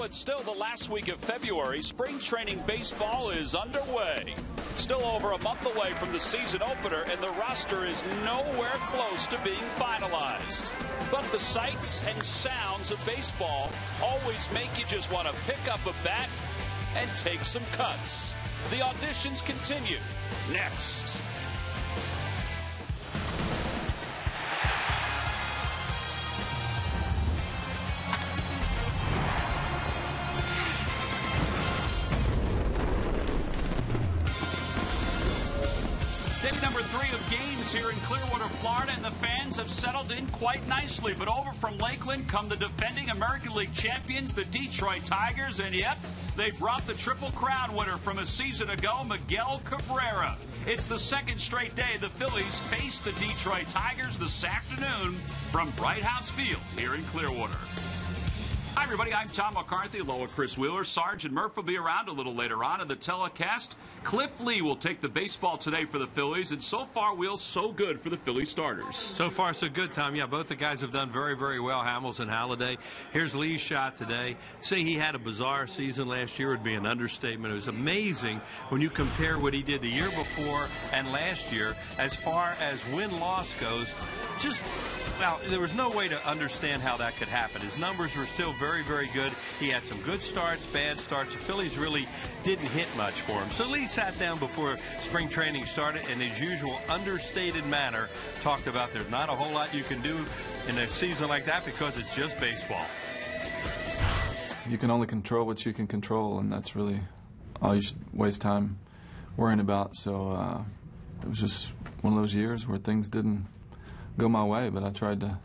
Though it's still the last week of February, spring training baseball is underway. Still over a month away from the season opener, and the roster is nowhere close to being finalized. But the sights and sounds of baseball always make you just want to pick up a bat and take some cuts. The auditions continue next. Number 3 of games here in Clearwater, Florida, and the fans have settled in quite nicely. But over from Lakeland come the defending American League champions, the Detroit Tigers, and yep, they brought the Triple Crown winner from a season ago, Miguel Cabrera. It's the second straight day the Phillies face the Detroit Tigers this afternoon from Bright House Field here in Clearwater. Hi, everybody. I'm Tom McCarthy, along with Chris Wheeler. Sergeant Murph will be around a little later on in the telecast. Cliff Lee will take the baseball today for the Phillies, and so far, Wheels, so good for the Phillies starters. So far, so good, Tom. Yeah, both the guys have done very, very well, Hamels and Halladay. Here's Lee's shot today. Say he had a bizarre season last year would be an understatement. It was amazing when you compare what he did the year before and last year as far as win-loss goes. Well, there was no way to understand how that could happen. His numbers were still very, very good. He had some good starts, bad starts. The Phillies really didn't hit much for him. So Lee sat down before spring training started in his usual understated manner, talked about there's not a whole lot you can do in a season like that because it's just baseball. You can only control what you can control, and that's really all you should waste time worrying about. So it was just one of those years where things didn't go my way, but I tried to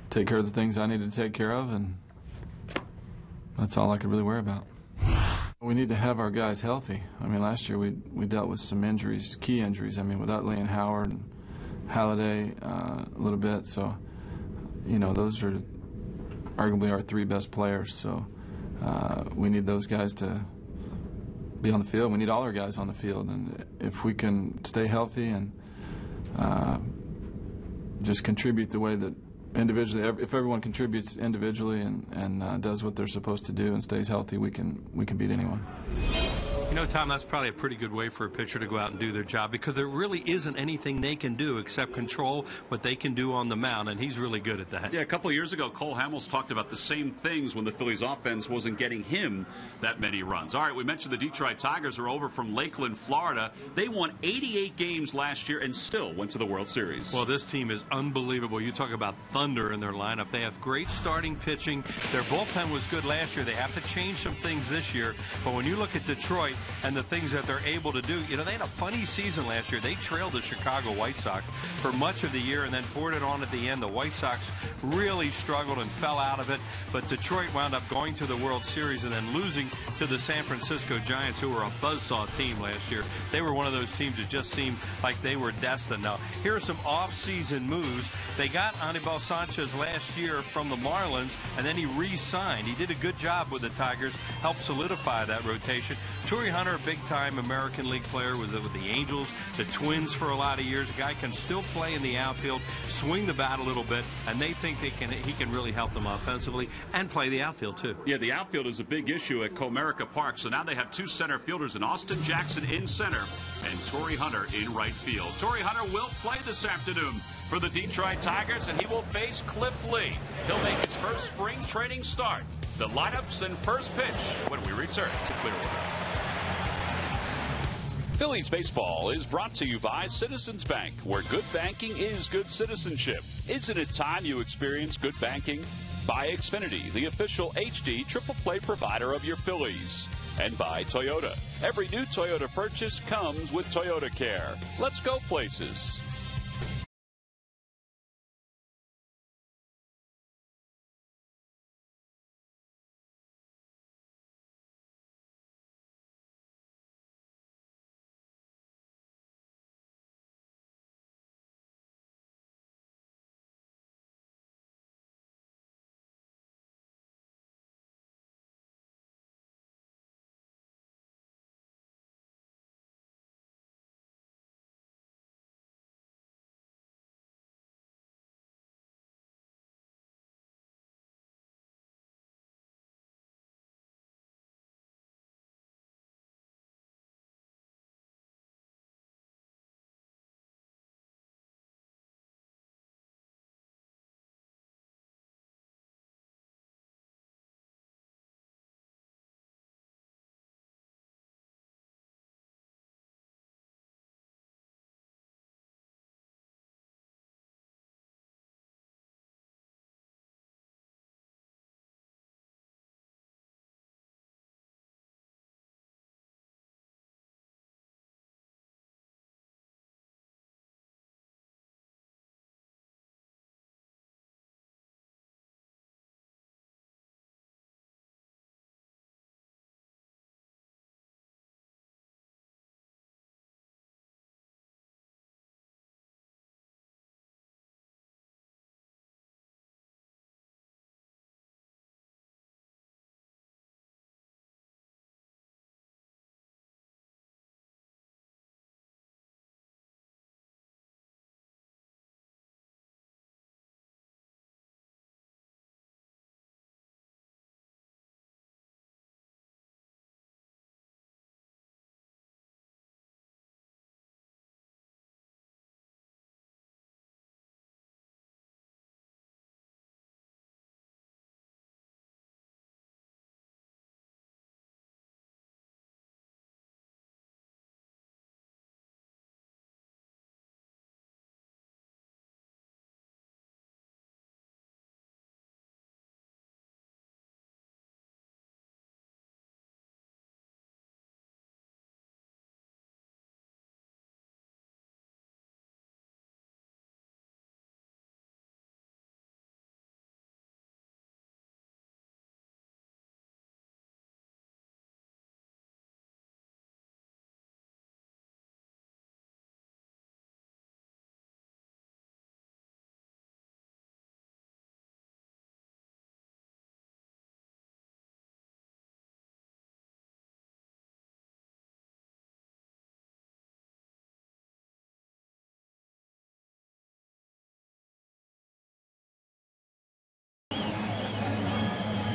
take care of the things I needed to take care of, and that's all I could really worry about. We need to have our guys healthy. I mean, last year we dealt with some injuries, key injuries. I mean, with Utley and Howard and Halladay a little bit, so, you know, those are arguably our 3 best players, so we need those guys to be on the field. We need all our guys on the field, and if we can stay healthy and just contribute the way that individually, if everyone contributes individually and does what they're supposed to do and stays healthy, we can beat anyone. You know, Tom, that's probably a pretty good way for a pitcher to go out and do their job because there really isn't anything they can do except control what they can do on the mound, and he's really good at that. Yeah, a couple of years ago, Cole Hamels talked about the same things when the Phillies offense wasn't getting him that many runs. All right, we mentioned the Detroit Tigers are over from Lakeland, Florida. They won 88 games last year and still went to the World Series. Well, this team is unbelievable. You talk about thunder in their lineup. They have great starting pitching. Their bullpen was good last year. They have to change some things this year, but when you look at Detroit and the things that they're able to do, you know, they had a funny season last year. They trailed the Chicago White Sox for much of the year and then poured it on at the end. The White Sox really struggled and fell out of it, but Detroit wound up going to the World Series and then losing to the San Francisco Giants, who were a buzzsaw team last year. They were one of those teams that just seemed like they were destined. Now, here are some off-season moves. They got Anibal Sanchez last year from the Marlins, and then he re-signed. He did a good job with the Tigers, helped solidify that rotation. Torrey Hunter, a big-time American League player, was with the Angels, the Twins for a lot of years. A guy can still play in the outfield, swing the bat a little bit, and they think he can really help them offensively and play the outfield, too. Yeah, the outfield is a big issue at Comerica Park, so now they have 2 center fielders, in Austin Jackson in center and Torrey Hunter in right field. Torrey Hunter will play this afternoon for the Detroit Tigers, and he will face Cliff Lee. He'll make his first spring training start. The lineups and first pitch when we return to Clearwater. Phillies baseball is brought to you by Citizens Bank, where good banking is good citizenship. Isn't it time you experience good banking? By Xfinity, the official HD triple play provider of your Phillies. And by Toyota. Every new Toyota purchase comes with Toyota Care. Let's go places.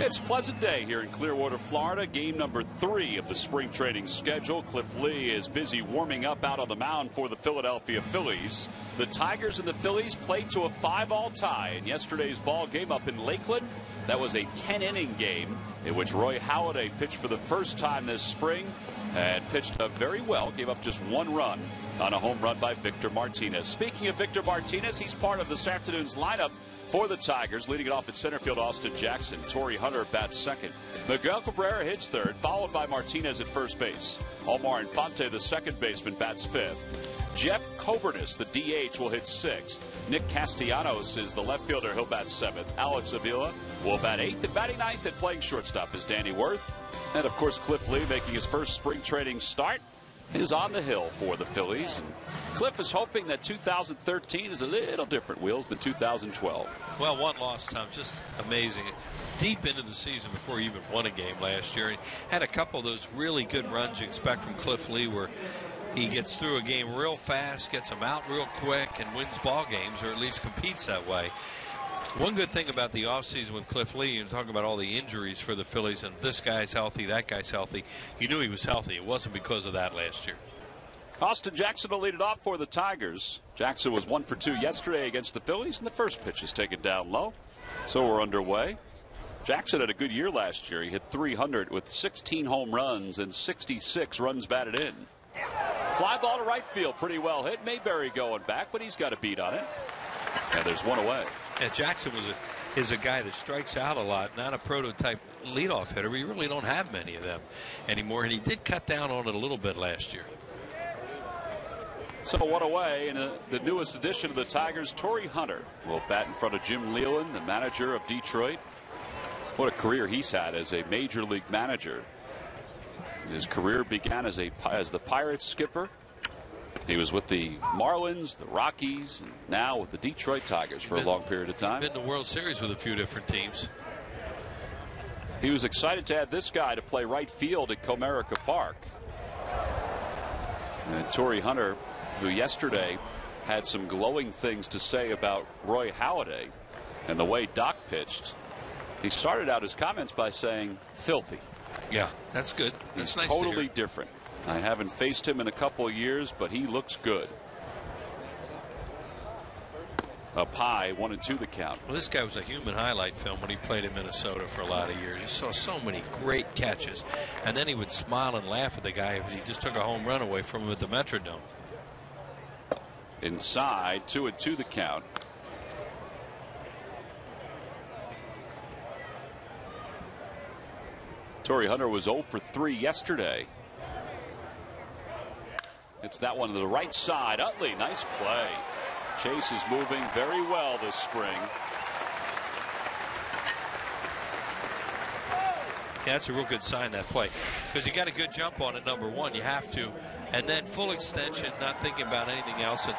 It's pleasant day here in Clearwater, Florida. Game number 3 of the spring training schedule. Cliff Lee is busy warming up out on the mound for the Philadelphia Phillies. The Tigers and the Phillies played to a 5-all tie in yesterday's ball game up in Lakeland. That was a 10-inning game in which Roy Halladay pitched for the first time this spring and pitched very well. Gave up just 1 run on a home run by Victor Martinez. Speaking of Victor Martinez, he's part of this afternoon's lineup for the Tigers. Leading it off at center field, Austin Jackson. Torrey Hunter bats second. Miguel Cabrera hits third, followed by Martinez at first base. Omar Infante, the second baseman, bats fifth. Jeff Coburnis, the DH, will hit sixth. Nick Castellanos is the left fielder. He'll bat seventh. Alex Avila will bat eighth. And batting ninth and playing shortstop is Danny Wirth. And, of course, Cliff Lee making his first spring training start is on the hill for the Phillies. And Cliff is hoping that 2013 is a little different wheels than 2012. Well, 1 loss, Tom, just amazing. Deep into the season before he even won a game last year. He had a couple of those really good runs you expect from Cliff Lee where he gets through a game real fast, gets them out real quick, and wins ball games, or at least competes that way. One good thing about the offseason with Cliff Lee, and talking about all the injuries for the Phillies, and this guy's healthy, that guy's healthy, you knew he was healthy. It wasn't because of that last year. Austin Jackson will lead it off for the Tigers. Jackson was 1 for 2 yesterday against the Phillies, and the first pitch is taken down low. So we're underway. Jackson had a good year last year. He hit .300 with 16 home runs and 66 runs batted in. Fly ball to right field, pretty well hit. Mayberry going back, but he's got a beat on it. And there's one away. Yeah, Jackson is a guy that strikes out a lot, not a prototype leadoff hitter. We really don't have many of them anymore, and he did cut down on it a little bit last year. So one away, and the newest addition to the Tigers, Torrey Hunter, will bat in front of Jim Leyland, the manager of Detroit. What a career he's had as a major league manager. His career began as the Pirates skipper. He was with the Marlins, the Rockies, and now with the Detroit Tigers for a long period of time. Been in the World Series with a few different teams. He was excited to add this guy to play right field at Comerica Park. And Torrey Hunter, who yesterday had some glowing things to say about Roy Halladay and the way Doc pitched. He started out his comments by saying, filthy. Yeah, that's good. That's He's nice totally to hear. different. I haven't faced him in a couple of years, but he looks good. Up high, 1-2 the count. Well, this guy was a human highlight film when he played in Minnesota for a lot of years. You saw so many great catches, and then he would smile and laugh at the guy if he just took a home run away from him at the Metrodome. Inside, 2-2 the count. Torrey Hunter was 0 for 3 yesterday. It's that one to the right side. Utley, nice play. Chase is moving very well this spring. Yeah, that's a real good sign, that play, because you got a good jump on it, number one. You have to, and then full extension, not thinking about anything else. And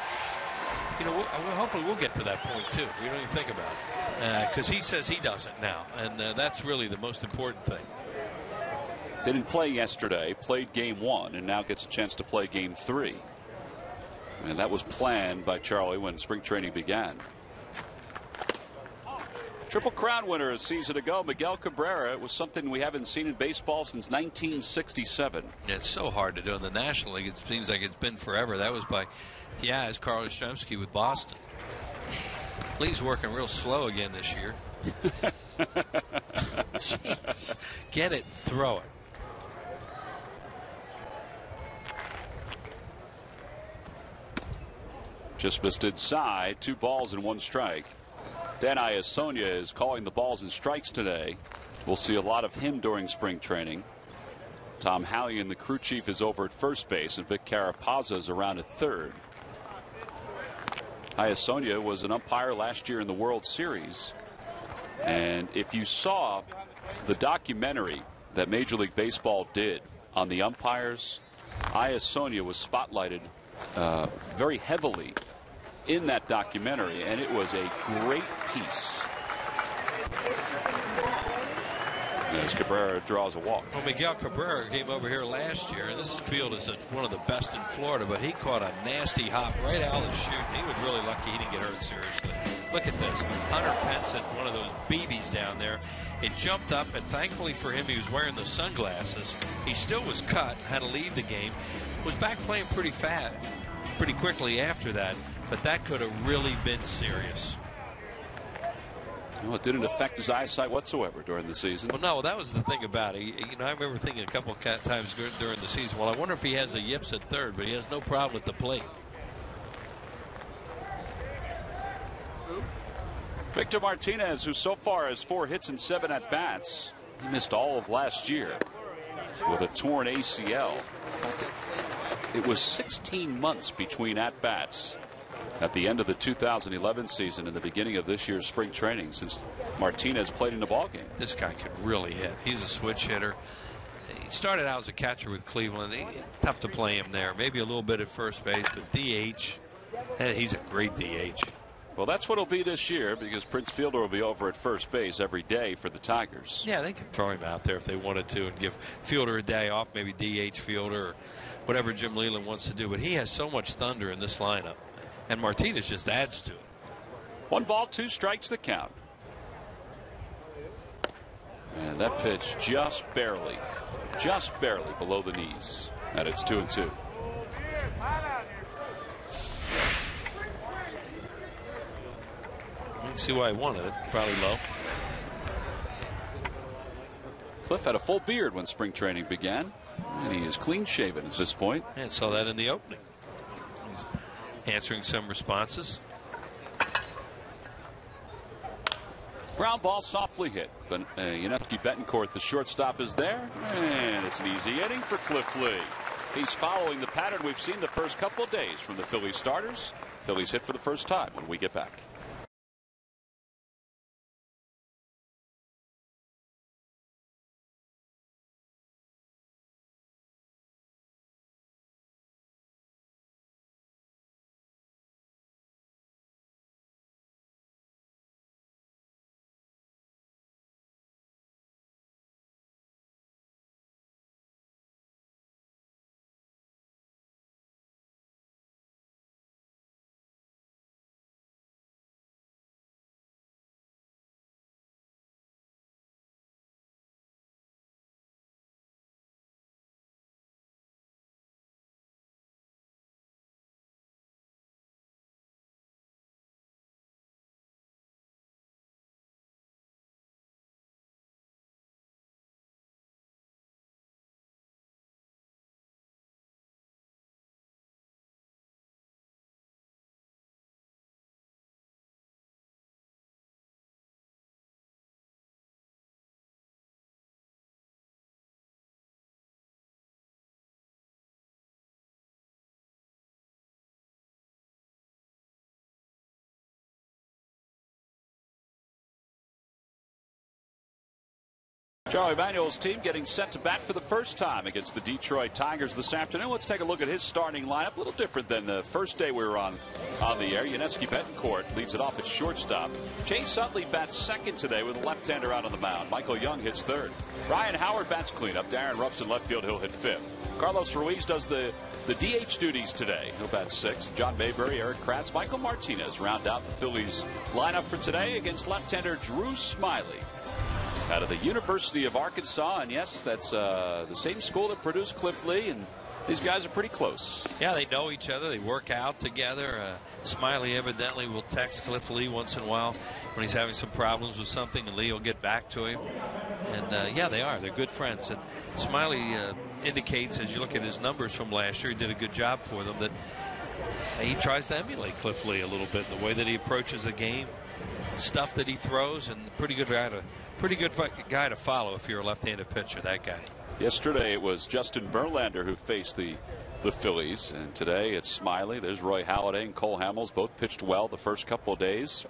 you know, hopefully we'll get to that point too. We don't even think about it, because he says he doesn't now, and that's really the most important thing. Didn't play yesterday, played game 1, and now gets a chance to play game 3. And that was planned by Charlie when spring training began. Triple Crown winner a season ago, Miguel Cabrera. It was something we haven't seen in baseball since 1967. It's so hard to do in the National League. It seems like it's been forever. That was by, it's Carl Yastrzemski with Boston. Lee's working real slow again this year. Jeez. Get it, throw it. Just missed inside. 2 balls and 1 strike. Dan Iasonia is calling the balls and strikes today. We'll see a lot of him during spring training. Tom Hallion, the crew chief, is over at first base, and Vic Carapazza is around at third. Iasonia was an umpire last year in the World Series. And if you saw the documentary that Major League Baseball did on the umpires, Iasonia was spotlighted very heavily in that documentary, and it was a great piece. As Cabrera draws a walk. Well, Miguel Cabrera came over here last year, and this field is one of the best in Florida, but he caught a nasty hop right out of the chute. He was really lucky he didn't get hurt seriously. Look at this. Hunter Pence had one of those BBs down there. It jumped up, and thankfully for him, he was wearing the sunglasses. He still was cut, had to leave the game. Was back playing pretty fast, pretty quickly after that, but that could have really been serious. Well, it didn't affect his eyesight whatsoever during the season. Well, no, that was the thing about it. You know, I remember thinking a couple of times during the season, well, I wonder if he has a yips at third, but he has no problem at the plate. Victor Martinez, who so far has 4 hits and 7 at-bats. He missed all of last year with a torn ACL. It was 16 months between at-bats at the end of the 2011 season and the beginning of this year's spring training since Martinez played in the ballgame. This guy could really hit. He's a switch hitter. He started out as a catcher with Cleveland. Tough to play him there. Maybe a little bit at first base, but DH, he's a great DH. Well, that's what it'll be this year because Prince Fielder will be over at first base every day for the Tigers. Yeah, they could throw him out there if they wanted to and give Fielder a day off, maybe DH Fielder or whatever Jim Leyland wants to do. But he has so much thunder in this lineup, and Martinez just adds to it. 1 ball, 2 strikes the count. And that pitch just barely below the knees. And it's 2-2. You can see why he wanted it. Probably low. Cliff had a full beard when spring training began, and he is clean shaven at this point. Yeah, saw that in the opening. He's answering some responses. Ground ball softly hit, but Yuniesky Betancourt, the shortstop, is there, and it's an easy inning for Cliff Lee. He's following the pattern we've seen the first couple of days from the Phillies starters. Phillies hit for the first time when we get back. Charlie Manuel's team getting set to bat for the first time against the Detroit Tigers this afternoon. Let's take a look at his starting lineup. A little different than the first day we were on the air. Yuniesky Betancourt leads it off at shortstop. Chase Utley bats second today with a left-hander out on the mound. Michael Young hits third. Ryan Howard bats cleanup. Darren Ruff's in left field. He'll hit fifth. Carlos Ruiz does the DH duties today. He'll bat sixth. John Mayberry, Eric Kratz, Michael Martinez round out the Phillies lineup for today against left-hander Drew Smiley out of the University of Arkansas. And yes, that's the same school that produced Cliff Lee, and these guys are pretty close. Yeah, they know each other. They work out together. Smiley evidently will text Cliff Lee once in a while when he's having some problems with something, and Lee will get back to him. And yeah, they are. They're good friends. And Smiley indicates, as you look at his numbers from last year, he did a good job for them, that he tries to emulate Cliff Lee a little bit in the way that he approaches the game, stuff that he throws, and pretty good guy to follow if you're a left-handed pitcher, that guy. Yesterday it was Justin Verlander who faced the Phillies, and today it's Smiley. There's Roy Halladay and Cole Hamels, both pitched well the first couple of days.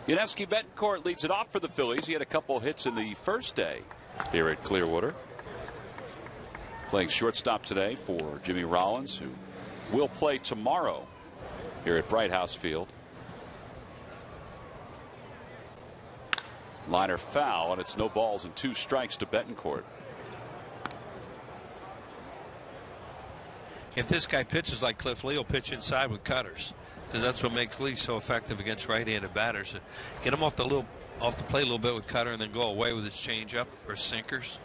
Yuniesky Betancourt leads it off for the Phillies. He had a couple hits in the first day here at Clearwater. Playing shortstop today for Jimmy Rollins, who will play tomorrow here at Bright House Field. Liner foul, and it's no balls and 2 strikes to Betancourt. if this guy pitches like Cliff Lee, he'll pitch inside with cutters, because that's what makes Lee so effective against right-handed batters. Get him off the plate a little bit with cutter, and then go away with his changeup or sinkers.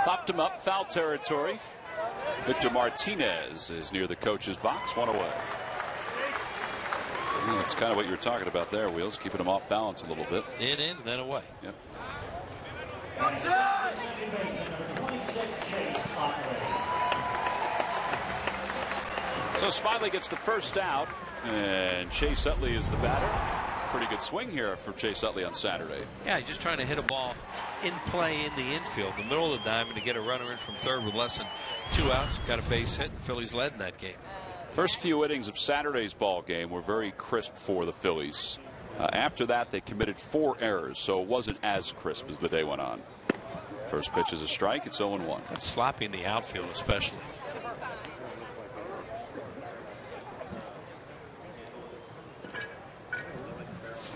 Popped him up, foul territory. Victor Martinez is near the coach's box, 1 away. That's kind of what you were talking about there, Wheels, keeping him off balance a little bit. In, then away. Yep. So Smiley gets the first out, and Chase Utley is the batter. Pretty good swing here for Chase Utley on Saturday. Yeah, he's just trying to hit a ball in play in the infield, the middle of the diamond, to get a runner in from third with less than 2 outs. Got a base hit, and Phillies led in that game. First few innings of Saturday's ball game were very crisp for the Phillies. After that, they committed 4 errors, so it wasn't as crisp as the day went on. First pitch is a strike. It's 0-1. That's sloppy in the outfield, especially.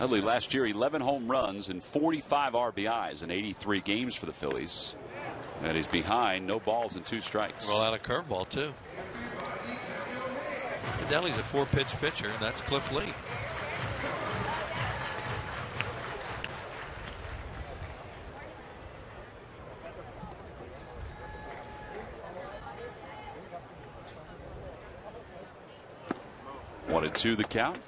Utley last year, 11 home runs and 45 RBIs in 83 games for the Phillies. And he's behind, no balls and 2 strikes. Roll out a curveball, too. Delhi's a 4-pitch pitcher, and that's Cliff Lee. One and 2 the count.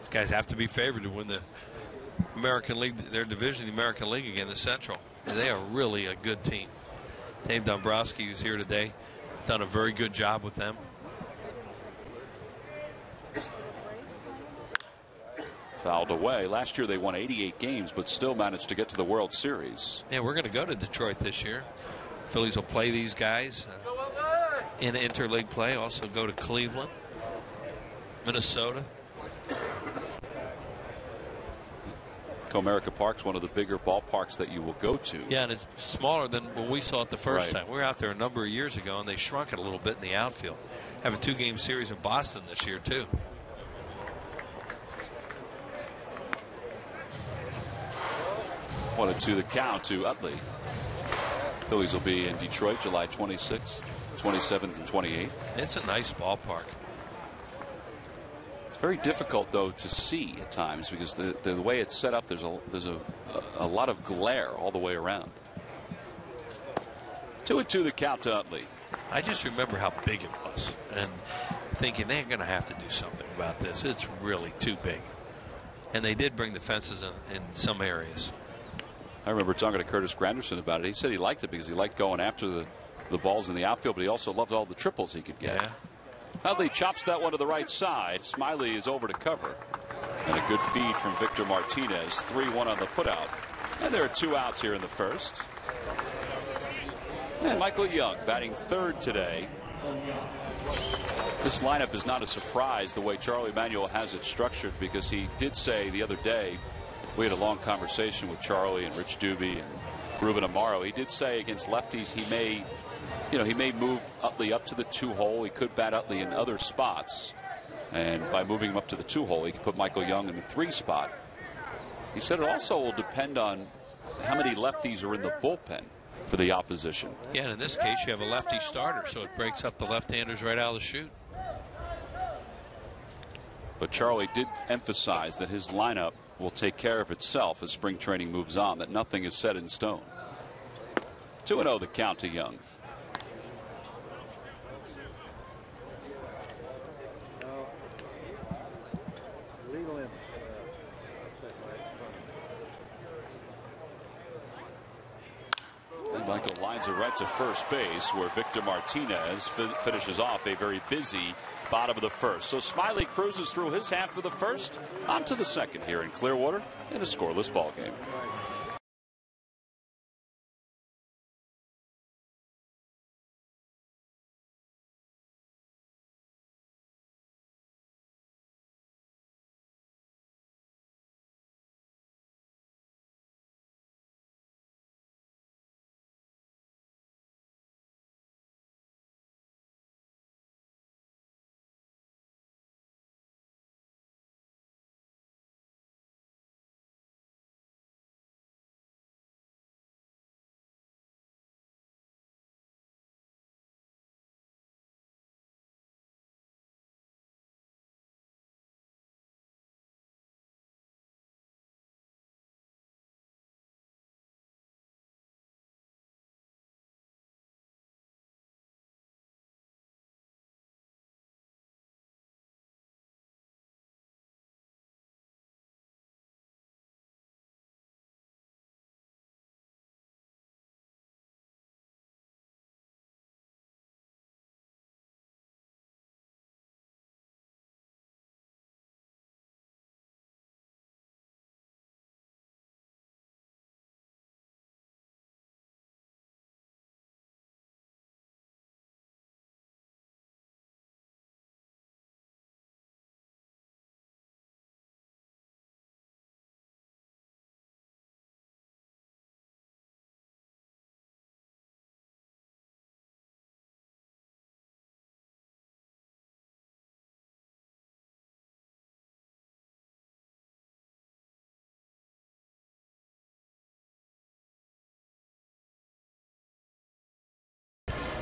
These guys have to be favored to win the American League, their division, the American League again, the Central. They are really a good team. Dave Dombrowski, who's here today, done a very good job with them. Fouled away. Last year they won 88 games, but still managed to get to the World Series. Yeah, we're going to go to Detroit this year. Phillies will play these guys in interleague play. Also go to Cleveland, Minnesota. Comerica Park's one of the bigger ballparks that you will go to. Yeah, and it's smaller than what we saw it the first Right. time. We were out there a number of years ago, and they shrunk it a little bit in the outfield. Have a 2-game series in Boston this year, too. One and 2 the count to Utley. Phillies will be in Detroit July 26th, 27th, and 28th. It's a nice ballpark. It's very difficult, though, to see at times because the way it's set up, there's a lot of glare all the way around. 2 and 2 the count to Utley. I just remember how big it was and thinking they're going to have to do something about this. It's really too big. And they did bring the fences in some areas. I remember talking to Curtis Granderson about it. He said he liked it because he liked going after the balls in the outfield, but he also loved all the triples he could get. Yeah. Utley chops that one to the right side. Smiley is over to cover. And a good feed from Victor Martinez. 3-1 on the putout. And there are 2 outs here in the first. And Michael Young batting third today. This lineup is not a surprise the way Charlie Manuel has it structured, because he did say the other day, we had a long conversation with Charlie and Rich Doobie and Ruben Amaro. He did say against lefties he may move Utley up to the 2-hole. He could bat Utley in other spots. And by moving him up to the 2-hole, he could put Michael Young in the 3 spot. He said it also will depend on how many lefties are in the bullpen for the opposition. Yeah, and in this case, you have a lefty starter, so it breaks up the left-handers right out of the chute. But Charlie did emphasize that his lineup will take care of itself as spring training moves on, that nothing is set in stone. 2-0 the count to Young. And Michael lines it right to first base, where Victor Martinez finishes off a very busy bottom of the first. So Smiley cruises through his half of the first, on to the second here in Clearwater in a scoreless ball game.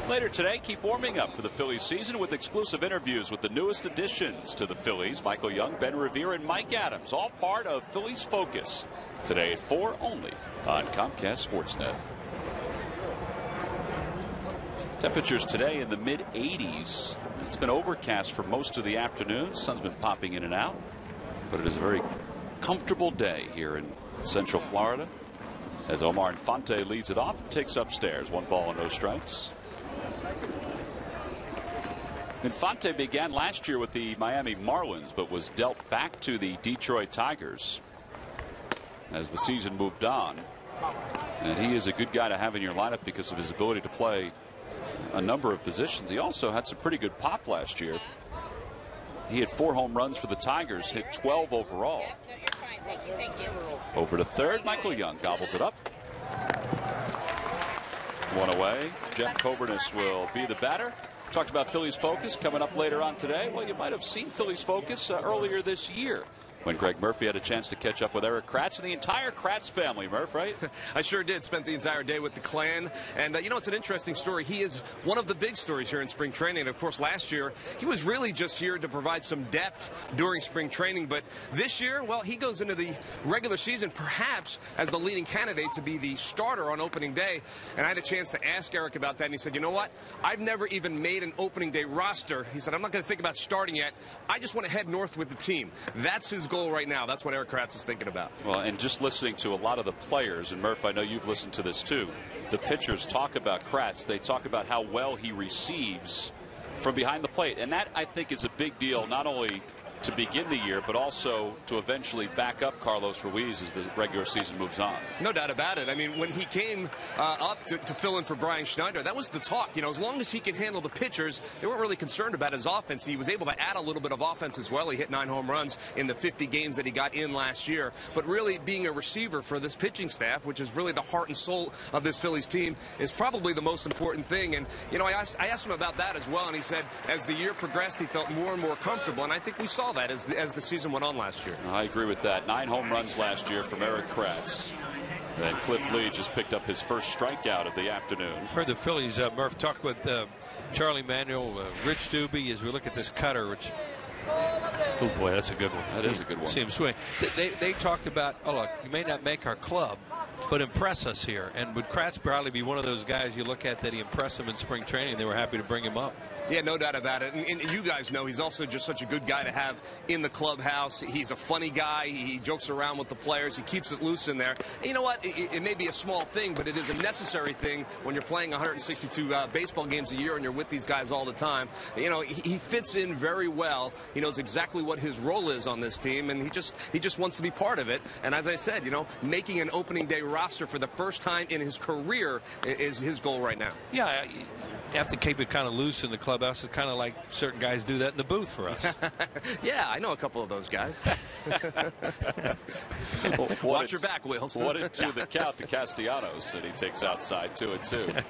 Later today, keep warming up for the Phillies season with exclusive interviews with the newest additions to the Phillies, Michael Young, Ben Revere, and Mike Adams, all part of Phillies Focus. Today at 4 only on Comcast Sportsnet. Temperatures today in the mid-80s. It's been overcast for most of the afternoon. Sun's been popping in and out, but it is a very comfortable day here in Central Florida as Omar Infante leads it off and takes upstairs. 1 ball and no strikes. Infante began last year with the Miami Marlins, but was dealt back to the Detroit Tigers as the season moved on. And he is a good guy to have in your lineup because of his ability to play a number of positions. He also had some pretty good pop last year. He had 4 home runs for the Tigers, hit 12 overall. Thank you. Over to third, Michael Young gobbles it up. 1 away. Jeff Coburnis will be the batter. Talked about Phillies Focus coming up later on today. Well, you might have seen Phillies Focus earlier this year when Greg Murphy had a chance to catch up with Eric Kratz and the entire Kratz family, Murph, right? I sure did. Spent the entire day with the clan. And, you know, it's an interesting story. He is one of the big stories here in spring training. And, of course, last year, he was really just here to provide some depth during spring training. But this year, well, he goes into the regular season perhaps as the leading candidate to be the starter on opening day. And I had a chance to ask Eric about that. And he said, you know what? I've never even made an opening day roster. He said, I'm not going to think about starting yet. I just want to head north with the team. That's his goal right now. That's what Eric Kratz is thinking about. Well, and just listening to a lot of the players, and Murph, I know you've listened to this too, the pitchers talk about Kratz. They talk about how well he receives from behind the plate. And that, I think, is a big deal, not only to begin the year, but also to eventually back up Carlos Ruiz as the regular season moves on. No doubt about it. I mean, when he came up to fill in for Brian Schneider, that was the talk. You know, as long as he can handle the pitchers, they weren't really concerned about his offense. He was able to add a little bit of offense as well. He hit 9 home runs in the 50 games that he got in last year. But really being a receiver for this pitching staff, which is really the heart and soul of this Phillies team, is probably the most important thing. And, you know, I asked him about that as well, and he said as the year progressed, he felt more and more comfortable. And I think we saw that as the season went on last year. I agree with that. 9 home runs last year from Eric Kratz. And Cliff Lee just picked up his first strikeout of the afternoon. Heard the Phillies, Murph, talk with Charlie Manuel, Rich Doobie, as we look at this cutter, which, oh boy, that's a good one. That is a good one. See him swing. They talked about, oh, look, you may not make our club, but impress us here. And would Kratz probably be one of those guys you look at that he impressed them in spring training? They were happy to bring him up. Yeah, no doubt about it. And you guys know he's also just such a good guy to have in the clubhouse. He's a funny guy. He jokes around with the players. He keeps it loose in there. And you know what? It may be a small thing, but it is a necessary thing when you're playing 162 baseball games a year and you're with these guys all the time. You know, he fits in very well. He knows exactly what his role is on this team, and he just wants to be part of it. And as I said, you know, making an opening day roster for the first time in his career is his goal right now. Yeah, you have to keep it kind of loose in the clubhouse. It's kind of like certain guys do that in the booth for us. Yeah, I know a couple of those guys. Watch your back, Wills. What into the count to Castellanos, and he takes outside 2-2.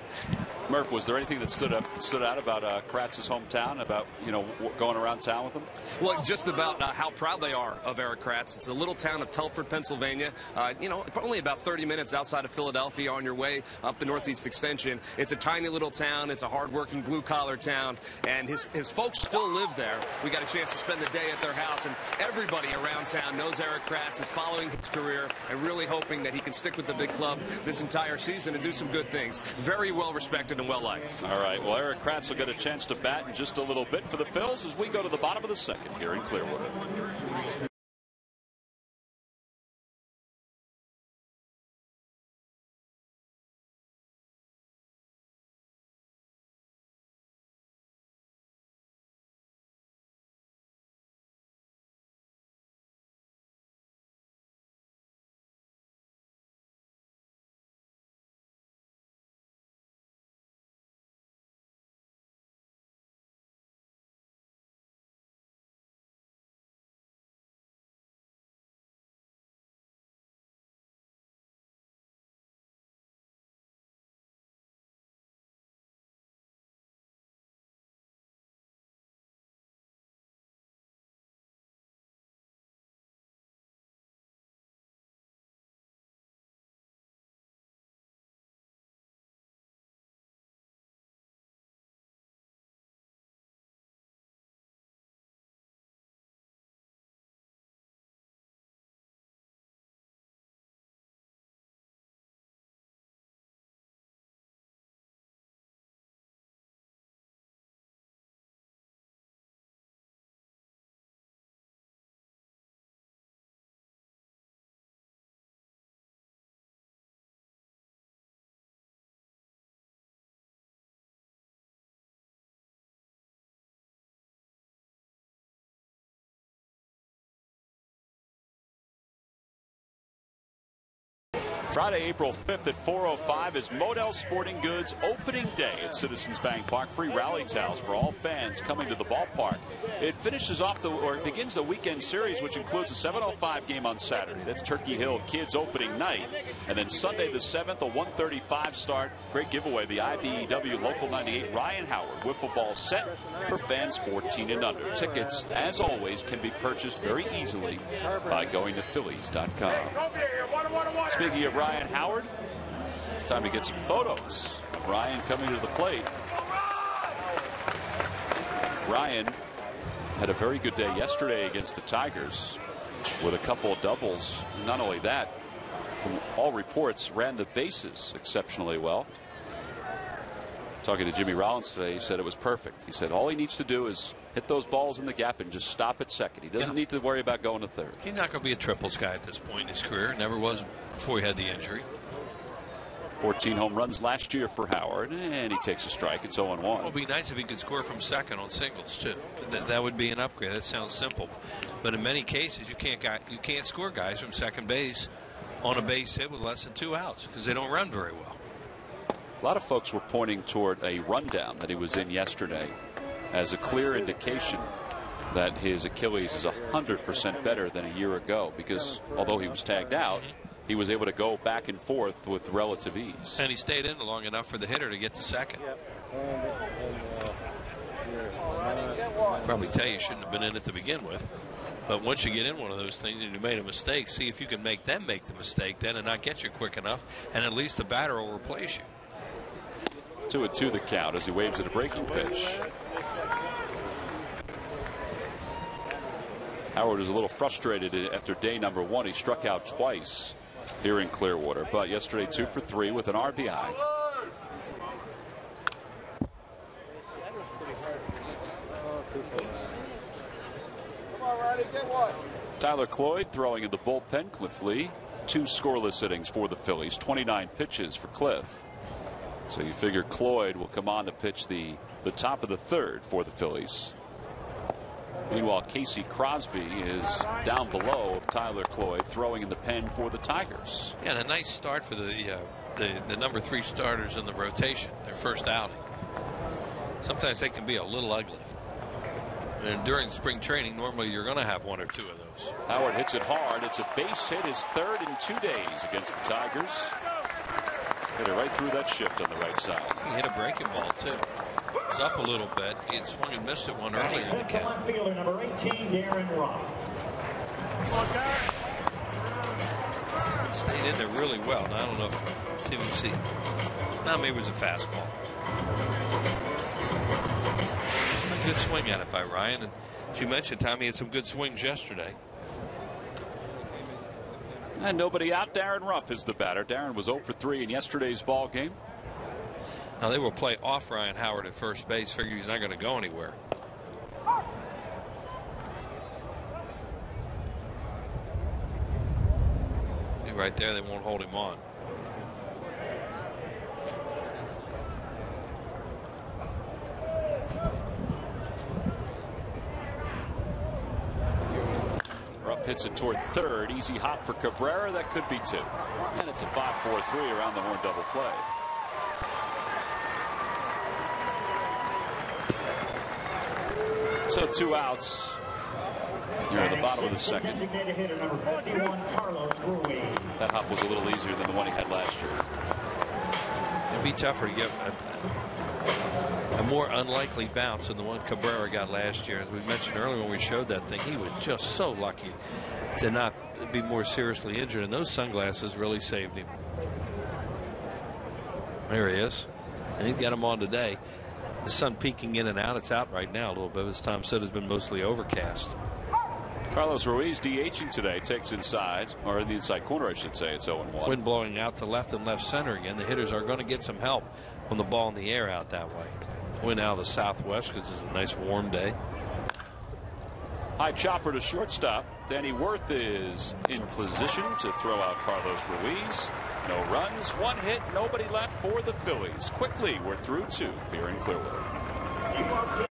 Murph, was there anything that stood out about Kratz's hometown, about, you know, going around town with him? Well, just about how proud they are of Eric Kratz. It's a little town of Telford, Pennsylvania. You know, only about 30 minutes outside of Philadelphia on your way up the Northeast Extension. It's a tiny little town. It's a hard-working blue-collar town, and his folks still live there. We got a chance to spend the day at their house, and everybody around town knows Eric Kratz, is following his career, and really hoping that he can stick with the big club this entire season and do some good things. Very well-respected and well-liked. All right, well, Eric Kratz will get a chance to bat in just a little bit for the Phils as we go to the bottom of the second here in Clearwater. Friday, April 5th at 4:05 is Model Sporting Goods opening day at Citizens Bank Park. Free rally towels for all fans coming to the ballpark. It begins the weekend series, which includes a 7:05 game on Saturday. That's Turkey Hill Kids opening night. And then Sunday the 7th, a 1:35 start. Great giveaway, the IBEW Local 98 Ryan Howard wiffle ball set for fans 14 and under. Tickets, as always, can be purchased very easily by going to Phillies.com. Speaking of Ryan Howard, it's time to get some photos of Ryan coming to the plate. Ryan had a very good day yesterday against the Tigers with a couple of doubles. Not only that, from all reports, ran the bases exceptionally well. Talking to Jimmy Rollins today, he said it was perfect. He said all he needs to do is hit those balls in the gap and just stop at second. He doesn't need to worry about going to third. He's not going to be a triples guy at this point in his career. Never was before he had the injury. 14 home runs last year for Howard, and he takes a strike. It's 0-1. It would be nice if he could score from second on singles too. That would be an upgrade. That sounds simple, but in many cases you can't score guys from second base on a base hit with less than 2 outs because they don't run very well. A lot of folks were pointing toward a rundown that he was in yesterday as a clear indication that his Achilles is 100% better than a year ago, because although he was tagged out, he was able to go back and forth with relative ease. And he stayed in long enough for the hitter to get to second. Probably tell you shouldn't have been in it to begin with. But once you get in one of those things and you made a mistake, see if you can make them make the mistake then and not get you quick enough, and at least the batter will replace you. 2-2 the count as he waves at a breaking pitch. Howard is a little frustrated after day number 1. He struck out twice here in Clearwater, but yesterday 2 for 3 with an RBI. Tyler Cloyd throwing in the bullpen. Cliff Lee, 2 scoreless innings for the Phillies, 29 pitches for Cliff. So you figure Cloyd will come on to pitch the top of the third for the Phillies. Meanwhile, Casey Crosby is down below of Tyler Cloyd, throwing in the pen for the Tigers. Yeah, and a nice start for the number 3 starters in the rotation, their first outing. Sometimes they can be a little ugly. And during spring training, normally you're going to have 1 or 2 of those. Howard hits it hard. It's a base hit, his third in 2 days against the Tigers. Hit it right through that shift on the right side. He hit a breaking ball, too. It's up a little bit. He had swung and missed it one earlier in the count. Fielder number 18, Darren Ruff. Stayed in there really well. Now, I don't know if see if we see. Now maybe it was a fastball. A good swing at it by Ryan. And as you mentioned, Tommy had some good swings yesterday. And nobody out. Darren Ruff is the batter. Darren was 0 for 3 in yesterday's ball game. Now they will play off Ryan Howard at first base. Figure he's not going to go anywhere. Right there, they won't hold him on. Ruff hits it toward third. Easy hop for Cabrera. That could be 2. And it's a 5-4-3 around the horn double play. So 2 outs here at the bottom of the second. That hop was a little easier than the one he had last year. It'd be tougher to get a more unlikely bounce than the one Cabrera got last year. As we mentioned earlier when we showed that thing, he was just so lucky to not be more seriously injured, and those sunglasses really saved him. There he is, and he got him on today. The sun peeking in and out. It's out right now a little bit. As Tom said, it's been mostly overcast. Carlos Ruiz DHing today, takes inside, or in the inside corner, I should say. It's 0-1. Wind blowing out to left and left center again. The hitters are going to get some help when the ball in the air out that way. Wind out of the southwest because it's a nice warm day. High chopper to shortstop. Danny Worth is in position to throw out Carlos Ruiz. No runs, 1 hit, nobody left for the Phillies. Quickly, we're through 2 here in Clearwater.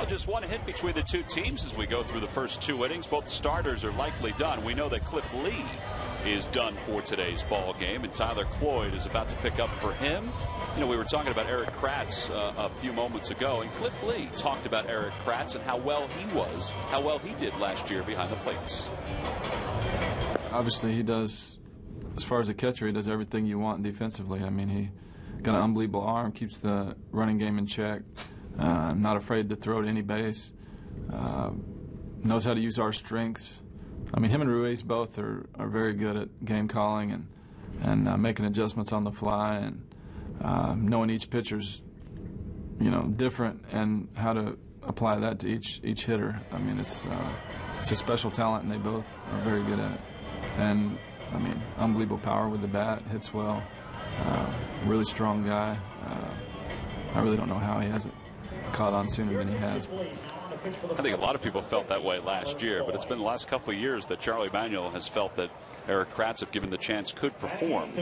just one hit between the two teams as we go through the first 2 innings. Both starters are likely done. We know that Cliff Lee is done for today's ball game, and Tyler Cloyd is about to pick up for him. You know, we were talking about Eric Kratz a few moments ago, and Cliff Lee talked about Eric Kratz and how well he did last year behind the plates. Obviously, he does, as far as a catcher, he does everything you want defensively. I mean, he got an unbelievable arm, keeps the running game in check, not afraid to throw to any base, knows how to use our strengths. I mean, him and Ruiz both are very good at game calling and making adjustments on the fly, and knowing each pitcher's, you know, different and how to apply that to each hitter. I mean, it's a special talent, and they both are very good at it. And I mean, unbelievable power with the bat, hits well, really strong guy. I really don't know how he hasn't caught on sooner than he has. I think a lot of people felt that way last year, but it's been the last couple of years that Charlie Manuel has felt that Eric Kratz, if given the chance, could perform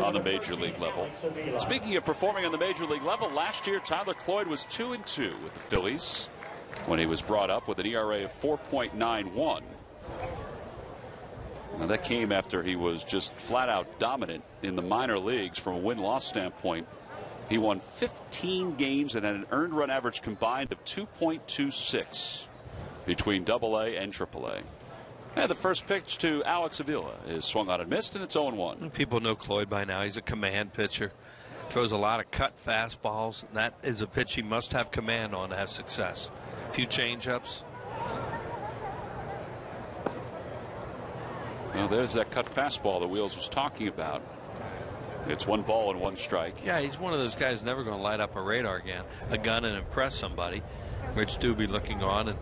on the major league level. Speaking of performing on the major league level, last year Tyler Cloyd was 2-2 with the Phillies when he was brought up with an ERA of 4.91. Now that came after he was just flat out dominant in the minor leagues from a win-loss standpoint. He won 15 games and had an earned run average combined of 2.26 between AA and AAA. And the first pitch to Alex Avila is swung on and missed, and it's 0-1. People know Cloyd by now. He's a command pitcher. Throws a lot of cut fastballs. That is a pitch he must have command on to have success. A few changeups. Now there's that cut fastball that Wheels was talking about. It's 1 ball and 1 strike. Yeah, he's one of those guys never going to light up a radar gun and impress somebody. Rich Doobie looking on, and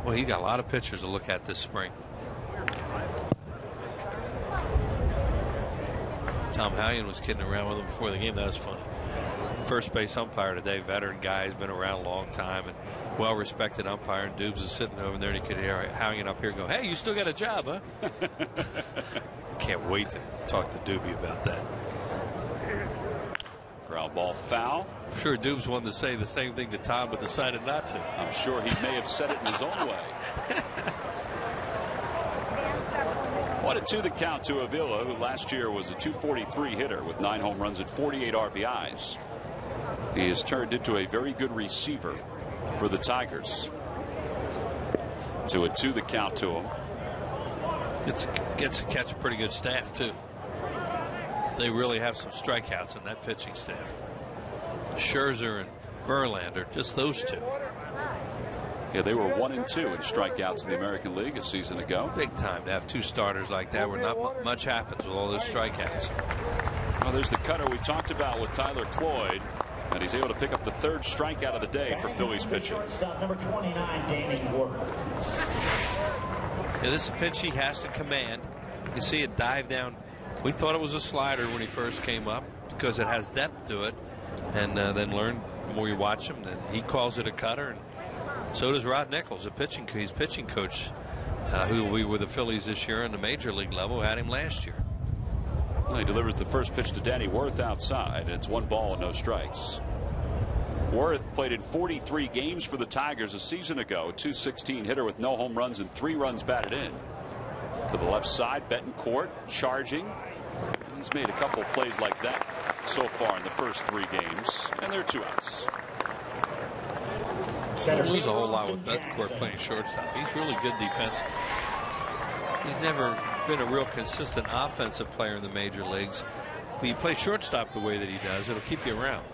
well, he got a lot of pitchers to look at this spring. Tom Hallion was kidding around with him before the game. That was funny. First base umpire today, veteran guy, has been around a long time and well-respected umpire. And Dubes is sitting over there, and he could hear Hallion up here go, "Hey, you still got a job, huh?" Can't wait to talk to Doobie about that. Ground ball foul. I'm sure Dubes wanted to say the same thing to Tom, but decided not to. I'm sure he may have said it in his own way. 1-2 the count to Avila, who last year was a .243 hitter with 9 home runs and 48 RBIs. He has turned into a very good receiver for the Tigers. 2-2 the count to him. Gets to catch a pretty good staff, too. They really have some strikeouts in that pitching staff. Scherzer and Verlander, just those two. Yeah, they were 1-2 in strikeouts in the American League a season ago. Big time to have 2 starters like that where not much happens with all those strikeouts. Well, there's the cutter we talked about with Tyler Cloyd, and he's able to pick up the 3rd strikeout of the day for Phillies pitching. Number 29, Danny Ward. Yeah, this is a pitch he has to command. You see it dive down. We thought it was a slider when he first came up because it has depth to it, and then learn the more you watch him. Then he calls it a cutter, and so does Rod Nichols, he's pitching coach, who will be with the Phillies this year on the major league level. Had him last year. Well, he delivers the first pitch to Danny Worth outside, and it's 1 ball and no strikes. Worth played in 43 games for the Tigers a season ago. A .216 hitter with no home runs and 3 runs batted in. To the left side, Betancourt charging. And he's made a couple plays like that so far in the first 3 games, and they're 2 outs. Don't lose a whole lot with Betancourt playing shortstop. He's really good defensive. He's never been a real consistent offensive player in the major leagues. But you play shortstop the way that he does, it'll keep you around.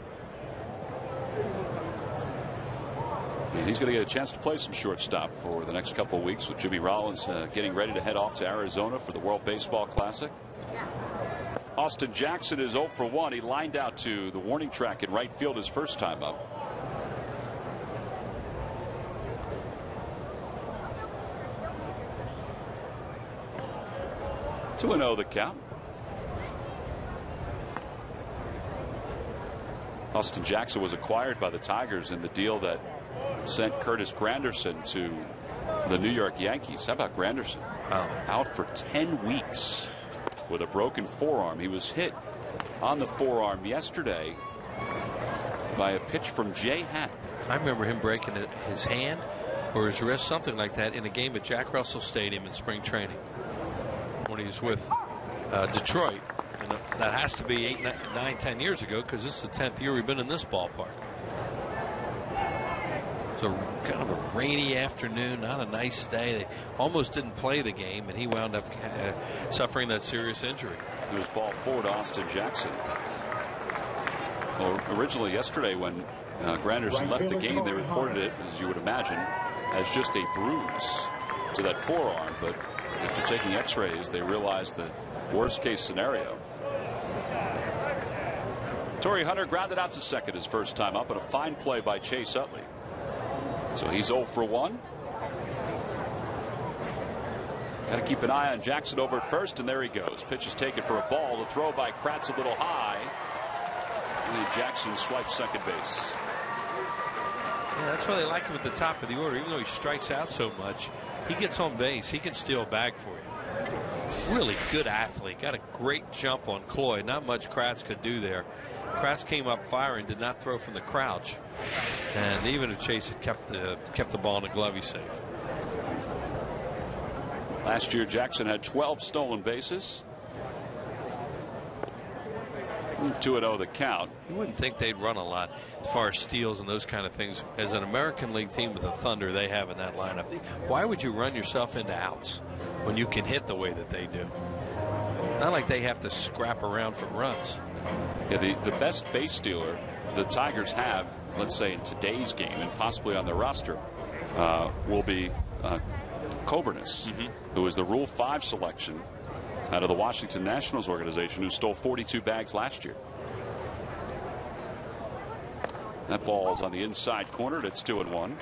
And he's going to get a chance to play some shortstop for the next couple of weeks with Jimmy Rollins getting ready to head off to Arizona for the World Baseball Classic. Austin Jackson is 0 for 1. He lined out to the warning track in right field his first time up. Two and 0 the count. Austin Jackson was acquired by the Tigers in the deal that sent Curtis Granderson to the New York Yankees. How about Granderson? Out for 10 weeks with a broken forearm. He was hit on the forearm yesterday by a pitch from Jay Happ. I remember him breaking his hand or his wrist, something like that, in a game at Jack Russell Stadium in spring training when he was with Detroit. And that has to be 8, 9, 10 years ago, because this is the 10th year we've been in this ballpark. So kind of a rainy afternoon, not a nice day. They almost didn't play the game, and he wound up suffering that serious injury. It was ball 4 to Austin Jackson. Well, originally yesterday when Granderson left the game, they reported it, as you would imagine, as just a bruise to that forearm. But after taking x-rays, they realized the worst case scenario. Torrey Hunter grounded out to second his first time up, and a fine play by Chase Utley. So he's 0 for 1. Got to keep an eye on Jackson over at first, and there he goes. Pitch is taken for a ball. The throw by Kratz a little high. And then Jackson swipes second base. Yeah, that's why they like him at the top of the order. Even though he strikes out so much, he gets on base. He can steal a bag for you. Really good athlete. Got a great jump on Cloyd. Not much Kratz could do there. Kratz came up firing, did not throw from the crouch. And even if Chase had kept the ball in the glove, he's safe. Last year, Jackson had 12 stolen bases. 2-0 the count. You wouldn't think they'd run a lot as far as steals and those kind of things. As an American League team with the Thunder they have in that lineup, why would you run yourself into outs when you can hit the way that they do? Not like they have to scrap around for runs. Yeah, the best base stealer the Tigers have, let's say in today's game and possibly on their roster, will be Coburnis, who is the Rule 5 selection out of the Washington Nationals organization, who stole 42 bags last year. That ball's on the inside corner. It's 2-1.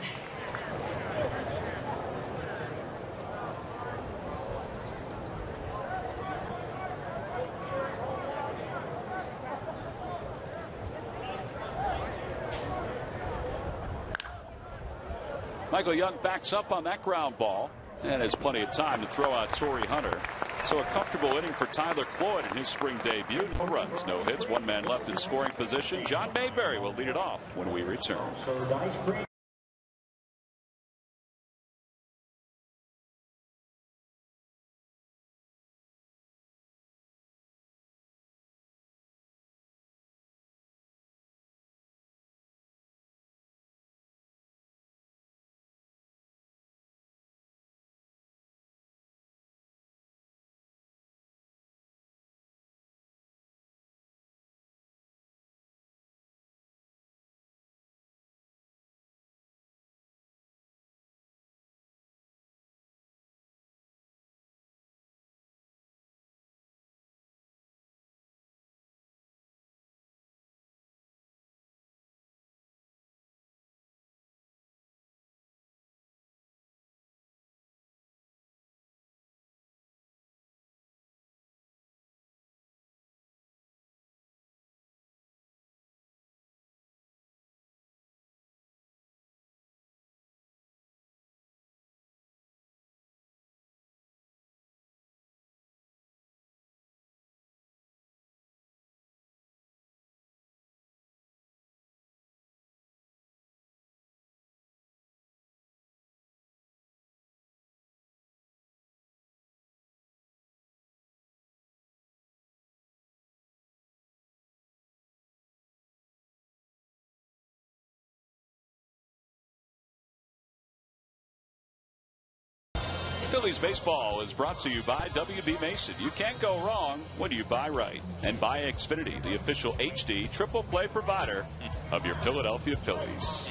Michael Young backs up on that ground ball and has plenty of time to throw out Torrey Hunter. So a comfortable inning for Tyler Cloyd in his spring debut. No runs, no hits, one man left in scoring position. John Mayberry will lead it off when we return. Phillies baseball is brought to you by WB Mason. You can't go wrong when you buy right. And by Xfinity, the official HD triple play provider of your Philadelphia Phillies.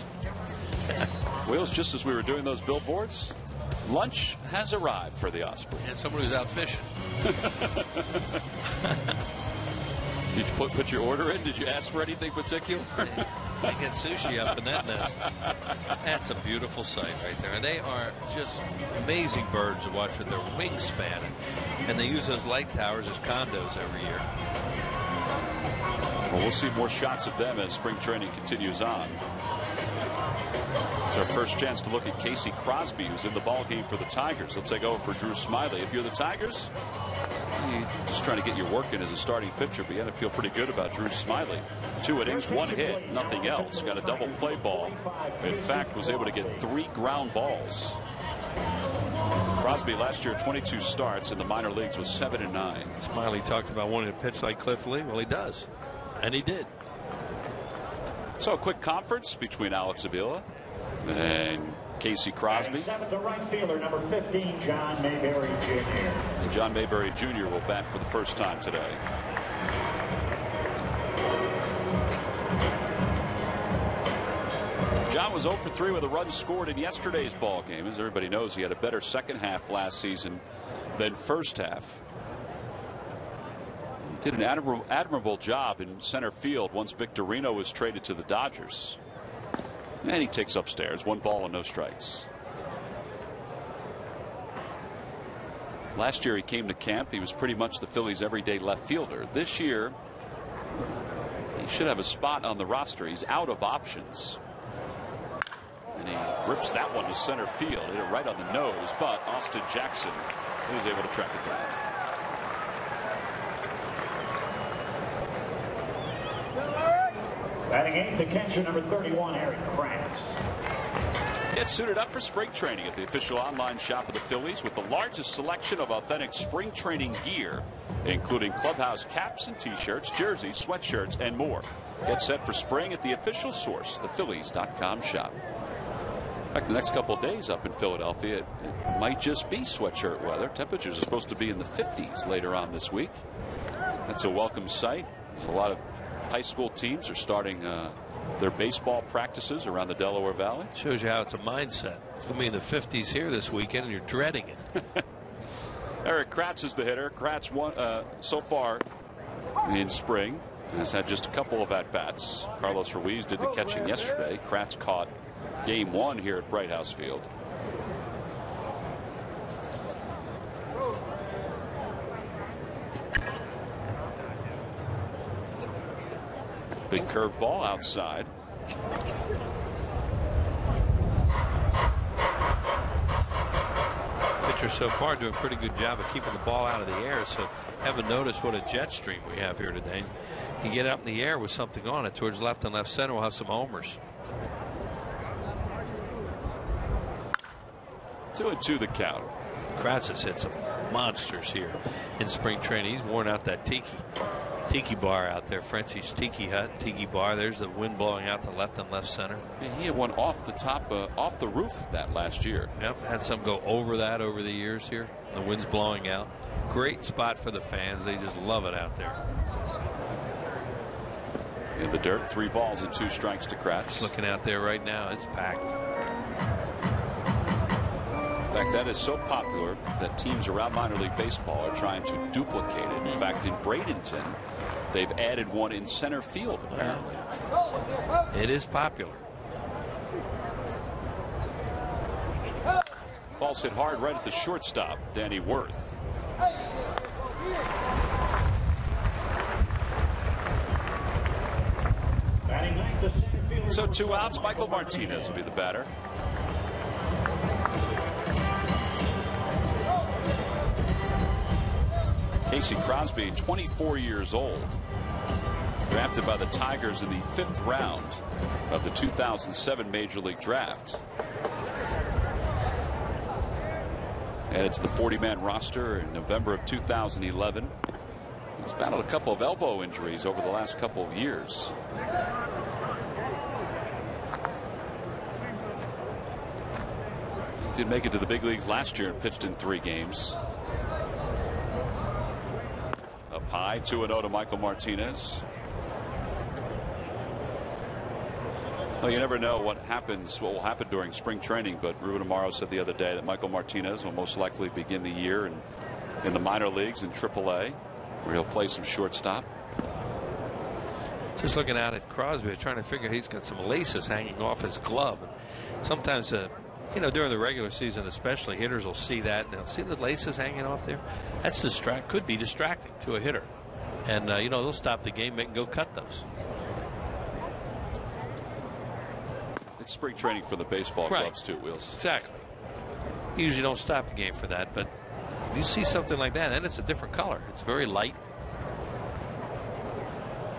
Wheels, just as we were doing those billboards, lunch has arrived for the Osprey. And somebody was out fishing. Did you put your order in? Did you ask for anything particular? I get sushi up in that nest. That's a beautiful sight right there. And they are just amazing birds to watch with their wingspan. And they use those light towers as condos every year. Well, we'll see more shots of them as spring training continues on. It's our first chance to look at Casey Crosby, who's in the ball game for the Tigers. He'll take over for Drew Smiley. If you're the Tigers, You're just trying to get your work in as a starting pitcher, but you had to feel pretty good about Drew Smiley. 2 innings, 1 hit, nothing else. Got a double play ball. In fact, was able to get 3 ground balls. Crosby last year 22 starts in the minor leagues was 7-9. Smiley talked about wanting to pitch like Cliff Lee. Well, he does, and he did. So a quick conference between Alex Avila and Casey Crosby. Seventh, the right fielder, number 15, John Mayberry Jr. And John Mayberry Jr. will bat for the first time today. John was 0 for 3 with a run scored in yesterday's ball game. As everybody knows, he had a better second half last season than first half. He did an admirable job in center field once Victorino was traded to the Dodgers. And he takes upstairs. 1 ball and no strikes. Last year he came to camp. He was pretty much the Phillies' everyday left fielder. This year he should have a spot on the roster. He's out of options. And he rips that one to center field. Hit it right on the nose, but Austin Jackson is able to track it down. Batting 8th, the catcher, number 31, Eric Kratz. Get suited up for spring training at the official online shop of the Phillies with the largest selection of authentic spring training gear, including clubhouse caps and t-shirts, jerseys, sweatshirts, and more. Get set for spring at the official source, thephillies.com shop. In fact, the next couple of days up in Philadelphia, it might just be sweatshirt weather. Temperatures are supposed to be in the 50s later on this week. That's a welcome sight. There's a lot of high school teams are starting their baseball practices around the Delaware Valley. Shows you how it's a mindset. It's going to be in the 50s here this weekend, and you're dreading it. Eric Kratz is the hitter. Kratz won so far in spring. Has had just a couple of at-bats. Carlos Ruiz did the catching yesterday. Kratz caught game 1 here at Bright House Field. Big curveball outside. Pitcher so far doing a pretty good job of keeping the ball out of the air. So haven't noticed what a jet stream we have here today. You get up in the air with something on it towards left and left center. We'll have some homers. 2-2 the count. Kratz has hit some monsters here in spring training. He's worn out that tiki bar out there, Frenchie's Tiki Hut, Tiki Bar. There's the wind blowing out the left and left center. Yeah, he had one off the top, off the roof of that last year. Yep, had some go over that over the years here. The wind's blowing out. Great spot for the fans. They just love it out there. In the dirt, 3 balls and 2 strikes to Kratz. Looking out there right now, it's packed. In fact, that is so popular that teams around minor league baseball are trying to duplicate it. In fact, in Bradenton, they've added one in center field, apparently. It is popular. Ball's hit hard right at the shortstop, Danny Worth. So 2 outs. Michael Martinez will be the batter. Casey Crosby, 24 years old, drafted by the Tigers in the 5th round of the 2007 Major League Draft. Added to the 40-man roster in November of 2011. He's battled a couple of elbow injuries over the last couple of years. He did make it to the big leagues last year and pitched in 3 games. Up high, 2-0 to Michael Martinez. Well, you never know what will happen during spring training, but Ruben Amaro said the other day that Michael Martinez will most likely begin the year in the minor leagues in AAA, where he'll play some shortstop. Just looking out at Crosby, trying to figure he's got some laces hanging off his glove. And sometimes, during the regular season especially, hitters will see that and they'll see the laces hanging off there. That's could be distracting to a hitter. And, they'll stop the game and go cut those. It's spring training for the baseball gloves too, Wheels. Exactly. Usually don't stop a game for that, but You see something like that, and it's a different color. It's very light.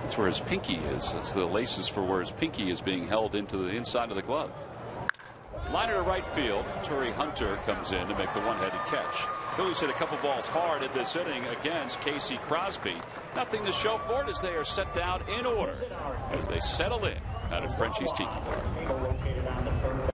That's where his pinky is. That's the laces for where his pinky is being held into the inside of the glove. Liner to right field. Torrey Hunter comes in to make the one-handed catch. Phillies hit a couple balls hard in this inning against Casey Crosby. Nothing to show for it as they are set down in order as they settle in out at Frenchie's Tiki Bar.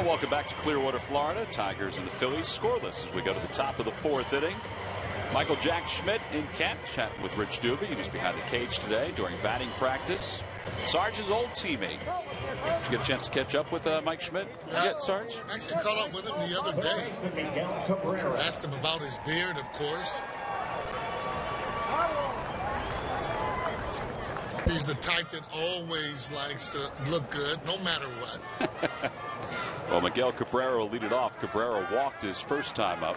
Welcome back to Clearwater, Florida. Tigers and the Phillies scoreless as we go to the top of the fourth inning. Michael Jack Schmidt in camp, chatting with Rich Doobie. He was behind the cage today during batting practice. Sarge's old teammate. Did you get a chance to catch up with Mike Schmidt yet, Sarge? I actually caught up with him the other day. Asked him about his beard, of course. He's the type that always likes to look good, no matter what. Well, Miguel Cabrera will lead it off. Cabrera walked his first time up.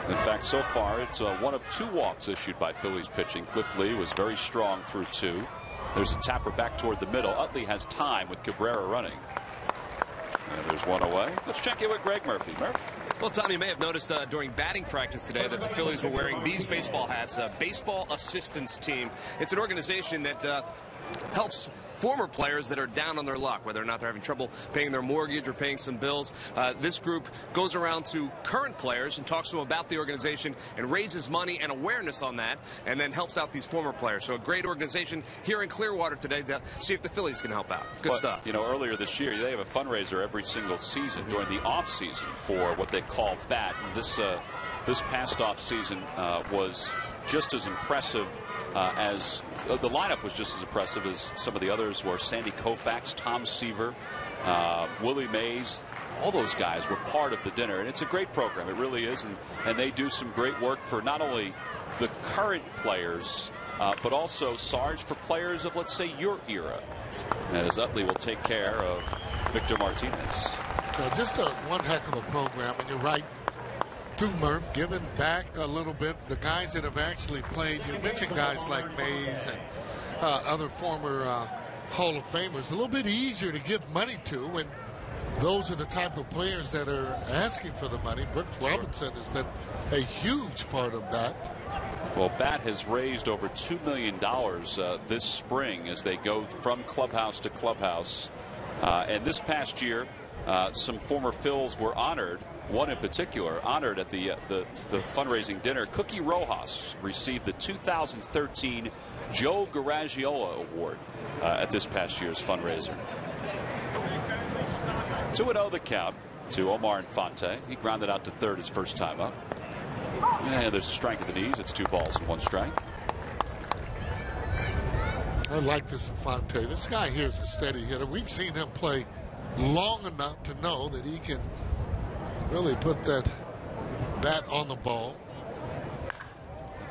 In fact, so far, it's one of two walks issued by Phillies pitching. Cliff Lee was very strong through two. There's a tapper back toward the middle. Utley has time with Cabrera running. And there's one away. Let's check in with Greg Murphy. Murph? Well, Tom, you may have noticed during batting practice today that the Phillies were wearing these baseball hats, a baseball assistance team. It's an organization that helps former players that are down on their luck, whether or not they're having trouble paying their mortgage or paying some bills. This group goes around to current players and talks to them about the organization and raises money and awareness on that, and then helps out these former players. So a great organization here in Clearwater today to see if the Phillies can help out. Good stuff. You know, earlier this year, they have a fundraiser every single season during the off season for what they call BAT. And this past off season was just as impressive as the lineup was just as impressive as some of the others were. Sandy Koufax, Tom Seaver, Willie Mays, all those guys were part of the dinner, and it's a great program. It really is, and they do some great work for not only the current players, but also, Sarge, for players of, let's say, your era, as Utley will take care of Victor Martinez. Just one heck of a program, and you're right, to Murph, giving back a little bit. The guys that have actually played, you mentioned guys like Mays and other former Hall of Famers, a little bit easier to give money to, and those are the type of players that are asking for the money. Brooks Robinson has been a huge part of that. Well, BAT has raised over $2 million this spring as they go from clubhouse to clubhouse. And this past year, some former Phils were honored. One in particular honored at the fundraising dinner. Cookie Rojas received the 2013 Joe Garagiola Award at this past year's fundraiser. 2-0 the count to Omar Infante. He grounded out to third his first time up. And there's a strike at the knees. It's 2 balls and 1 strike. I like this Infante. This guy here is a steady hitter. We've seen him play long enough to know that he can really put that bat on the ball.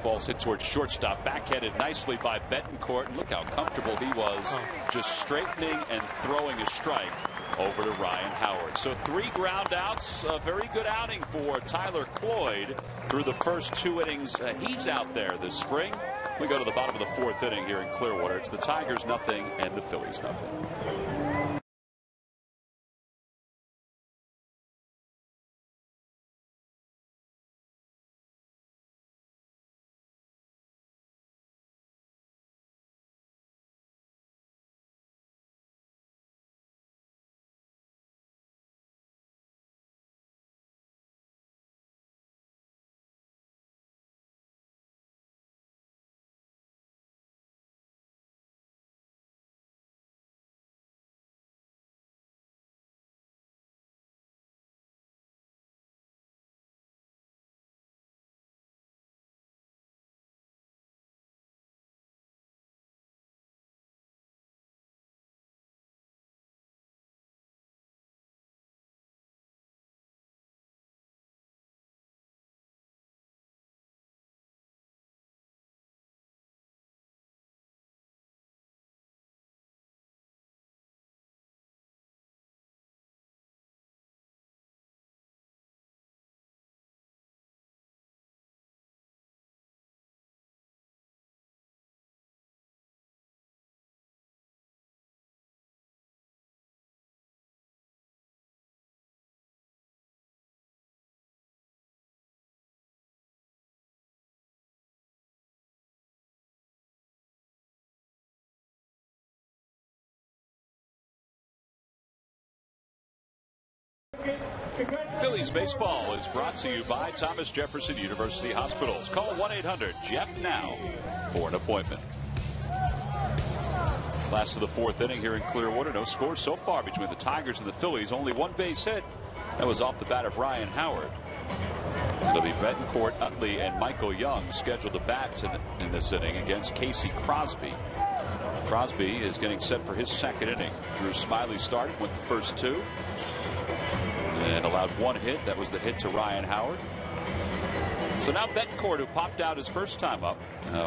Ball's hit towards shortstop, backhanded nicely by Betancourt. And look how comfortable he was, just straightening and throwing a strike over to Ryan Howard. So 3 ground outs, a very good outing for Tyler Cloyd through the first 2 innings. He's out there this spring. We go to the bottom of the 4th inning here in Clearwater. It's the Tigers nothing and the Phillies nothing. Phillies baseball is brought to you by Thomas Jefferson University Hospitals. Call 1-800-JEF now for an appointment. Last of the 4th inning here in Clearwater. No score so far between the Tigers and the Phillies. Only 1 base hit. That was off the bat of Ryan Howard. It'll be Betancourt, Utley, and Michael Young scheduled to bat in this inning against Casey Crosby. Crosby is getting set for his 2nd inning. Drew Smiley started with the first 2. And allowed 1 hit. That was the hit to Ryan Howard. So now Betancourt, who popped out his first time up,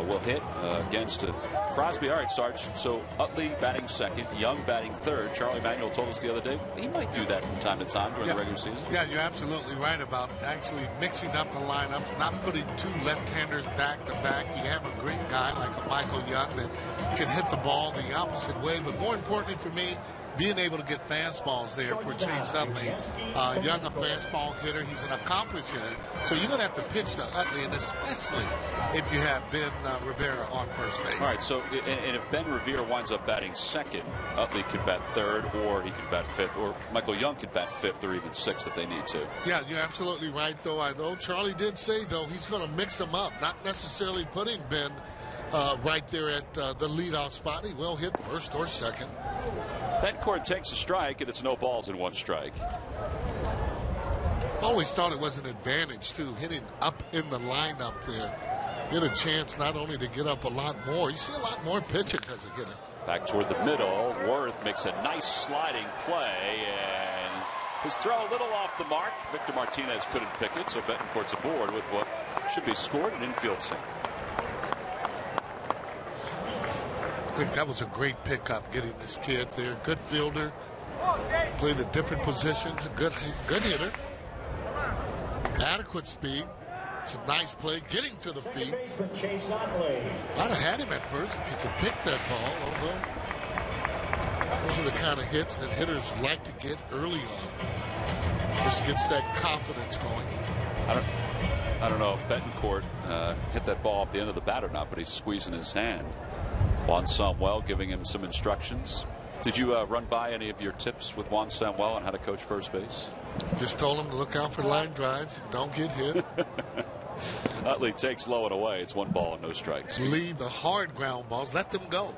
will hit against Crosby. All right, Sarge. So Utley batting 2nd, Young batting 3rd. Charlie Manuel told us the other day he might do that from time to time during the regular season. Yeah, you're absolutely right about actually mixing up the lineups, not putting 2 left-handers back to back. You have a great guy like a Michael Young that can hit the ball the opposite way. But more importantly for me, being able to get fastballs there for Chase Utley. Young, a fastball hitter. He's an accomplished hitter. So you're going to have to pitch to Utley, and especially if you have Ben Rivera on first base. All right, so and if Ben Rivera winds up batting 2nd, Utley could bat 3rd, or he could bat 5th, or Michael Young could bat 5th or even 6th if they need to. Yeah, you're absolutely right, though. Charlie did say, though, he's going to mix them up, not necessarily putting Ben right there at the leadoff spot. He will hit 1st or 2nd. Betancourt takes a strike, and it's no balls and 1 strike. Always thought it was an advantage, too, hitting up in the lineup there. Get a chance not only to get up a lot more, you see a lot more pitches as a hitter. Back toward the middle, Worth makes a nice sliding play, and his throw a little off the mark. Victor Martinez couldn't pick it, so Betancourt's aboard with what should be scored an infield single. I think that was a great pickup, getting this kid there. Good fielder, play the different positions, good hitter, adequate speed, some nice play, getting to the feet. I'd have had him at first if he could pick that ball, although those are the kind of hits that hitters like to get early on. Just gets that confidence going. I don't know if Betancourt hit that ball off the end of the bat or not, but he's squeezing his hand. Juan Samuel giving him some instructions. Did you run by any of your tips with Juan Samuel on how to coach first base? Just told him to look out for line drives. Don't get hit. Utley takes low and away. It's 1 ball and no strikes. Leave the hard ground balls. Let them go.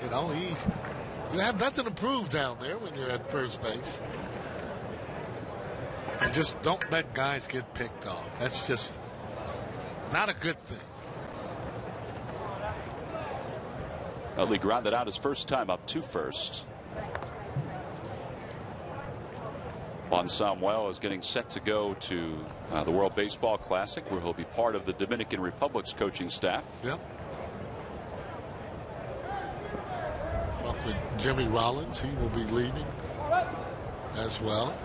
You have nothing to prove down there when you're at first base. And just don't let guys get picked off. That's just not a good thing. Utley grounded out his first time up to first. Juan Samuel is getting set to go to the World Baseball Classic, where he'll be part of the Dominican Republic's coaching staff. Yep. Talk with Jimmy Rollins. He will be leaving as well.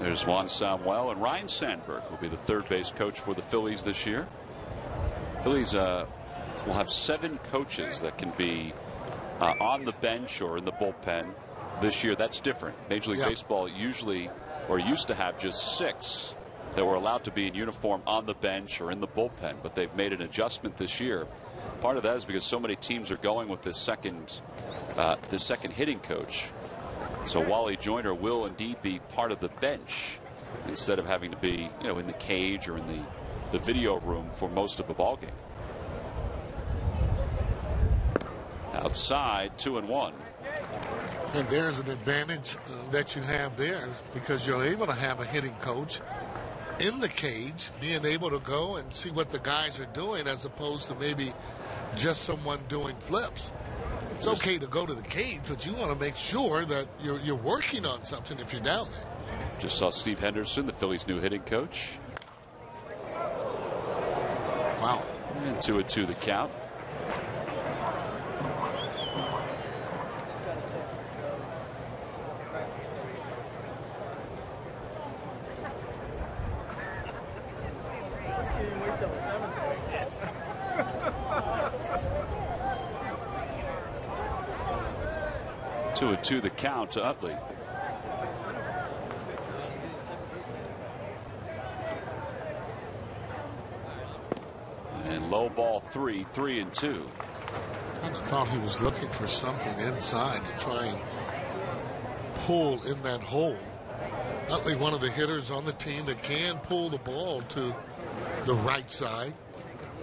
There's Juan Samuel, and Ryan Sandberg will be the third base coach for the Phillies this year. Phillies will have 7 coaches that can be on the bench or in the bullpen this year. That's different. Major League Baseball usually or used to have just 6 that were allowed to be in uniform on the bench or in the bullpen, but they've made an adjustment this year. Part of that is because so many teams are going with this second hitting coach. So Wally Joyner will indeed be part of the bench instead of having to be, in the cage or in the video room for most of a ball game. Outside, 2-1. And there's an advantage that you have there because you're able to have a hitting coach in the cage, being able to go and see what the guys are doing as opposed to maybe just someone doing flips. It's okay to go to the cage, but you want to make sure that you're working on something if you're down there. Just saw Steve Henderson, the Phillies' new hitting coach. Wow. And 2-2 the count. To the count to Utley. And low ball 3-2. Kind of thought he was looking for something inside to try and pull in that hole. Utley, one of the hitters on the team that can pull the ball to the right side.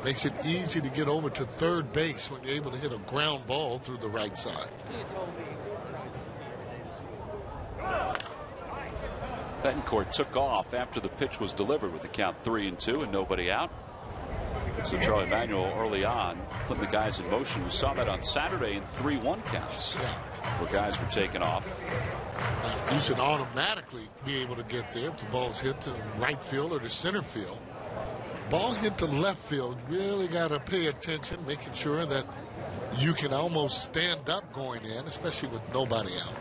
Makes it easy to get over to third base when you're able to hit a ground ball through the right side. Betancourt took off after the pitch was delivered with the count 3-2 and nobody out. So Charlie Manuel early on putting the guys in motion. We saw that on Saturday in 3-1 counts where guys were taken off. You should automatically be able to get there if the ball's hit to right field or to center field. Ball hit to left field, really got to pay attention, making sure that you can almost stand up going in, especially with nobody out.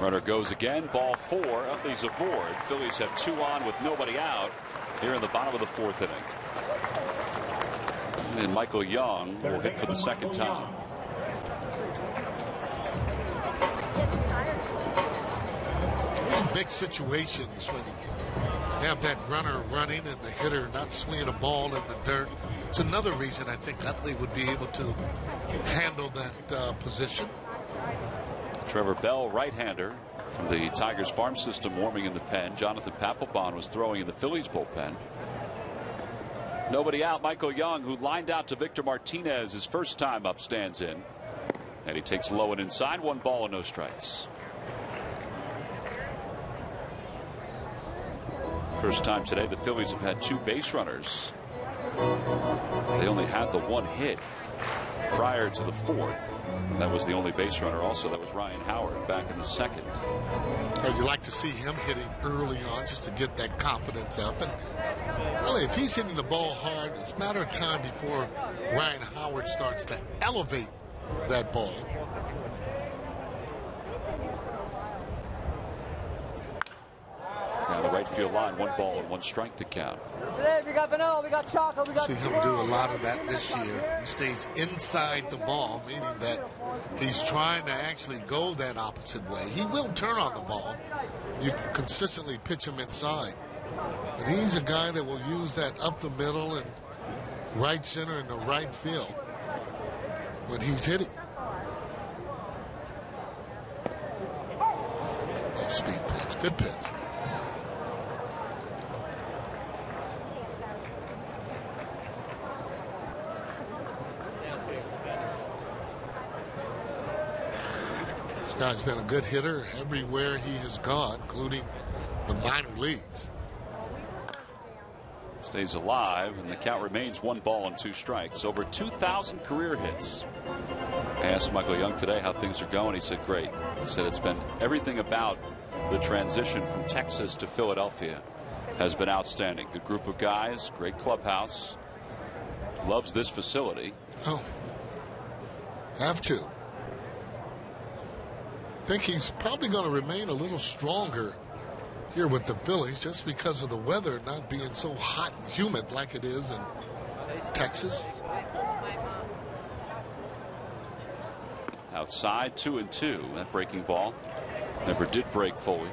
Runner goes again. Ball 4. Utley's aboard. Phillies have 2 on with nobody out here in the bottom of the 4th inning. And Michael Young will hit for the second time. Those big situations when you have that runner running and the hitter not swinging a ball in the dirt. It's another reason I think Utley would be able to handle that position. Trevor Bell, right-hander from the Tigers farm system, warming in the pen. Jonathan Papelbon was throwing in the Phillies bullpen. Nobody out. Michael Young, who lined out to Victor Martinez his first time up, stands in. And he takes low and inside. 1 ball and no strikes. First time today the Phillies have had 2 base runners. They only had the 1 hit prior to the 4th. That was the only base runner also. That was Ryan Howard back in the 2nd. You like to see him hitting early on just to get that confidence up. And really, if he's hitting the ball hard, it's a matter of time before Ryan Howard starts to elevate that ball. Down the right field line, 1 ball and 1 strike to count. Today we got vanilla, we got chocolate, we got see him do a lot of that this year. He stays inside the ball, meaning that he's trying to actually go that opposite way. He will turn on the ball. You can consistently pitch him inside. But he's a guy that will use that up the middle and right center and the right field when he's hitting. Speed pitch, good pitch. This guy's been a good hitter everywhere he has gone, including the minor leagues. stays alive, and the count remains 1 ball and 2 strikes. Over 2,000 career hits. I asked Michael Young today how things are going. He said, great. He said it's been everything about the transition from Texas to Philadelphia has been outstanding. Good group of guys, great clubhouse. Loves this facility. Oh, have to. Think he's probably going to remain a little stronger here with the Phillies just because of the weather not being so hot and humid like it is in Texas. Outside 2-2. That breaking ball never did break fully.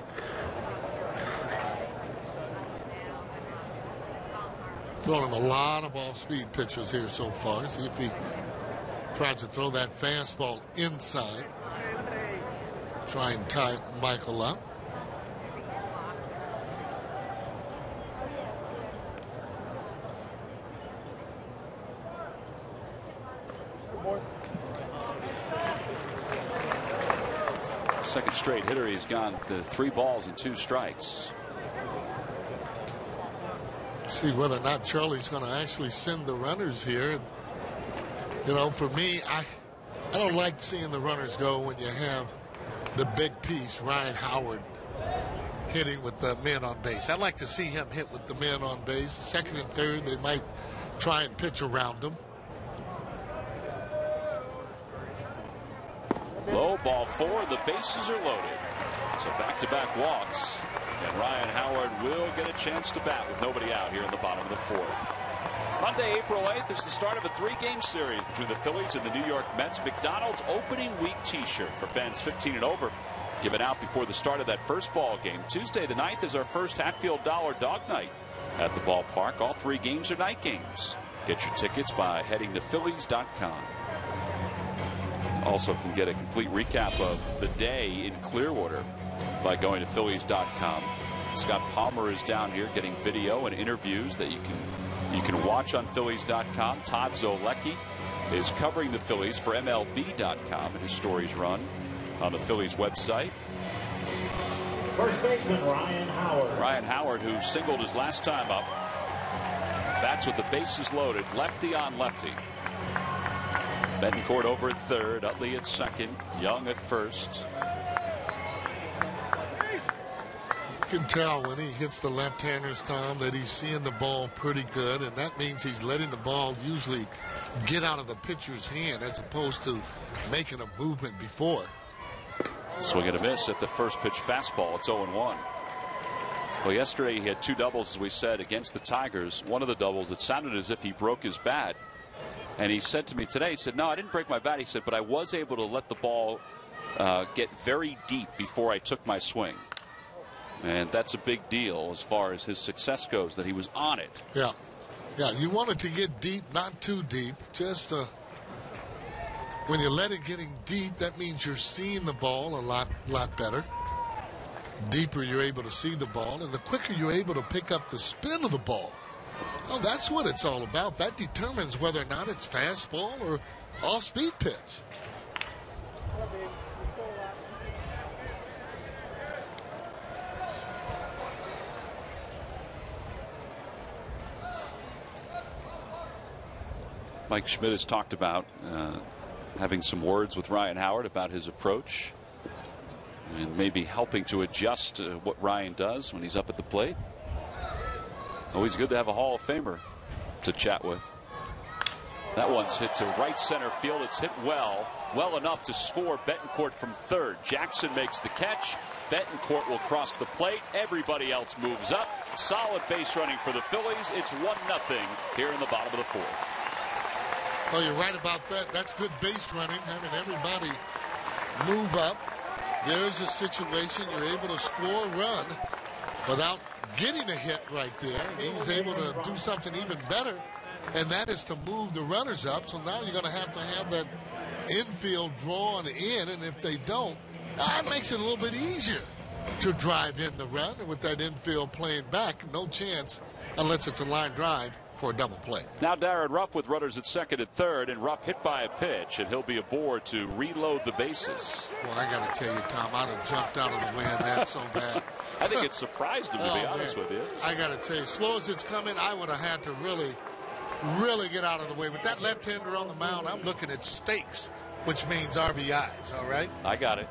Throwing a lot of off-speed pitches here so far. See if he tries to throw that fastball inside. Try and tie Michael up. Second straight hitter. He's gone to 3 balls and 2 strikes. See whether or not Charlie's going to actually send the runners here. You know, for me, I don't like seeing the runners go when you have the big piece, Ryan Howard, hitting with the men on base. I'd like to see him hit with the men on base. Second and third, they might try and pitch around him. Low ball 4. The bases are loaded. So back-to-back walks. And Ryan Howard will get a chance to bat with nobody out here in the bottom of the 4th. Monday, April 8th is the start of a 3-game series between the Phillies and the New York Mets. McDonald's opening week t-shirt for fans 15 and over, given out before the start of that first ball game. Tuesday the 9th is our first Hatfield Dollar Dog Night at the ballpark. All 3 games are night games. Get your tickets by heading to Phillies.com. Also can get a complete recap of the day in Clearwater by going to Phillies.com. Scott Palmer is down here getting video and interviews that you can watch on Phillies.com. Todd Zolecki is covering the Phillies for MLB.com, and his stories run on the Phillies website. First baseman Ryan Howard. Ryan Howard, who singled his last time up, bats with the bases loaded, lefty on lefty. Betancourt over at third, Utley at second, Young at first. You can tell when he hits the left-handers, Tom, that he's seeing the ball pretty good, and that means he's letting the ball usually get out of the pitcher's hand as opposed to making a movement before. Swing and a miss at the first pitch fastball. It's 0-1. Well, yesterday he had 2 doubles, as we said, against the Tigers. One of the doubles, it sounded as if he broke his bat. And he said to me today, he said, no, I didn't break my bat. He said, but I was able to let the ball get very deep before I took my swing. And that's a big deal as far as his success goes, that he was on it. Yeah. Yeah, you want it to get deep, not too deep. Just when you let it getting deep, that means you're seeing the ball a lot better. Deeper you're able to see the ball, and the quicker you're able to pick up the spin of the ball. Well, that's what it's all about. That determines whether or not it's fastball or off-speed pitch. Mike Schmidt has talked about having some words with Ryan Howard about his approach and maybe helping to adjust what Ryan does when he's up at the plate. Always good to have a Hall of Famer to chat with. That one's hit to right center field. It's hit well enough to score Betancourt from third. Jackson makes the catch. Betancourt will cross the plate. Everybody else moves up. Solid base running for the Phillies. It's 1-0 here in the bottom of the 4th. Well, you're right about that. That's good base running, having everybody move up. There's a situation you're able to score a run without getting a hit right there. And he's able to do something even better, and that is to move the runners up. So now you're going to have that infield drawn in, and if they don't, that makes it a little bit easier to drive in the run. And with that infield playing back, no chance unless it's a line drive for a double play. Now Darren Ruff with runners at second and third, and Ruff hit by a pitch, and he'll be aboard to reload the bases. Well, I got to tell you, Tom, I'd have jumped out of the way of that so bad. I think it surprised him, to be honest with you. I got to tell you, slow as it's coming, I would have had to really get out of the way. With that left-hander on the mound, I'm looking at stakes, which means RBIs, all right? I got it.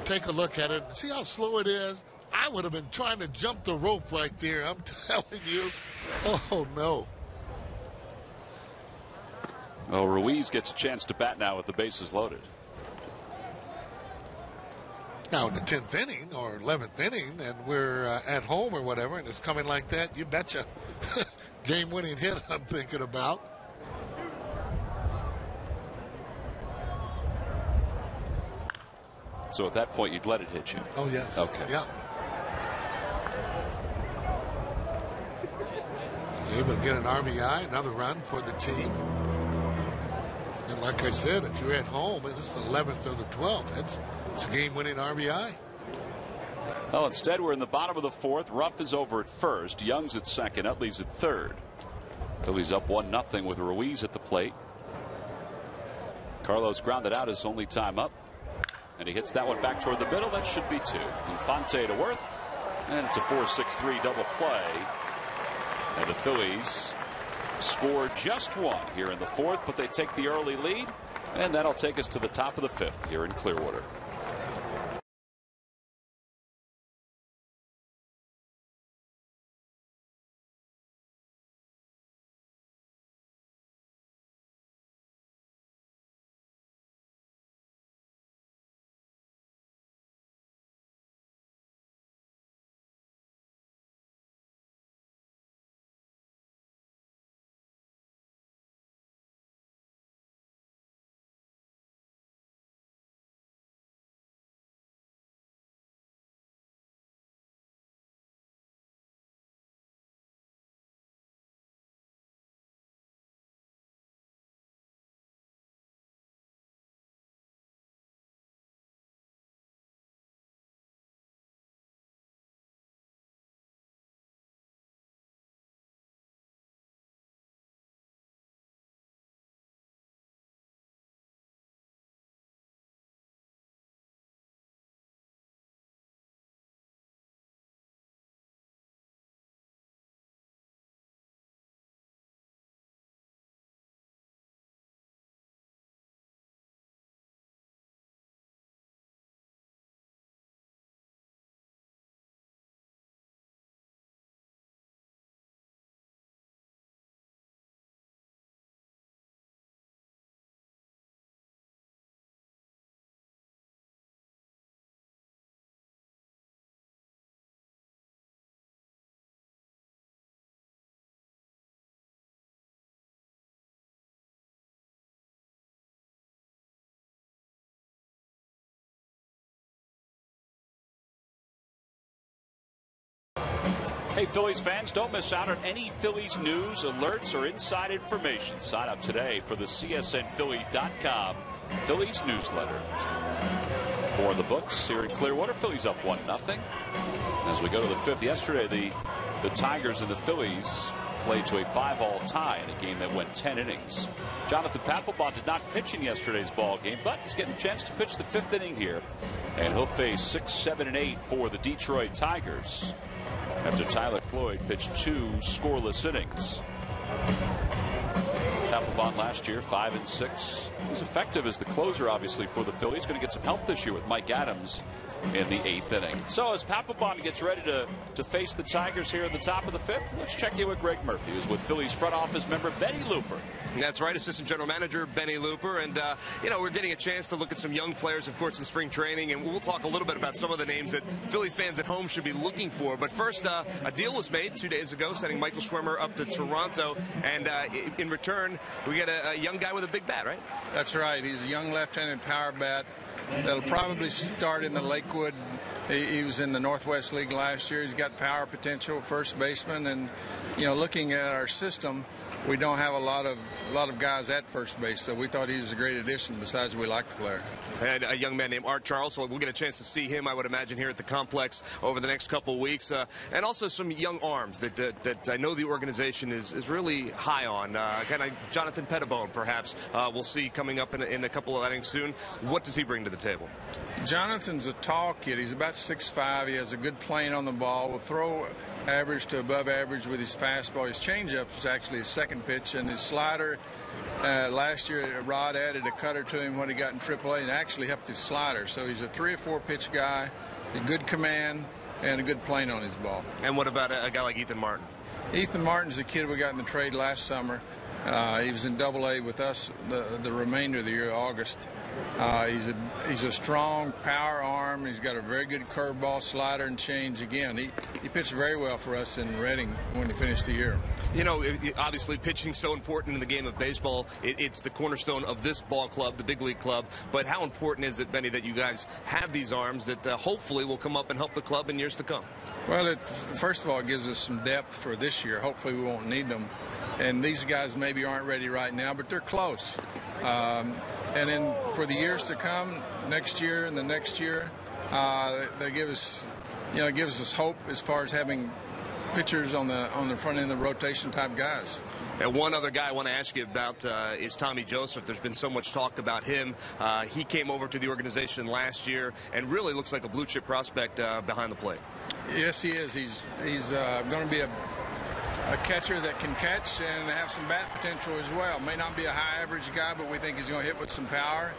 Take a look at it and see how slow it is. I would have been trying to jump the rope right there. I'm telling you. Oh, no. Well, Ruiz gets a chance to bat now with the bases loaded. Now, in the 10th inning or 11th inning, and we're at home or whatever, and it's coming like that, you betcha. Game-winning hit I'm thinking about. So at that point, you'd let it hit you. Oh, yes. Okay. Yeah. Able to get an RBI, another run for the team. And like I said, if you're at home and it's the 11th or the 12th, it's a game-winning RBI. Well, instead, we're in the bottom of the 4th. Ruff is over at first. Young's at second. Utley's at third. Phillies up 1-0 with Ruiz at the plate. Carlos grounded out his only time up. And he hits that one back toward the middle. That should be 2. Infante to Worth. And it's a 4-6-3 double play. And the Phillies score just 1 here in the 4th, but they take the early lead. And that'll take us to the top of the 5th here in Clearwater. Hey, Phillies fans, don't miss out on any Phillies news, alerts, or inside information. Sign up today for the CSNPhilly.com Phillies newsletter. For the books here in Clearwater, Phillies up 1-0. As we go to the 5th, yesterday the Tigers and the Phillies played to a 5-all tie in a game that went 10 innings. Jonathan Papelbon did not pitch in yesterday's ball game, but he's getting a chance to pitch the 5th inning here. And he'll face 6, 7, and 8 for the Detroit Tigers after Tyler Cloyd pitched 2 scoreless innings. Papelbon last year 5 and 6. He's effective as the closer, obviously, for the Phillies. Going to get some help this year with Mike Adams in the 8th inning. So as Papelbon gets ready to face the Tigers here at the top of the 5th, let's check in with Greg Murphy, who's with Phillies front office member Benny Looper. That's right, Assistant General Manager Benny Looper. And, we're getting a chance to look at some young players, of course, in spring training. And we'll talk a little bit about some of the names that Phillies fans at home should be looking for. But first, a deal was made 2 days ago, sending Michael Schwimmer up to Toronto. And in return, we get a young guy with a big bat, right? That's right. He's a young left-handed power bat that'll probably start in the Lakewood. He was in the Northwest League last year. He's got power potential, first baseman. And, looking at our system, we don't have a lot of guys at first base, so we thought he was a great addition. Besides, we liked the player. And a young man named Art Charles, so we'll get a chance to see him, I would imagine, here at the complex over the next couple of weeks. And also some young arms that I know the organization is really high on. Kind of Jonathan Pettibone, perhaps, we'll see coming up in a couple of innings soon. What does he bring to the table? Jonathan's a tall kid. He's about 6'5". He has a good plane on the ball. Will throw average to above average with his fastball. His changeup is actually his second pitch, and his slider. Last year, Rod added a cutter to him when he got in AAA and actually helped his slider. So he's a 3 or 4 pitch guy, a good command, and a good plane on his ball. And what about a guy like Ethan Martin? Ethan Martin's the kid we got in the trade last summer. He was in AA with us the remainder of the year, August. He's a strong power arm. He's got a very good curveball, slider, and change. Again, he pitched very well for us in Reading when he finished the year. You know, obviously pitching so important in the game of baseball. It's the cornerstone of this ball club, the big league club. But how important is it, Benny, that you guys have these arms that hopefully will come up and help the club in years to come? Well, first of all, it gives us some depth for this year. Hopefully we won't need them. And these guys maybe aren't ready right now, but they're close. And then for the years to come, next year and the next year, they give us, it gives us hope as far as having pitchers on the front end of the rotation type guys. And one other guy I want to ask you about is Tommy Joseph. There's been so much talk about him. He came over to the organization last year and really looks like a blue chip prospect behind the plate. Yes, he is. He's going to be a catcher that can catch and have some bat potential as well. May not be a high average guy, but we think he's going to hit with some power.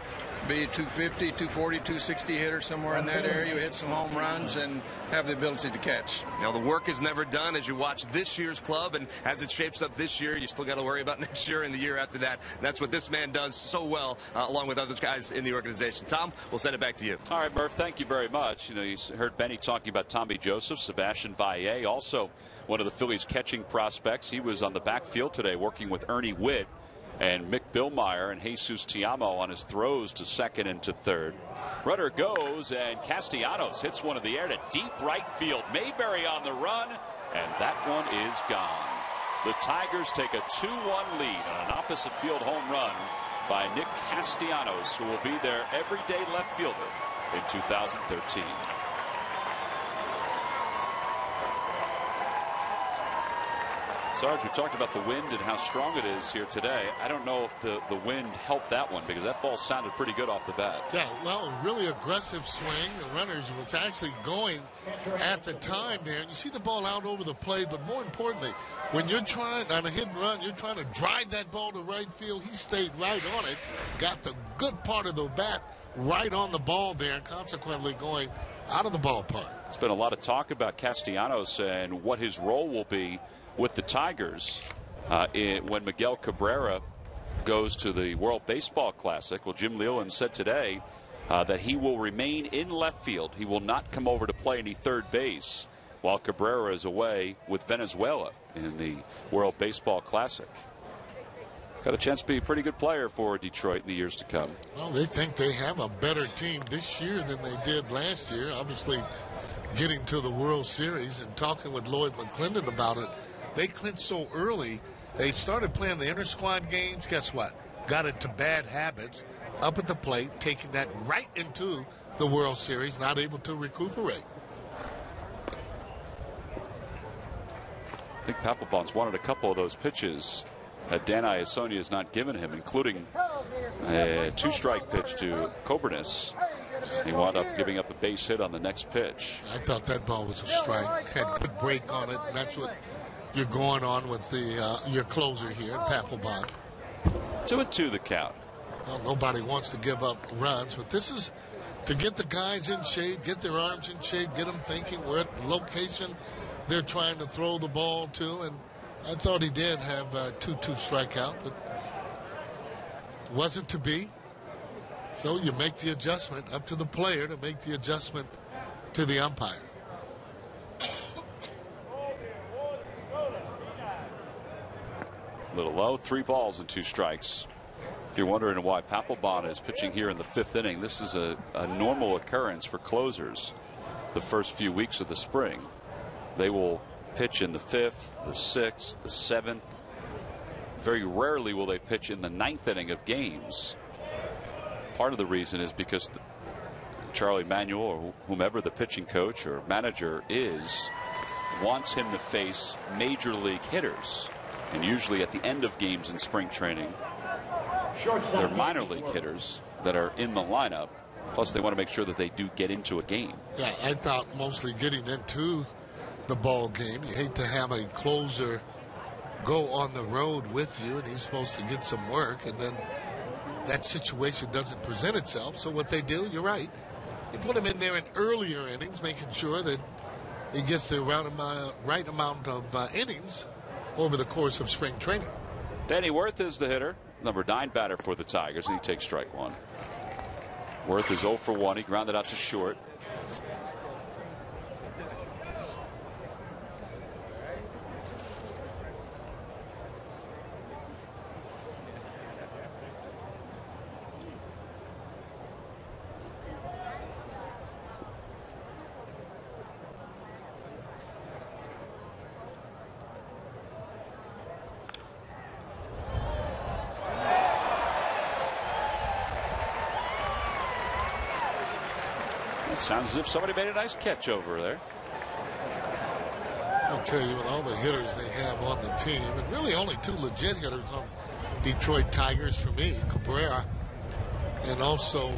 Be a 250, 240, 260 hitter somewhere in that area. Hit some home runs and have the ability to catch. Now, the work is never done as you watch this year's club, and as it shapes up this year, you still got to worry about next year and the year after that. And that's what this man does so well, along with other guys in the organization. Tom, we'll send it back to you. All right, Murph, thank you very much. You know, you heard Benny talking about Tommy Joseph, Sebastian Valle, also one of the Phillies' catching prospects. He was on the backfield today working with Ernie Witt and Mick Billmeyer and Jesus Tiamo on his throws to second and to third. Runner goes, and Castellanos hits one in the air to deep right field. Mayberry on the run, and that one is gone. The Tigers take a 2-1 lead on an opposite field home run by Nick Castellanos, who will be their everyday left fielder in 2013. Sarge, we talked about the wind and how strong it is here today. I don't know if the wind helped that one, because that ball sounded pretty good off the bat. Yeah, well, a really aggressive swing. The runners was actually going at the time there. And you see the ball out over the plate, but more importantly, when you're trying on a hit and run, you're trying to drive that ball to right field. He stayed right on it, got the good part of the bat right on the ball there, consequently going out of the ballpark. There's been a lot of talk about Castellanos and what his role will be with the Tigers when Miguel Cabrera goes to the World Baseball Classic. Well, Jim Leyland said today that he will remain in left field. He will not come over to play any third base while Cabrera is away with Venezuela in the World Baseball Classic. Got a chance to be a pretty good player for Detroit in the years to come. Well, they think they have a better team this year than they did last year. Obviously, getting to the World Series and talking with Lloyd McClendon about it. They clinched so early, they started playing the inter-squad games. Guess what? Got into bad habits up at the plate, taking that right into the World Series, not able to recuperate. I think Papelbon's wanted a couple of those pitches that Dan Iasonia has not given him, including a 2-strike pitch to Cobernis. He wound up giving up a base hit on the next pitch. I thought that ball was a strike. Had good break on it, and that's what you're going on with the your closer here, Papelbon. 2-2 the count. Well, nobody wants to give up runs, but this is to get the guys in shape, get their arms in shape, get them thinking what location they're trying to throw the ball to. And I thought he did have a 2-2 strikeout, but wasn't to be. So you make the adjustment, up to the player to make the adjustment to the umpire. A little low, 3 balls and 2 strikes. If you're wondering why Papelbon is pitching here in the 5th inning, this is a normal occurrence for closers the first few weeks of the spring. They will pitch in the 5th, the 6th, the 7th, very rarely will they pitch in the 9th inning of games. Part of the reason is because Charlie Manuel, or whomever the pitching coach or manager is, wants him to face major league hitters. And usually at the end of games in spring training, they're minor league hitters that are in the lineup. Plus, they want to make sure that they do get into a game. Yeah, I thought mostly getting into the ball game. You hate to have a closer go on the road with you, and he's supposed to get some work, and then that situation doesn't present itself. So what they do, you're right, you put him in there in earlier innings, making sure that he gets the right amount of innings over the course of spring training. Danny Worth is the hitter, number 9 batter for the Tigers, and he takes strike 1. Worth is 0 for 1. He grounded out to short. Sounds as if somebody made a nice catch over there. I'll tell you, with all the hitters they have on the team, and really only 2 legit hitters on Detroit Tigers for me, Cabrera and also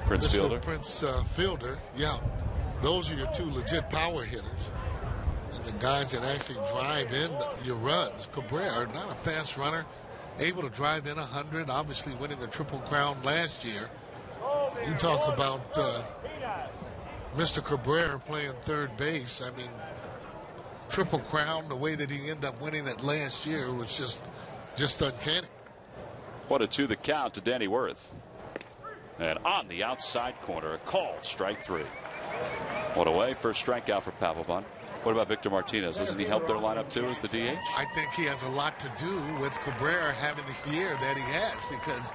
Prince Fielder. Prince Fielder. Yeah, those are your 2 legit power hitters. And the guys that actually drive in your runs. Cabrera, not a fast runner, able to drive in 100, obviously winning the Triple Crown last year. You talk about Mr. Cabrera playing third base. I mean, Triple Crown, the way that he ended up winning it last year was just uncanny. 1-2 the count to Danny Worth. And on the outside corner, a called strike 3. 1 away, first strikeout for Papelbon. What about Victor Martinez? Doesn't he help their lineup too as the DH? I think he has a lot to do with Cabrera having the year that he has, because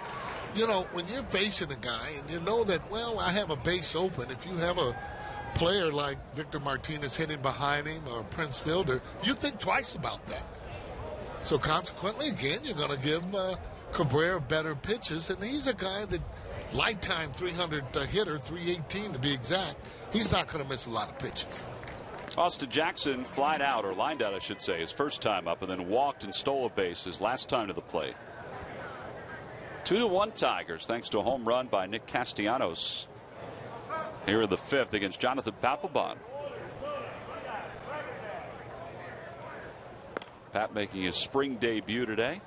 you know, when you're facing a guy and you know that, well, I have a base open, if you have a player like Victor Martinez hitting behind him or Prince Fielder, you think twice about that. So consequently, again, you're going to give Cabrera better pitches, and he's a guy that lifetime 300 hitter, 318 to be exact. He's not going to miss a lot of pitches. Austin Jackson flied out, or lined out, I should say, his first time up, and then walked and stole a base his last time to the plate. 2-1 Tigers, thanks to a home run by Nick Castellanos here in the 5th against Jonathan Papelbon. Pap making his spring debut today.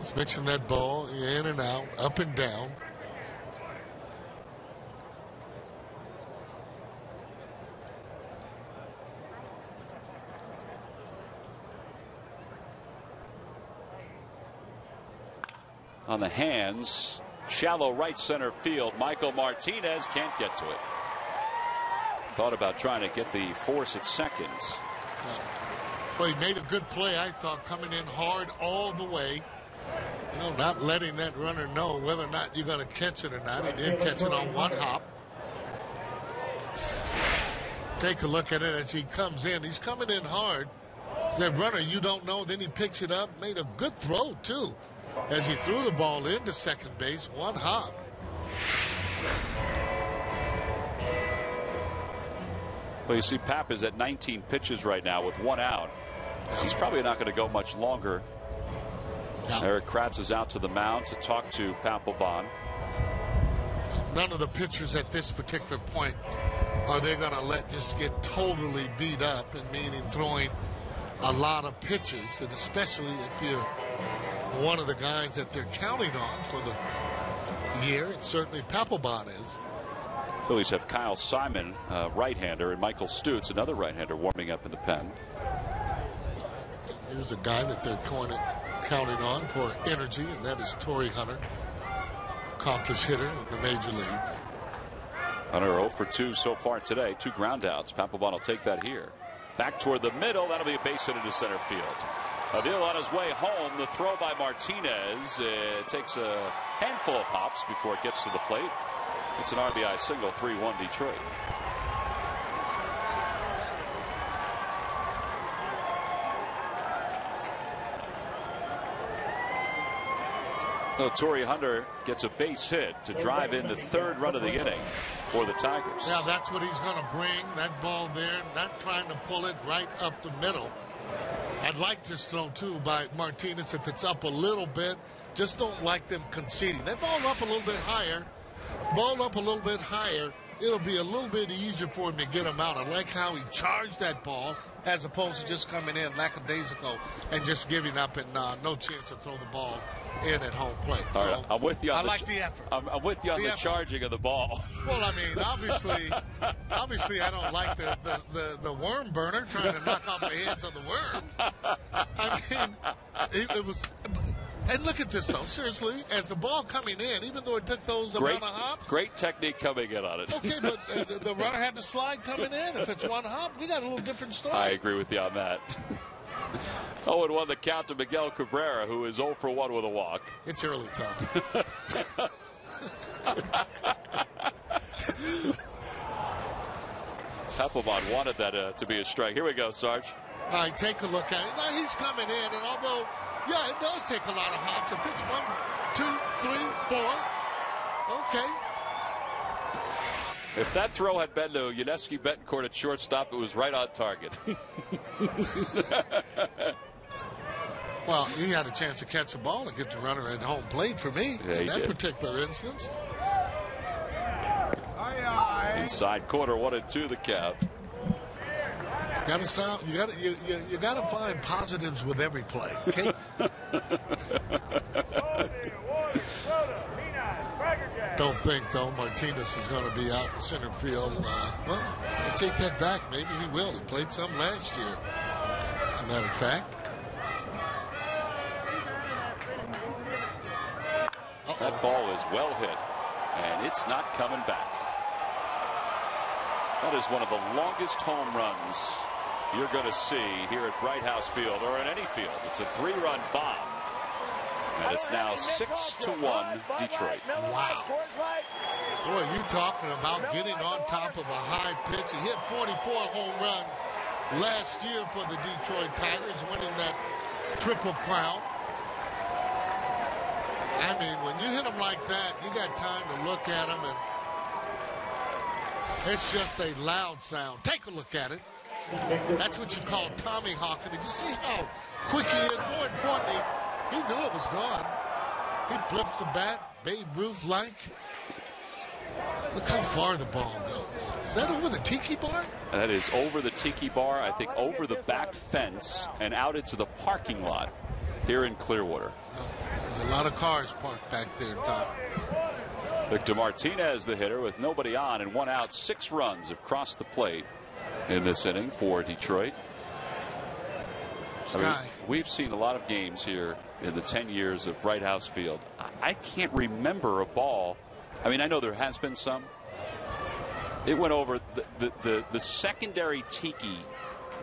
He's mixing that ball in and out, up and down. On the hands, shallow right center field. Michael Martinez can't get to it. Thought about trying to get the force at second. Well, he made a good play, I thought, coming in hard all the way. You know, not letting that runner know whether or not you're going to catch it or not. He did catch it on one hop. Take a look at it as he comes in. He's coming in hard. That runner, you don't know. Then he picks it up. Made a good throw, too, as he threw the ball into second base. One hop. Well, you see, Pap is at 19 pitches right now with 1 out. He's probably not going to go much longer. No. Eric Kratz is out to the mound to talk to Papelbon. None of the pitchers at this particular point are they going to let just get totally beat up, and meaning throwing a lot of pitches, and especially if you're one of the guys that they're counting on for the year, and certainly Papelbon is. Phillies have Kyle Simon, right-hander, and Michael Stutz, another right-hander, warming up in the pen. Here's a guy that they're counting on for energy, and that is Torrey Hunter, accomplished hitter in the major leagues. Hunter 0 for 2 so far today, 2 groundouts. Papelbon will take that here. Back toward the middle, that'll be a base hit into center field. Avila on his way home. The throw by Martinez takes a handful of hops before it gets to the plate. It's an RBI single, 3-1 Detroit. So Torrey Hunter gets a base hit to drive in the third run of the inning for the Tigers. Yeah, that's what he's going to bring. That ball there, not trying to pull it right up the middle. I'd like this throw, too, by Martinez if it's up a little bit. Just don't like them conceding. That ball up a little bit higher. Ball up a little bit higher. It'll be a little bit easier for him to get him out. I like how he charged that ball as opposed to just coming in lackadaisical and just giving up and no chance to throw the ball in at home plate. All right, I'm with you on I like the effort. I'm with you on the charging of the ball. Well, I mean, obviously, I don't like the worm burner trying to knock off the heads of the worms. I mean, it was. And look at this, though. Seriously, as the ball coming in, even though it took those amount of hops. Great technique coming in on it. Okay, but the runner had to slide coming in. If it's one hop, we got a little different story. I agree with you on that. 0-1 the count to Miguel Cabrera, who is 0 for 1 with a walk. It's early, Tom. Papelbon wanted that to be a strike. Here we go, Sarge. All right, take a look at it. Now he's coming in, and although, yeah, it does take a lot of hops. If it's 1, 2, 3, 4, okay. If that throw had been to Yuniesky Betancourt at shortstop, it was right on target. Well, he had a chance to catch the ball and get the runner at home plate for me in that particular instance. Inside corner, 1-2 the count. You gotta find positives with every play. Okay? Don't think, though, Martinez is going to be out in center field. Well, I take that back. Maybe he will. He played some last year, as a matter of fact. That ball is well hit, and it's not coming back. That is one of the longest home runs you're going to see here at Bright House Field or in any field. It's a 3-run bomb. And it's now 6-1 Detroit. Wow. Boy, you talking about getting on top of a high pitch. He hit 44 home runs last year for the Detroit Tigers, winning that Triple Crown. I mean, when you hit them like that, you got time to look at them, and it's just a loud sound. Take a look at it. That's what you call Tommy Hawking. Did you see how quick he is? More importantly, he knew it was gone. He flips the bat, Babe Ruth-like. Look how far the ball goes. Is that over the tiki bar? That is over the tiki bar, I think over the back fence and out into the parking lot here in Clearwater. There's a lot of cars parked back there, Tom. Victor Martinez, the hitter, with nobody on and 1 out. 6 runs have crossed the plate in this inning for Detroit. I mean, we've seen a lot of games here in the 10 years of Bright House Field. I can't remember a ball. I mean, I know there has been some. It went over the secondary tiki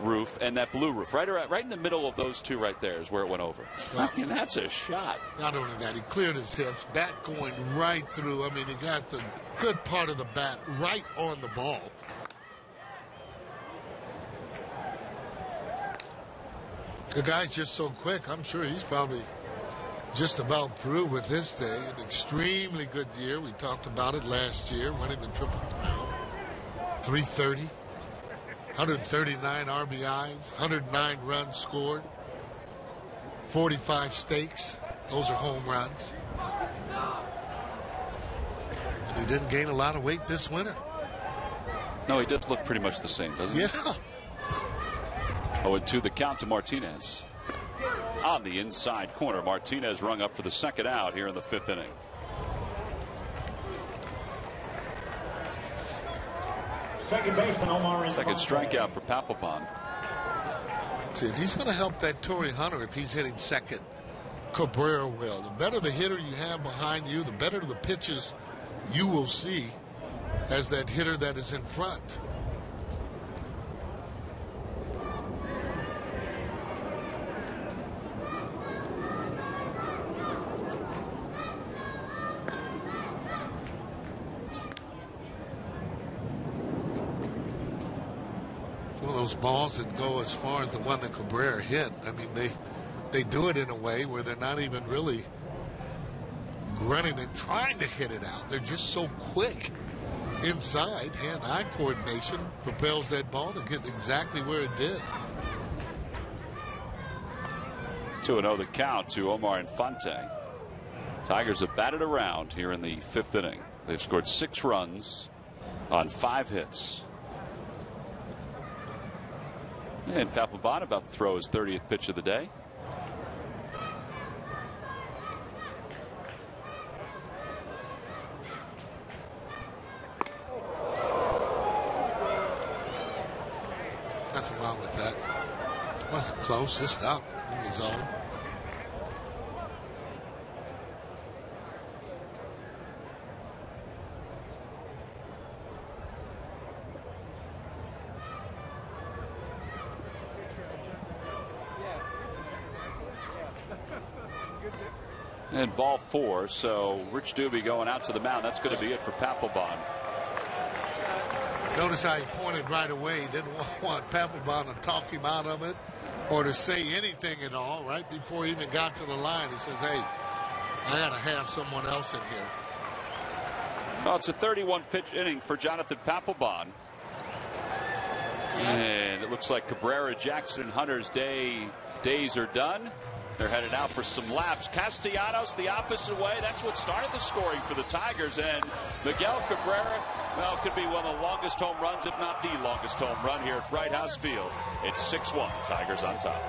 roof and that blue roof. Right in the middle of those two right there is where it went over. Well, I mean, that's a shot. Not only that, he cleared his hips, bat going right through. I mean, he got the good part of the bat right on the ball. The guy's just so quick. I'm sure he's probably just about through with this day. An extremely good year. We talked about it last year, winning the Triple Crown. 330, 139 RBIs, 109 runs scored, 45 stakes. Those are home runs. And he didn't gain a lot of weight this winter. No, he does look pretty much the same, doesn't he? Yeah. 0-2 the count to Martinez. On the inside corner, Martinez rung up for the second out here in the 5th inning. Second baseman Omar. Second strikeout for Papelbon. See, he's going to help that Torrey Hunter if he's hitting second. Cabrera will. The better the hitter you have behind you, the better the pitches you will see as that hitter that is in front. Those balls that go as far as the one that Cabrera hit. I mean, they do it in a way where they're not even really grunting and trying to hit it out. They're just so quick inside. Hand-eye coordination propels that ball to get exactly where it did. 2-0 the count to Omar Infante. Tigers have batted around here in the 5th inning. They've scored 6 runs on 5 hits. And Papelbon about to throw his 30th pitch of the day. Nothing wrong with that. Wasn't close, just up in the zone. And ball 4, so Rich Doobie going out to the mound. That's going to be it for Papelbon. Notice how he pointed right away. He didn't want Papelbon to talk him out of it or to say anything at all. Right before he even got to the line, he says, hey, I got to have someone else in here. Well, it's a 31-pitch inning for Jonathan Papelbon. And it looks like Cabrera, Jackson, and Hunter's days are done. They're headed out for some laps. Castellanos the opposite way. That's what started the scoring for the Tigers. And Miguel Cabrera, well, could be one of the longest home runs, if not the longest home run here at Bright House Field. It's 6-1. Tigers on top.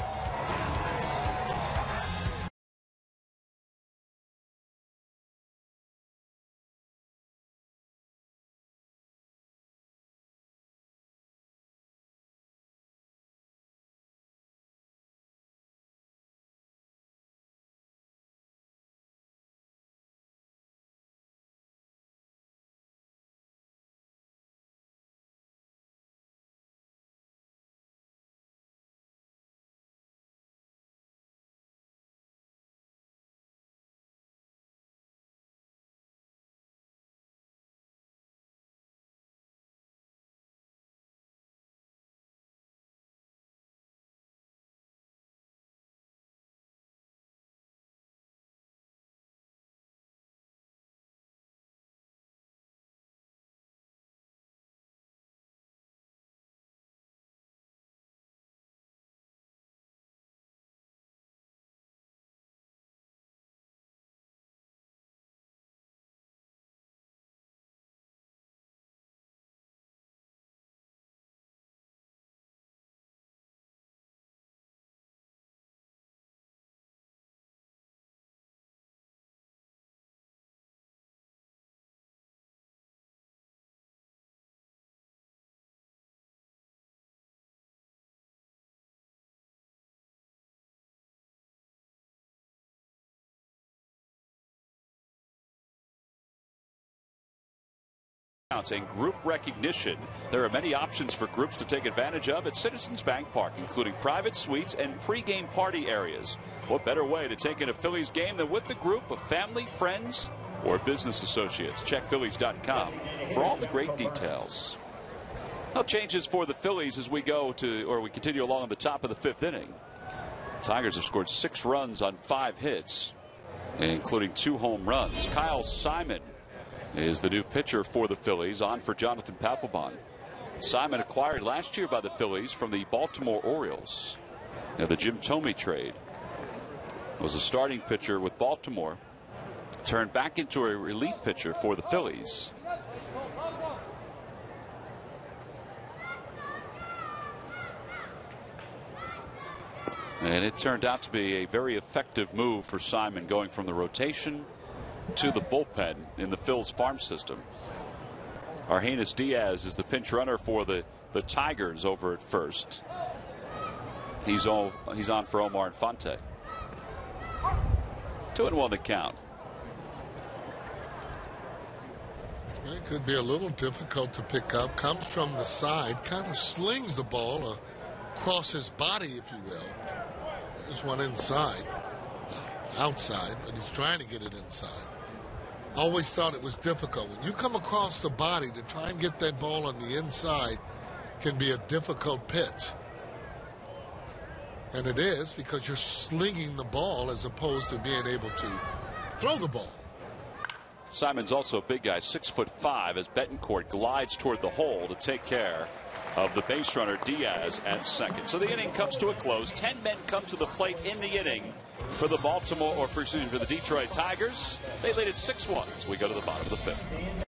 And group recognition. There are many options for groups to take advantage of at Citizens Bank Park, including private suites and pregame party areas. What better way to take in a Phillies game than with the group of family, friends, or business associates? Check Phillies.com for all the great details. Now changes for the Phillies as we continue along on the top of the 5th inning. Tigers have scored 6 runs on 5 hits, including 2 home runs. Kyle Simon is the new pitcher for the Phillies, on for Jonathan Papelbon. Simon acquired last year by the Phillies from the Baltimore Orioles. Now, the Jim Thome trade was a starting pitcher with Baltimore, turned back into a relief pitcher for the Phillies. And it turned out to be a very effective move for Simon, going from the rotation to the bullpen in the Phil's farm system. Argenis Diaz is the pinch runner for the Tigers over at first. He's on for Omar Infante. 2-1 the count. It could be a little difficult to pick up. Comes from the side, kind of slings the ball across his body, if you will. There's one inside, outside, but he's trying to get it inside. Always thought it was difficult. When you come across the body to try and get that ball on the inside, can be a difficult pitch. And it is, because you're slinging the ball as opposed to being able to throw the ball. Simon's also a big guy, 6'5", as Betancourt glides toward the hole to take care of the base runner Diaz at second. So the inning comes to a close. 10 men come to the plate in the inning for the for the Detroit Tigers. They lead at 6-1 as we go to the bottom of the fifth.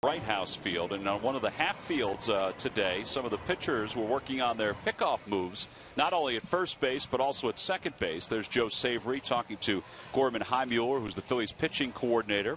Bright House Field, and on one of the half fields today, some of the pitchers were working on their pickoff moves, not only at first base but also at second base. There's Joe Savory talking to Gorman Heimuller, who's the Phillies pitching coordinator,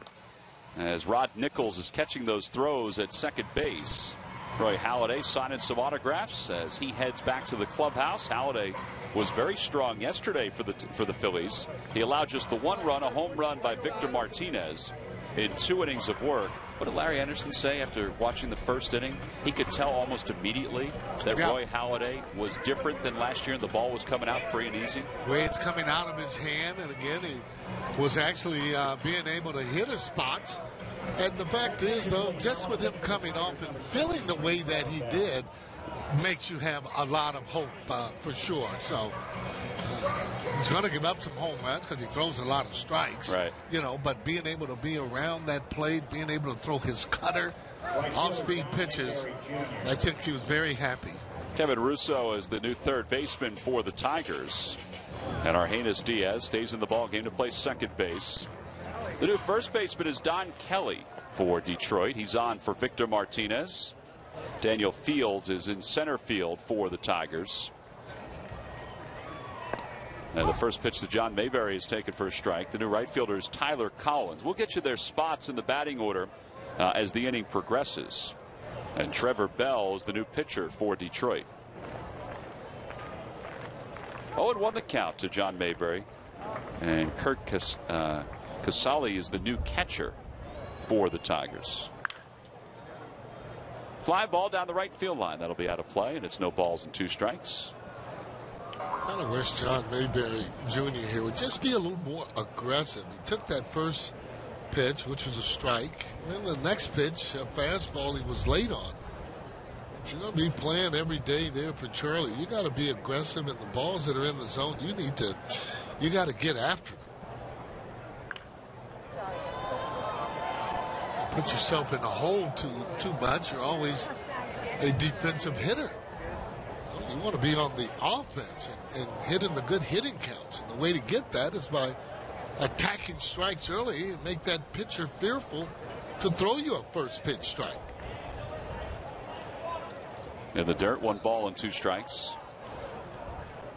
as Rod Nichols is catching those throws at second base. Roy Halladay signing some autographs as he heads back to the clubhouse. Halladay was very strong yesterday for the Phillies. He allowed just the one run, a home run by Victor Martinez in 2 innings of work. What did Larry Anderson say after watching the first inning? He could tell almost immediately that Roy Halladay was different than last year and the ball was coming out free and easy. The way it's coming out of his hand, and again, he was actually being able to hit his spots. And the fact is, though, just with him coming off and feeling the way that he did makes you have a lot of hope for sure. So he's going to give up some home runs because he throws a lot of strikes. Right. You know, but being able to be around that plate, being able to throw his cutter, off-speed pitches, I think he was very happy. Kevin Russo is the new third baseman for the Tigers. And Argenis Diaz stays in the ball game to play second base. The new first baseman is Don Kelly for Detroit. He's on for Victor Martinez. Daniel Fields is in center field for the Tigers. And the first pitch to John Mayberry is taken for a strike. The new right fielder is Tyler Collins. We'll get you their spots in the batting order as the inning progresses. And Trevor Bell is the new pitcher for Detroit. 0-1 the count to John Mayberry. And Kurt Casale is the new catcher for the Tigers. Fly ball down the right field line. That'll be out of play, and it's no balls and 2 strikes. I kind of wish John Mayberry Jr. here would just be a little more aggressive. He took that first pitch, which was a strike, and then the next pitch, a fastball, he was late on. If you're going to be playing every day there for Charlie, you got to be aggressive, and the balls that are in the zone, you got to get after them. Put yourself in a hole too much. You're always a defensive hitter. You want to be on the offense and hitting the good hitting counts. And the way to get that is by attacking strikes early and make that pitcher fearful to throw you a first pitch strike. In the dirt, 1 ball and 2 strikes.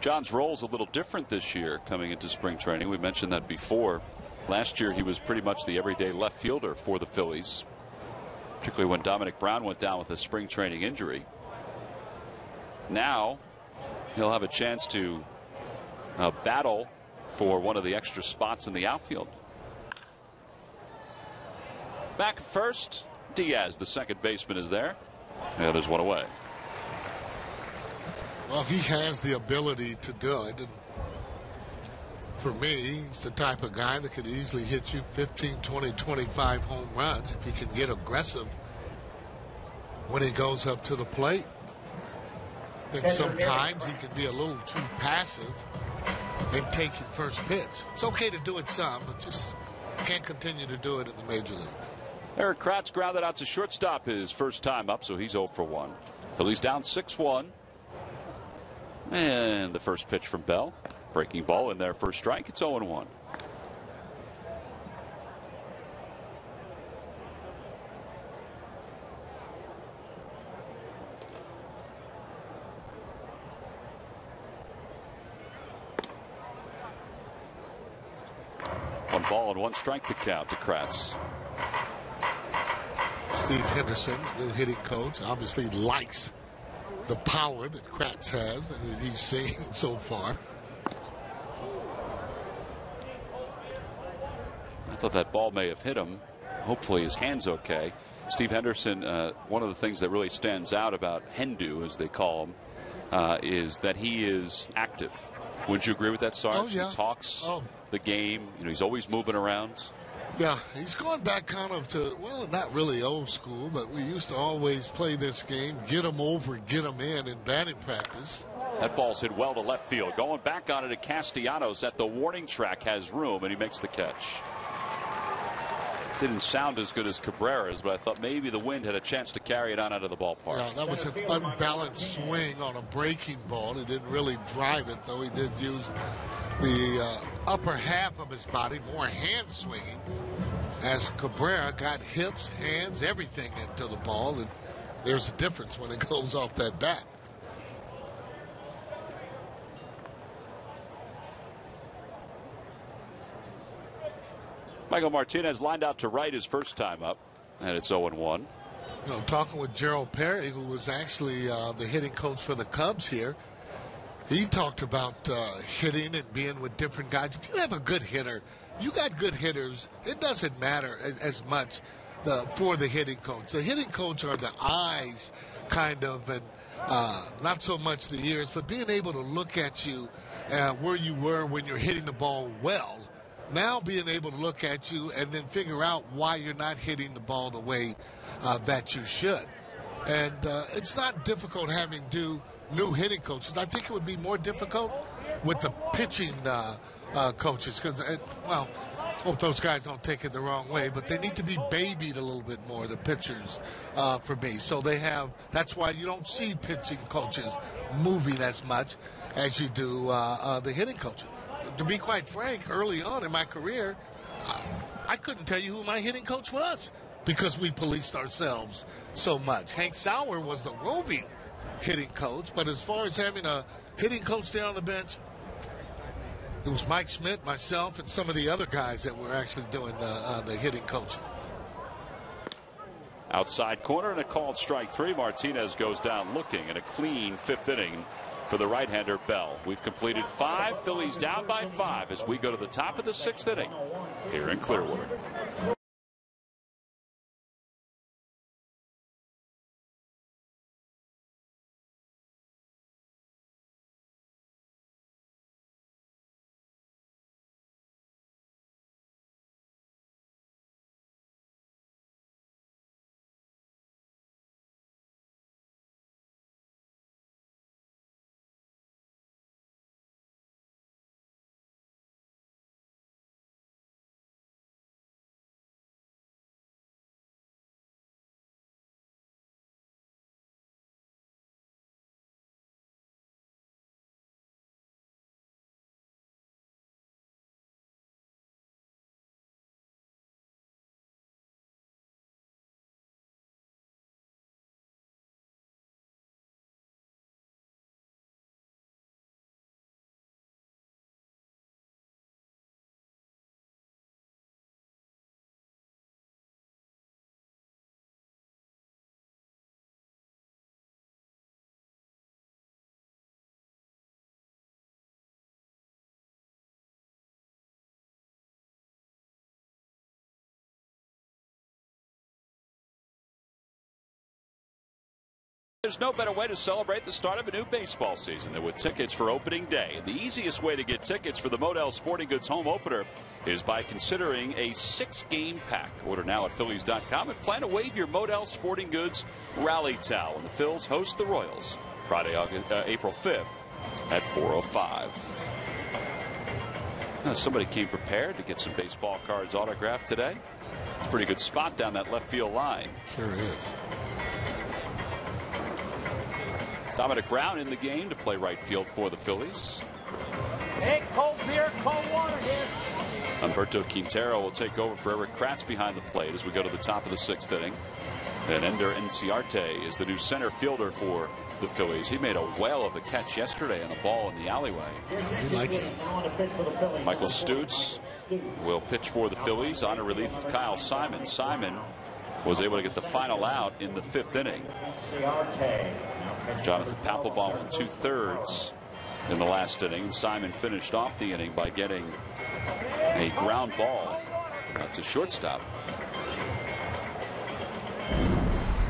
John's role is a little different this year coming into spring training. We mentioned that before. Last year he was pretty much the everyday left fielder for the Phillies, particularly when Dominic Brown went down with a spring training injury. Now he'll have a chance to battle for one of the extra spots in the outfield. Back first, Diaz, the second baseman, is there. Yeah, there's one away. Well, he has the ability to do it. And for me, he's the type of guy that could easily hit you 15, 20, 25 home runs if he can get aggressive when he goes up to the plate. I think sometimes he can be a little too passive in taking first pitch. It's okay to do it some, but just can't continue to do it in the major leagues. Eric Kratz grounded out to shortstop his first time up, so he's 0 for 1. Phillies down 6-1. And the first pitch from Bell. Breaking ball in there, first strike. It's 0-1. One ball and one strike to count to Kratz. Steve Henderson, new hitting coach, obviously likes the power that Kratz has and that he's seen so far. I thought that ball may have hit him. Hopefully his hand's okay. Steve Henderson, one of the things that really stands out about Hendu, as they call him, is that he is active. Wouldn't you agree with that, Sarge? Oh, yeah. He talks the game. You know, he's always moving around. Yeah, he's going back kind of to, well, not really old school, but we used to always play this game, get him over, get him in batting practice. That ball's hit well to left field. Going back on it at Castellanos at the warning track has room, and he makes the catch. Didn't sound as good as Cabrera's, but I thought maybe the wind had a chance to carry it on out of the ballpark. Yeah, that was an unbalanced swing on a breaking ball. He didn't really drive it, though he did use the upper half of his body, more hand swinging, as Cabrera got hips, hands, everything into the ball, and there's a difference when it goes off that bat. Michael Martinez lined out to right his first time up, and it's 0-1. You know, talking with Gerald Perry, who was actually the hitting coach for the Cubs here, he talked about hitting and being with different guys. If you have a good hitter, you got good hitters, it doesn't matter as much for the hitting coach. The hitting coach are the eyes, kind of, and not so much the ears, but being able to look at you where you were when you're hitting the ball well. Now being able to look at you and then figure out why you're not hitting the ball the way that you should. And it's not difficult having new hitting coaches. I think it would be more difficult with the pitching coaches because, well, hope those guys don't take it the wrong way, but they need to be babied a little bit more, the pitchers, for me. So that's why you don't see pitching coaches moving as much as you do the hitting coaches. To be quite frank, early on in my career, I couldn't tell you who my hitting coach was because we policed ourselves so much. Hank Sauer was the roving hitting coach, but as far as having a hitting coach there on the bench, it was Mike Schmidt, myself, and some of the other guys that were actually doing the hitting coaching. Outside corner and a called strike 3. Martinez goes down looking in a clean fifth inning for the right-hander Bell. We've completed 5. Phillies down by 5 as we go to the top of the 6th inning here in Clearwater. There's no better way to celebrate the start of a new baseball season than with tickets for opening day. The easiest way to get tickets for the Modell Sporting Goods home opener is by considering a 6-game pack. Order now at Phillies.com and plan to wave your Modell Sporting Goods rally towel when the Phils host the Royals Friday, April 5th at 4:05. Somebody came prepared to get some baseball cards autographed today. It's a pretty good spot down that left field line. Sure is. Dominic Brown in the game to play right field for the Phillies. Hey, cold beer, cold water here. Humberto Quintero will take over for Eric Kratz behind the plate as we go to the top of the 6th inning. And Ender Inciarte is the new center fielder for the Phillies. He made a whale of a catch yesterday on a ball in the alleyway. Michael Stutz will pitch for the Phillies on a relief of Kyle Simon. Simon was able to get the final out in the 5th inning. Jonathan Papelbon went 2/3 in the last inning. Simon finished off the inning by getting a ground ball to shortstop.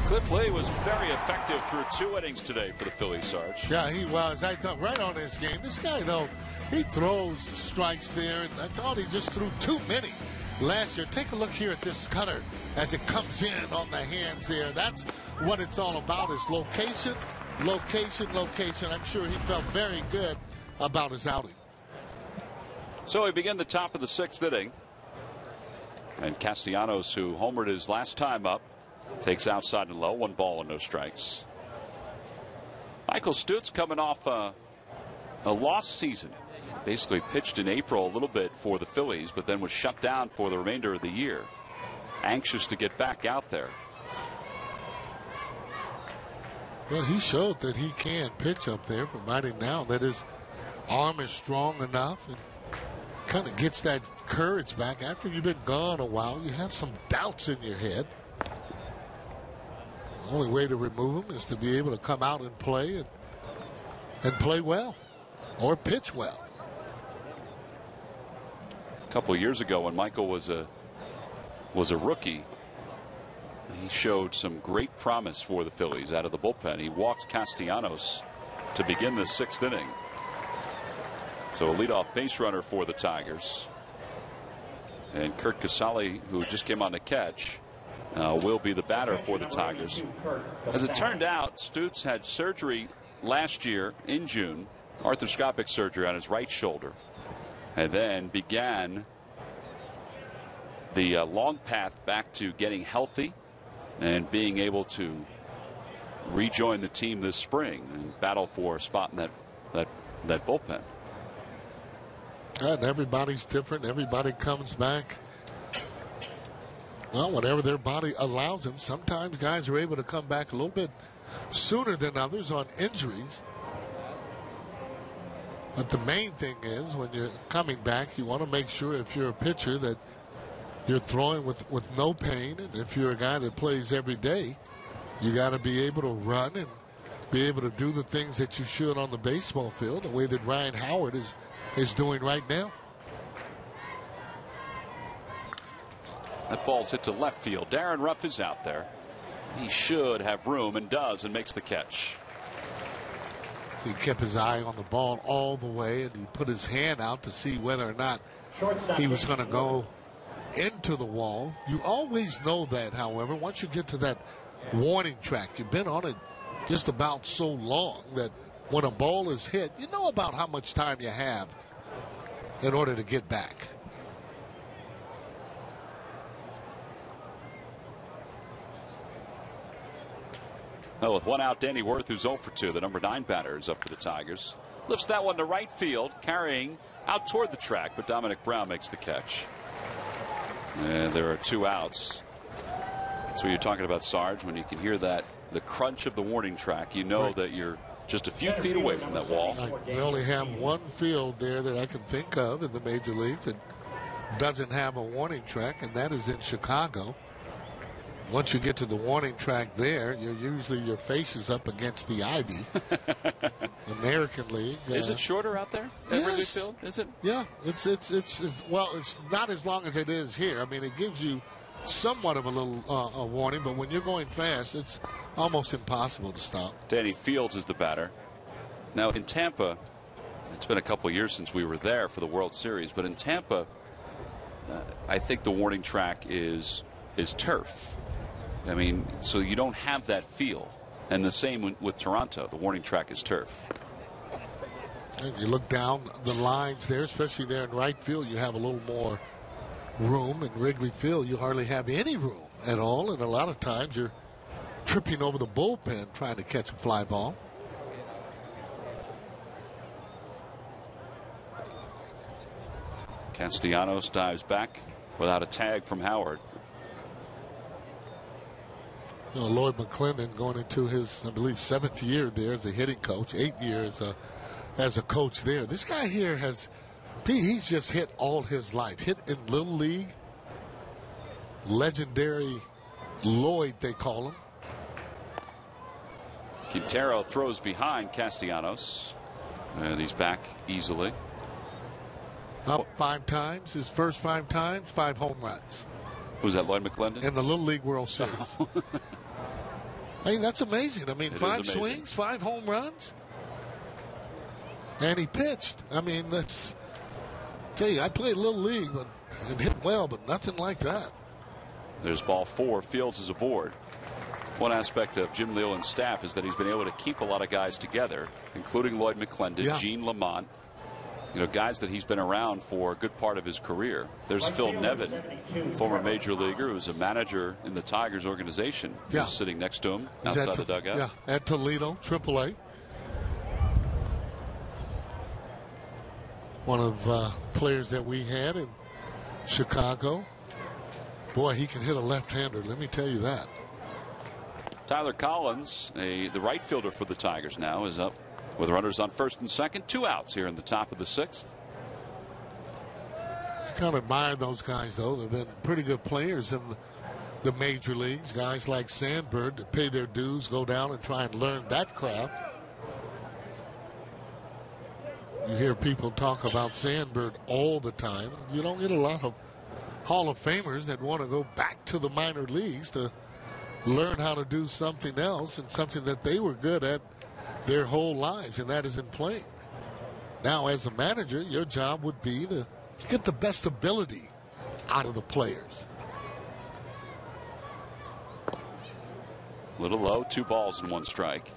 Cliff Lee was very effective through 2 innings today for the Phillies, Sarge. Yeah, he was. I thought right on this game. This guy, though, he throws strikes there, and I thought he just threw too many last year. Take a look here at this cutter as it comes in on the hands there. That's what it's all about, is location, location, location. I'm sure he felt very good about his outing. So we begin the top of the 6th inning. And Castellanos, who homered his last time up, takes outside and low. 1 ball and no strikes. Michael Stutz coming off a lost season. Basically pitched in April a little bit for the Phillies, but then was shut down for the remainder of the year. Anxious to get back out there. Well, he showed that he can pitch up there, providing now that his arm is strong enough and kind of gets that courage back. After you've been gone a while, you have some doubts in your head. The only way to remove them is to be able to come out and play and play well or pitch well. A couple of years ago, when Michael was a rookie, he showed some great promise for the Phillies out of the bullpen. He walked Castellanos to begin the 6th inning. So a leadoff base runner for the Tigers. And Kurt Casale, who just came on the catch, will be the batter for the Tigers. As it turned out, Stutz had surgery last year in June, arthroscopic surgery on his right shoulder, and then began the long path back to getting healthy and being able to rejoin the team this spring and battle for a spot in that bullpen. And everybody's different. Everybody comes back, well, whenever their body allows them. Sometimes guys are able to come back a little bit sooner than others on injuries. But the main thing is, when you're coming back, you want to make sure, if you're a pitcher, that you're throwing with no pain. And if you're a guy that plays every day, you got to be able to run and be able to do the things that you should on the baseball field, the way that Ryan Howard is doing right now. That ball's hit to left field. Darren Ruff is out there. He should have room, and does, and makes the catch. He kept his eye on the ball all the way, and he put his hand out to see whether or not he was going to go into the wall. You always know that, however, once you get to that warning track. You've been on it just about so long that when a ball is hit, you know about how much time you have in order to get back. Well, with 1 out, Danny Worth, who's 0 for 2, the number 9 batter, is up for the Tigers. Lifts that one to right field, carrying out toward the track, but Dominic Brown makes the catch. And there are 2 outs. That's what you're talking about, Sarge. When you can hear that, the crunch of the warning track, you know that you're just a few feet away from that wall. We only have one field there that I can think of in the major leagues that doesn't have a warning track, and that is in Chicago. Once you get to the warning track there, your face is up against the ivy. American League. Is it shorter out there at Wrigley Field? Is it? Yeah, it's well, it's not as long as it is here. I mean, it gives you somewhat of a little a warning, but when you're going fast, it's almost impossible to stop. Danny Fields is the batter. Now in Tampa, it's been a couple years since we were there for the World Series, but in Tampa, I think the warning track is turf. I mean, so you don't have that feel. And the same with Toronto. The warning track is turf. And you look down the lines there, especially there in right field, you have a little more room. In Wrigley Field, you hardly have any room at all, and a lot of times you're tripping over the bullpen trying to catch a fly ball. Castellanos dives back without a tag from Howard. You know, Lloyd McClendon going into his, I believe, 7th year there as a hitting coach, 8 years as a coach there. This guy here he's just hit all his life. Hit in Little League. Legendary Lloyd, they call him. Quintero throws behind Castellanos. And he's back easily. Up 5 times, his first 5 times, 5 home runs. Was that Lloyd McClendon? In the Little League World Series. I mean, that's amazing. I mean, 5 swings, 5 home runs. And he pitched. I mean, tell you, I played Little League and hit well, but nothing like that. There's ball 4. Fields is aboard. One aspect of Jim Leyland's staff is that he's been able to keep a lot of guys together, including Lloyd McClendon, Gene Lamont. You know, guys that he's been around for a good part of his career. There's Phil Nevin, former major leaguer who was a manager in the Tigers organization. He's sitting next to him outside the dugout. Yeah, at Toledo, AAA. One of players that we had in Chicago. Boy, he can hit a left-hander, let me tell you that. Tyler Collins, the right fielder for the Tigers now, is up with runners on first and second. 2 outs here in the top of the 6th. I kind of admire those guys, though. They've been pretty good players in the major leagues. Guys like Sandberg that pay their dues, go down and try and learn that craft. You hear people talk about Sandberg all the time. You don't get a lot of Hall of Famers that want to go back to the minor leagues to learn how to do something else and something that they were good at their whole lives, and that is in playing. Now, as a manager, your job would be to get the best ability out of the players. Little low, 2 balls and 1 strike.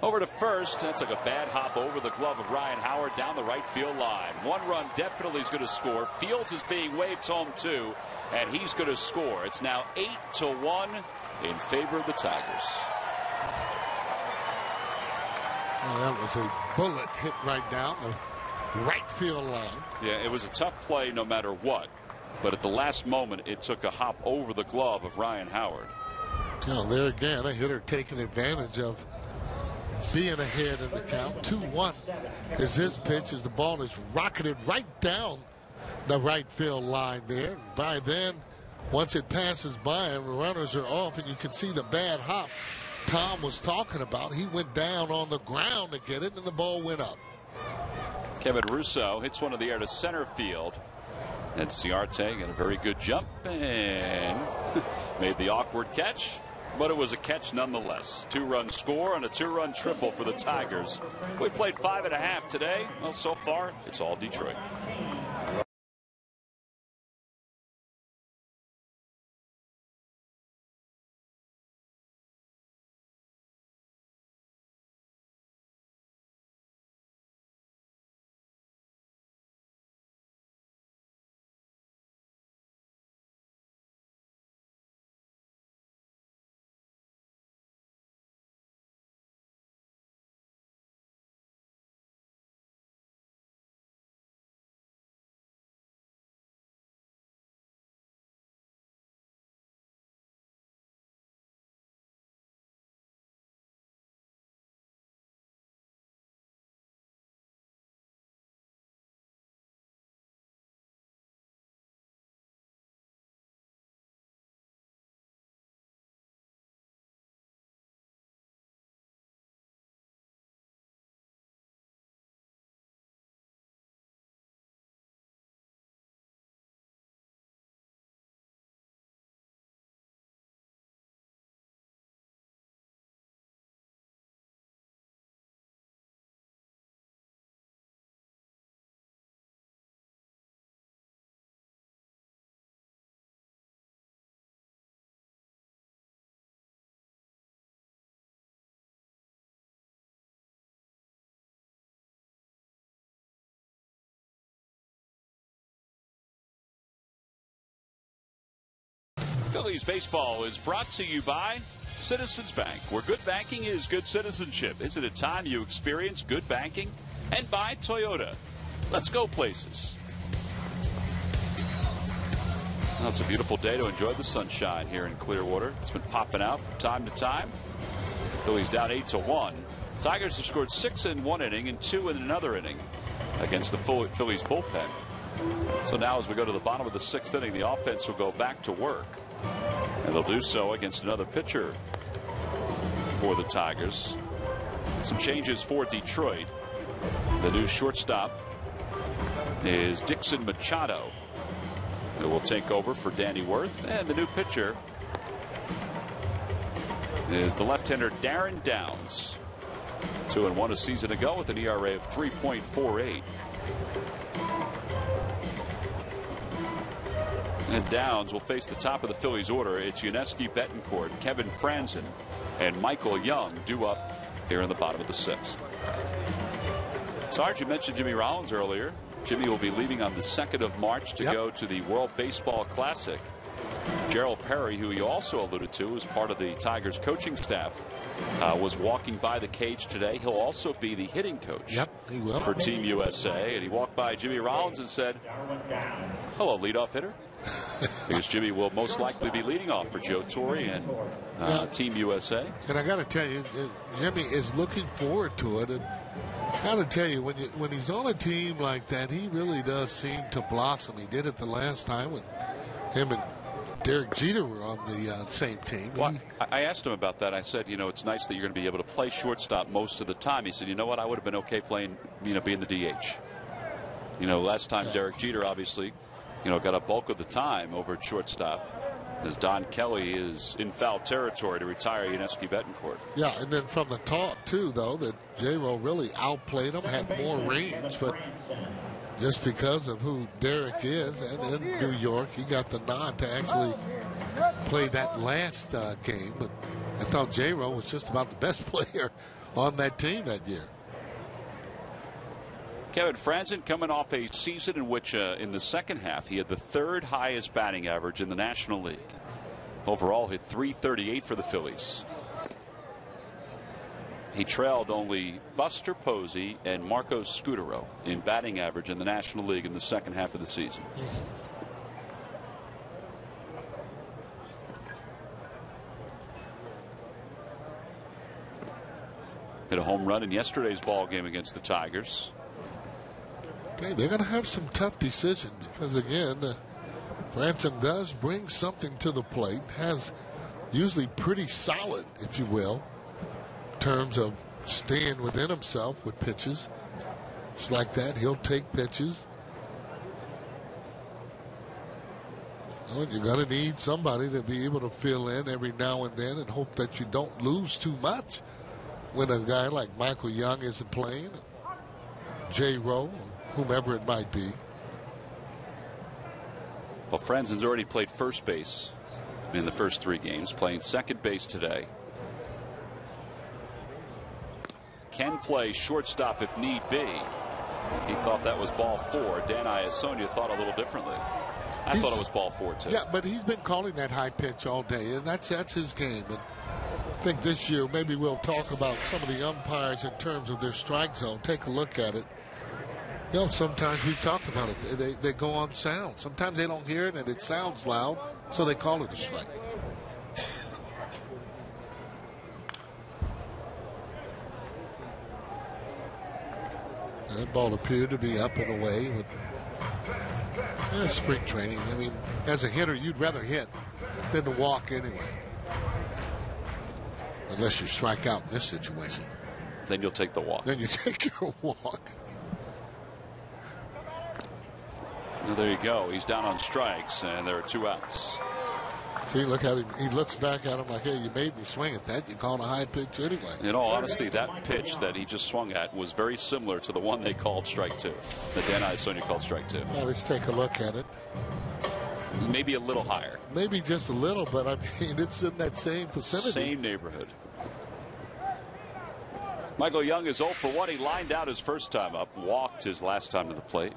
Over to first. That took a bad hop over the glove of Ryan Howard down the right field line. 1 run definitely is going to score. Fields is being waved home too, and he's going to score. It's now 8-1 in favor of the Tigers. Well, that was a bullet hit right down the right field line. Yeah, it was a tough play no matter what, but at the last moment it took a hop over the glove of Ryan Howard. Now, there again, a hitter taking advantage of being ahead in the count. 2-1 is his pitch as the ball is rocketed right down the right field line there. And by then, once it passes by and the runners are off, and you can see the bad hop Tom was talking about, he went down on the ground to get it, and the ball went up. Kevin Russo hits one in the air to center field. And Ciarte got a very good jump and made the awkward catch. But it was a catch nonetheless. 2-run score and a 2-run triple for the Tigers. We played 5.5 today. Well, so far, it's all Detroit. Phillies baseball is brought to you by Citizens Bank, where good banking is good citizenship. Isn't it time you experience good banking? And by Toyota. Let's go places. Well, it's a beautiful day to enjoy the sunshine here in Clearwater. It's been popping out from time to time. Phillies down 8-1. Tigers have scored 6 in one inning and 2 in another inning against the Phillies bullpen. So now as we go to the bottom of the 6th inning, the offense will go back to work. And they'll do so against another pitcher for the Tigers. Some changes for Detroit. The new shortstop is Dixon Machado, who will take over for Danny Worth. And the new pitcher is the left-hander Darren Downs. 2-1 a season ago with an ERA of 3.48. And Downs will face the top of the Phillies order. It's Yuniesky Betancourt, Kevin Franzen, and Michael Young due up here in the bottom of the 6th. Sarge, you mentioned Jimmy Rollins earlier. Jimmy will be leaving on the 2nd of March to go to the World Baseball Classic. Gerald Perry, who you also alluded to, is part of the Tigers coaching staff, was walking by the cage today. He'll also be the hitting coach he will. for Team USA. And he walked by Jimmy Rollins and said, "Hello, leadoff hitter." Because Jimmy will most likely be leading off for Joe Torre and Team USA. And I got to tell you, Jimmy is looking forward to it. And I got to tell you, when he's on a team like that, he really does seem to blossom. He did it the last time when him and Derek Jeter were on the same team. Well, I asked him about that. I said, you know, it's nice that you're going to be able to play shortstop most of the time. He said, you know what, I would have been okay playing, being the DH. Last time Derek Jeter obviously, got a bulk of the time over at shortstop, as Don Kelly is in foul territory to retire Yuniesky Betancourt. Yeah, and then from the talk, too, though, that J-Ro really outplayed him, had more range, but just because of who Derek is, and in New York, he got the nod to actually play that last game. But I thought J-Ro was just about the best player on that team that year. Kevin Franzen coming off a season in which in the second half he had the 3rd highest batting average in the National League. Overall hit .338 for the Phillies. He trailed only Buster Posey and Marco Scutaro in batting average in the National League in the second half of the season. Hit a home run in yesterday's ball game against the Tigers. Okay, they're going to have some tough decisions because, again, Franzen does bring something to the plate, has usually pretty solid, if you will, in terms of staying within himself with pitches. Just like that, he'll take pitches. Well, you're going to need somebody to be able to fill in every now and then and hope that you don't lose too much when a guy like Michael Young isn't playing, J-Ro, whomever it might be. Well, Franzen's already played first base in the first 3 games, playing second base today. Can play shortstop if need be. He thought that was ball 4. Dan Iasonia thought a little differently. I thought it was ball 4 too. Yeah, but he's been calling that high pitch all day, and that's his game. And I think this year maybe we'll talk about some of the umpires in terms of their strike zone. Take a look at it. Sometimes we've talked about it. They go on sound. Sometimes they don't hear it and it sounds loud, so they call it a strike. That ball appeared to be up and away with spring training. I mean, as a hitter, you'd rather hit than to walk anyway. Unless you strike out in this situation. Then you'll take the walk. Then you take your walk. Well, there you go. He's down on strikes, and there are 2 outs. See, look at him. He looks back at him like, hey, you made me swing at that. You called a high pitch anyway. In all honesty, that pitch that he just swung at was very similar to the one they called strike 2. That Dan Iasonia called strike 2. Well, let's take a look at it. Maybe a little higher. Maybe just a little, but I mean, it's in that same vicinity. Same neighborhood. Michael Young is 0 for 1. He lined out his first time up, walked his last time to the plate.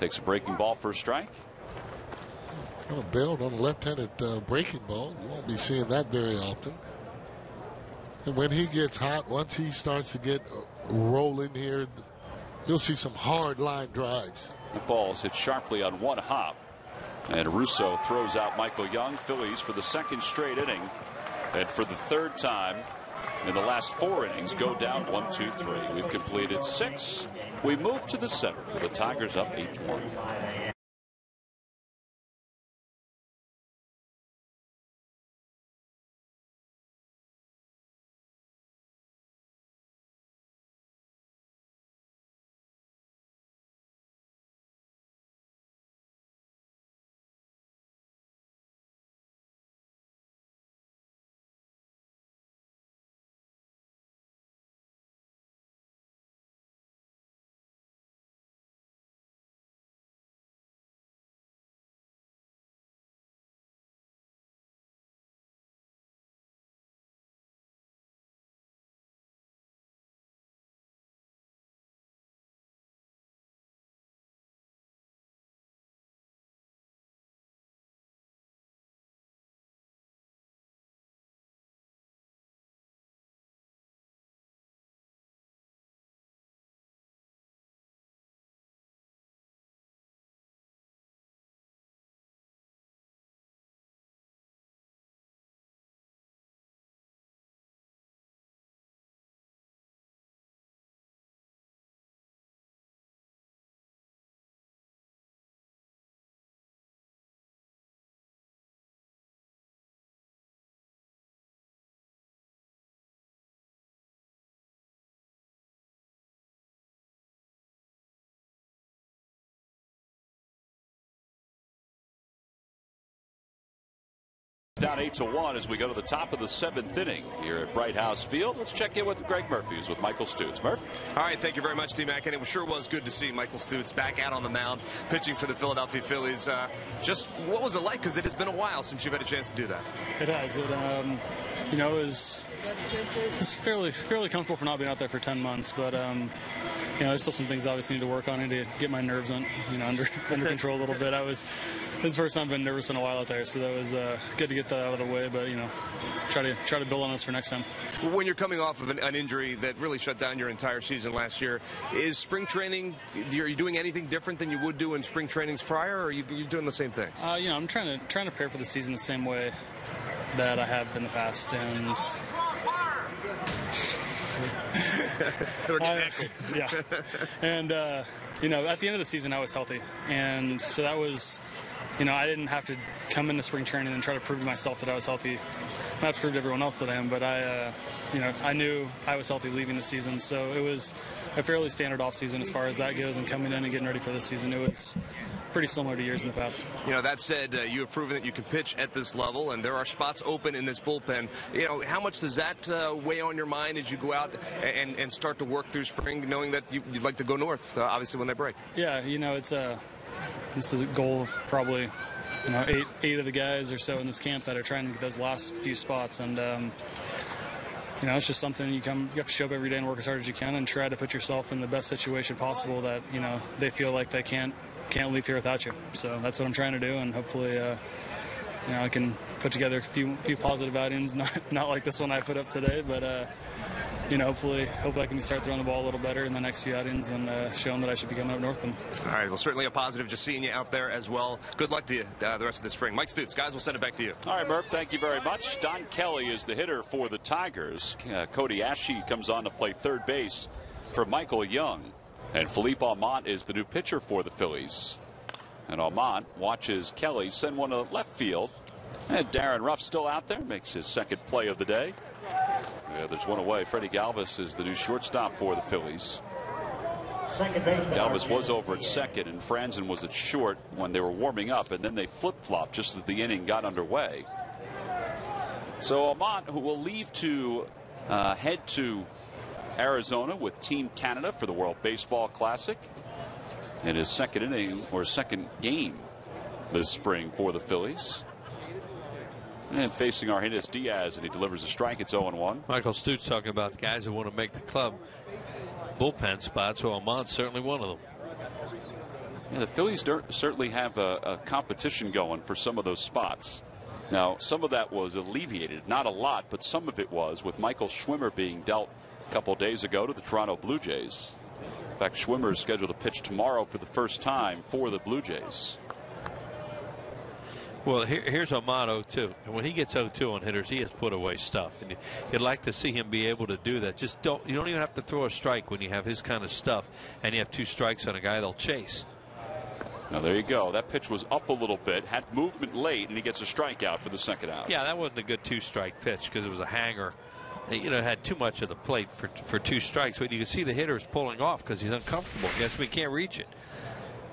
Takes a breaking ball for a strike. bailed on a left-handed breaking ball. You won't be seeing that very often. And when he gets hot, once he starts to get rolling here, you'll see some hard line drives. The ball's hit sharply on one hop. And Russo throws out Michael Young. Phillies for the second straight inning. And for the third time in the last 4 innings, go down 1-2-3. We've completed 6. We move to the 7th with the Tigers up 8-1. Down 8-1 as we go to the top of the 7th inning here at Bright House Field. Let's check in with Greg Murphy, who's with Michael Stutz. Murph? All right, thank you very much, D-Mac. And it sure was good to see Michael Stutz back out on the mound, pitching for the Philadelphia Phillies. Just what was it like? Because it has been a while since you've had a chance to do that. It has. It was just fairly comfortable for not being out there for 10 months. But there's still some things I obviously need to work on. I need to get my nerves under control a little bit. This is the first time I've been nervous in a while out there, so that was good to get that out of the way. But try to build on this for next time. When you're coming off of an injury that really shut down your entire season last year, is spring training? Are you doing anything different than you would do in spring trainings prior, or are you doing the same thing? I'm trying to prepare for the season the same way that I have in the past, and yeah. And at the end of the season, I was healthy, and so that was. I didn't have to come into spring training and try to prove to myself that I was healthy. I have to prove to everyone else that I am, but I knew I was healthy leaving the season, so it was a fairly standard off season as far as that goes, and coming in and getting ready for this season, it was pretty similar to years in the past. That said, you have proven that you can pitch at this level, and there are spots open in this bullpen. How much does that weigh on your mind as you go out and start to work through spring, knowing that you'd like to go north, obviously, when they break? Yeah, this is a goal of probably, eight of the guys or so in this camp that are trying to get those last few spots. And, it's just something you have to show up every day and work as hard as you can and try to put yourself in the best situation possible that, they feel like they can't leave here without you. So that's what I'm trying to do. And hopefully, I can put together a few positive outings, not like this one I put up today, but, hopefully I can start throwing the ball a little better in the next few outings and show them that I should be coming up north of them. All right, well, certainly a positive just seeing you out there as well. Good luck to you the rest of the spring. Mike Stutz, guys, we'll send it back to you. All right, Murph, thank you very much. Don Kelly is the hitter for the Tigers. Cody Ashe comes on to play third base for Michael Young. And Philippe Almont is the new pitcher for the Phillies. And Almont watches Kelly send one to left field. And Darren Ruff still out there, makes his second play of the day. Yeah, there's one away. Freddie Galvis is the new shortstop for the Phillies. Galvis was over at second, and Franzen was at short when they were warming up, and then they flip-flopped just as the inning got underway. So Almont, who will leave to head to Arizona with Team Canada for the World Baseball Classic in his second inning or second game this spring for the Phillies. And facing Argenis Diaz, and he delivers a strike. It's 0-1. Michael Stutz talking about the guys who want to make the club bullpen spots. Well, Almont's certainly one of them. Yeah, the Phillies certainly have a competition going for some of those spots. Now, some of that was alleviated, not a lot, but some of it was with Michael Schwimmer being dealt a couple days ago to the Toronto Blue Jays. In fact, Schwimmer is scheduled to pitch tomorrow for the first time for the Blue Jays. Well, here's Amato, too. And when he gets 0-2 on hitters, he has put away stuff. And you'd like to see him be able to do that. You don't even have to throw a strike when you have his kind of stuff, and you have 2 strikes on a guy they'll chase. Now, there you go. That pitch was up a little bit, had movement late, and he gets a strikeout for the second out. Yeah, that wasn't a good 2-strike pitch because it was a hanger. It had too much of the plate for 2 strikes. But you can see the hitter is pulling off because he's uncomfortable. Guess we can't reach it.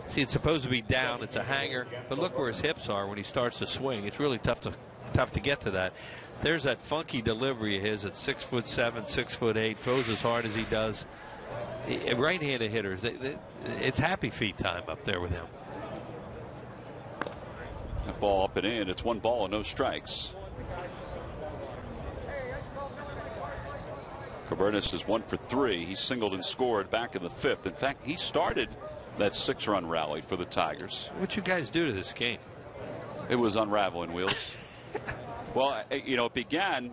See, it's supposed to be down. It's a hanger. But look where his hips are when he starts to swing. It's really tough to get to that. There's that funky delivery of his at 6'7", 6'8", throws as hard as he does. Right-handed hitters, it's happy feet time up there with him. That ball up and in. It's 1 ball and no strikes. Cabernis is 1 for 3. He singled and scored back in the 5th. In fact, he started that 6-run rally for the Tigers. What'd you guys do to this game? It was unraveling, Wheels. Well, it began,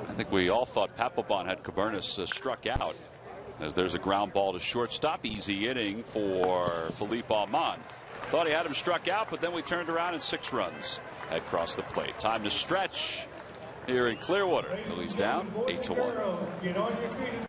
I think we all thought Papelbon had Cabernis struck out, as there's a ground ball to shortstop. Easy inning for Philippe Almond. Thought he had him struck out, but then we turned around and 6 runs had crossed the plate. Time to stretch here in Clearwater. Phillies down 8-1.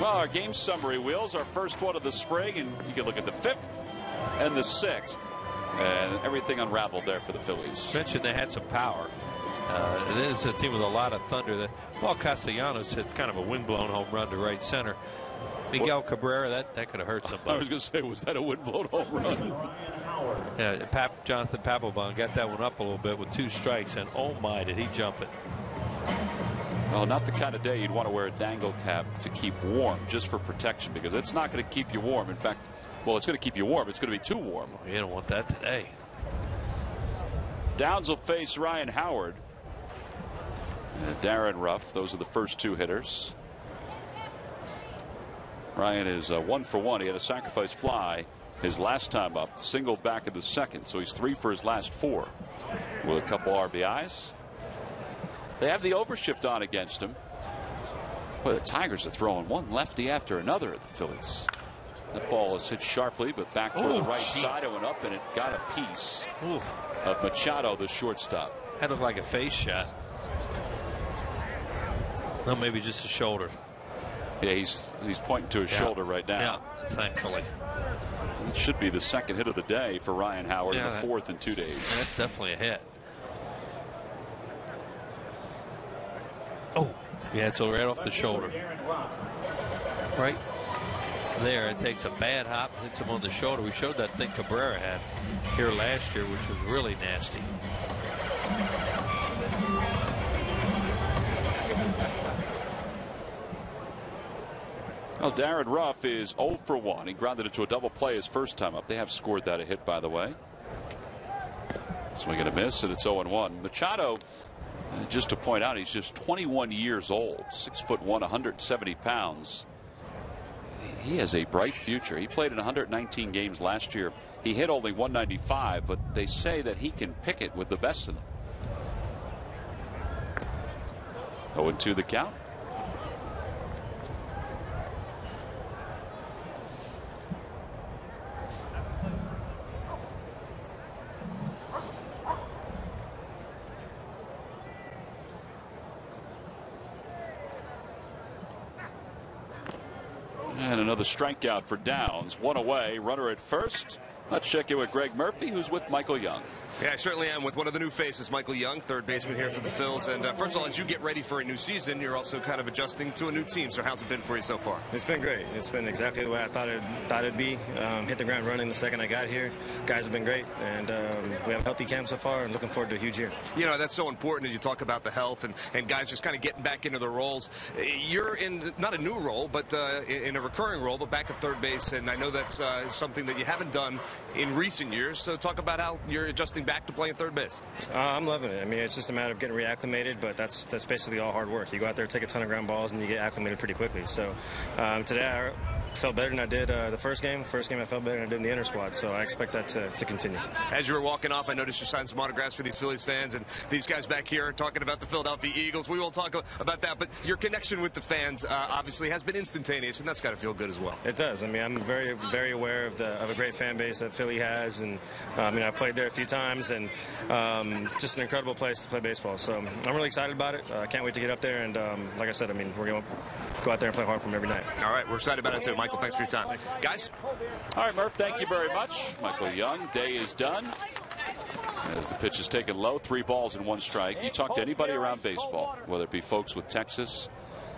Well, our game summary, Wheels, our first one of the spring, and you can look at the 5th and the 6th, and everything unraveled there for the Phillies. Mentioned they had some power. This is a team with a lot of thunder. Well, Castellanos hit kind of a windblown home run to right center. Miguel Cabrera, that could have hurt somebody. I was going to say, was that a windblown home run? Yeah, Jonathan Papelbon got that one up a little bit with 2 strikes, and oh my, did he jump it. Well, not the kind of day you'd want to wear a dangle cap to keep warm, just for protection, because it's not going to keep you warm. In fact, well, it's going to keep you warm. It's going to be too warm. You don't want that today. Downs will face Ryan Howard. Darren Ruff, those are the first 2 hitters. Ryan is 1 for 1. He had a sacrifice fly his last time up, singled back in the 2nd, so he's 3 for his last 4 with a couple RBIs. They have the overshift on against him. Boy, the Tigers are throwing one lefty after another at the Phillies. That ball is hit sharply, but back toward the right side. It went up, and it got a piece of Machado, the shortstop. That looked like a face shot. Well, maybe just a shoulder. Yeah, he's pointing to his shoulder right now. Yeah, thankfully. It should be the second hit of the day for Ryan Howard, and the fourth in 2 days. That's definitely a hit. Oh, yeah, it's right off the shoulder. Right there, it takes a bad hop, hits him on the shoulder. We showed that thing Cabrera had here last year, which was really nasty. Well, Darren Ruff is 0 for 1. He grounded it to a double play his first time up. They have scored that a hit, by the way. Swing and a miss, and it's 0-1. Machado, just to point out, he's just 21 years old, 6'1", 170 pounds. He has a bright future. He played in 119 games last year. He hit only 195, but they say that he can pick it with the best of them. 0-2 the count. And another strikeout for Downs. One away, runner at first. Let's check in with Greg Murphy, who's with Michael Young. Yeah, I certainly am with one of the new faces, Michael Young, third baseman here for the Phils. And first of all, as you get ready for a new season, you're also kind of adjusting to a new team. So how's it been for you so far? It's been great. It's been exactly the way I thought it'd be. Hit the ground running the second I got here. Guys have been great, and we have a healthy camp so far, and looking forward to a huge year. You know, that's so important as you talk about the health and guys just kind of getting back into their roles. You're in not a new role, but in a recurring role, but back at third base, and I know that's something that you haven't done in recent years. So talk about how you're adjusting back to playing third base. I'm loving it. I mean, it's just a matter of getting reacclimated, but that's basically all hard work. You go out there, take a ton of ground balls, and you get acclimated pretty quickly. So today I felt better than I did the first game. First game I felt better than I did in the inner squad, so I expect that to continue. As you were walking off, I noticed you signed some autographs for these Phillies fans, and these guys back here are talking about the Philadelphia Eagles. We will talk about that, but your connection with the fans obviously has been instantaneous, and that's got to feel good as well. It does. I mean, I'm very, very aware of a great fan base that Philly has, and I played there a few times, and just an incredible place to play baseball. So I'm really excited about it. I can't wait to get up there, and like I said, I mean, we're going to go out there and play hard for them every night. All right, we're excited about it too. Michael, thanks for your time. Guys? All right, Murph, thank you very much. Michael Young, day is done. As the pitch is taken low, 3 balls and 1 strike. You talk to anybody around baseball, whether it be folks with Texas.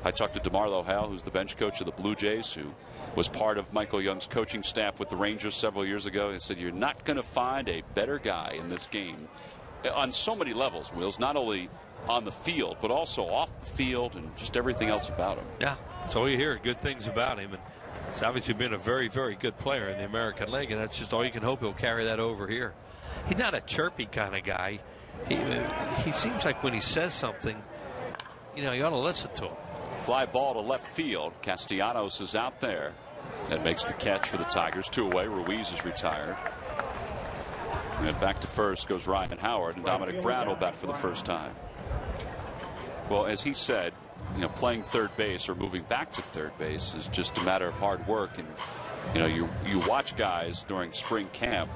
I talked to DeMarlo Hale, who's the bench coach of the Blue Jays, who was part of Michael Young's coaching staff with the Rangers several years ago. He said, you're not going to find a better guy in this game on so many levels, Wills, not only on the field, but also off the field and just everything else about him. Yeah, that's all you hear, good things about him. And he's obviously been a very, very good player in the American League, and that's just all you can hope he'll carry that over here. He's not a chirpy kind of guy. He seems like when he says something, you ought to listen to him. Fly ball to left field. Castellanos is out there. That makes the catch for the Tigers. 2 away. Ruiz is retired. And back to first goes Ryan Howard, and Dominic Brown will bat for the first time. Well, as he said, playing third base or moving back to third base is just a matter of hard work. And you watch guys during spring camp,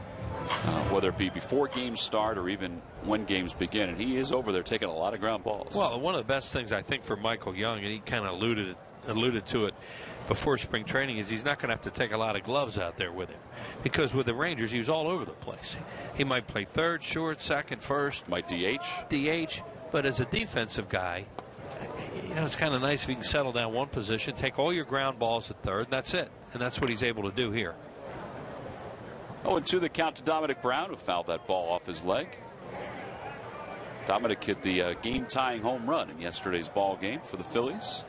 whether it be before games start or even when games begin, and he is over there taking a lot of ground balls. Well, one of the best things I think for Michael Young, and he kind of alluded to it before spring training, is he's not going to have to take a lot of gloves out there with him, because with the Rangers he was all over the place. He might play third, short, second, first, might DH, but as a defensive guy, it's kind of nice if you can settle down one position, take all your ground balls at third, and that's it. And that's what he's able to do here. 0-2 the count to Dominic Brown, who fouled that ball off his leg. Dominic hit the game-tying home run in yesterday's ball game for the Phillies.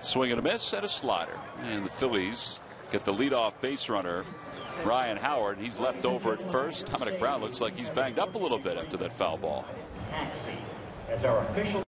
Swing and a miss and a slider. And the Phillies get the leadoff base runner, Ryan Howard. He's left over at first. Dominic Brown looks like he's banged up a little bit after that foul ball. As our official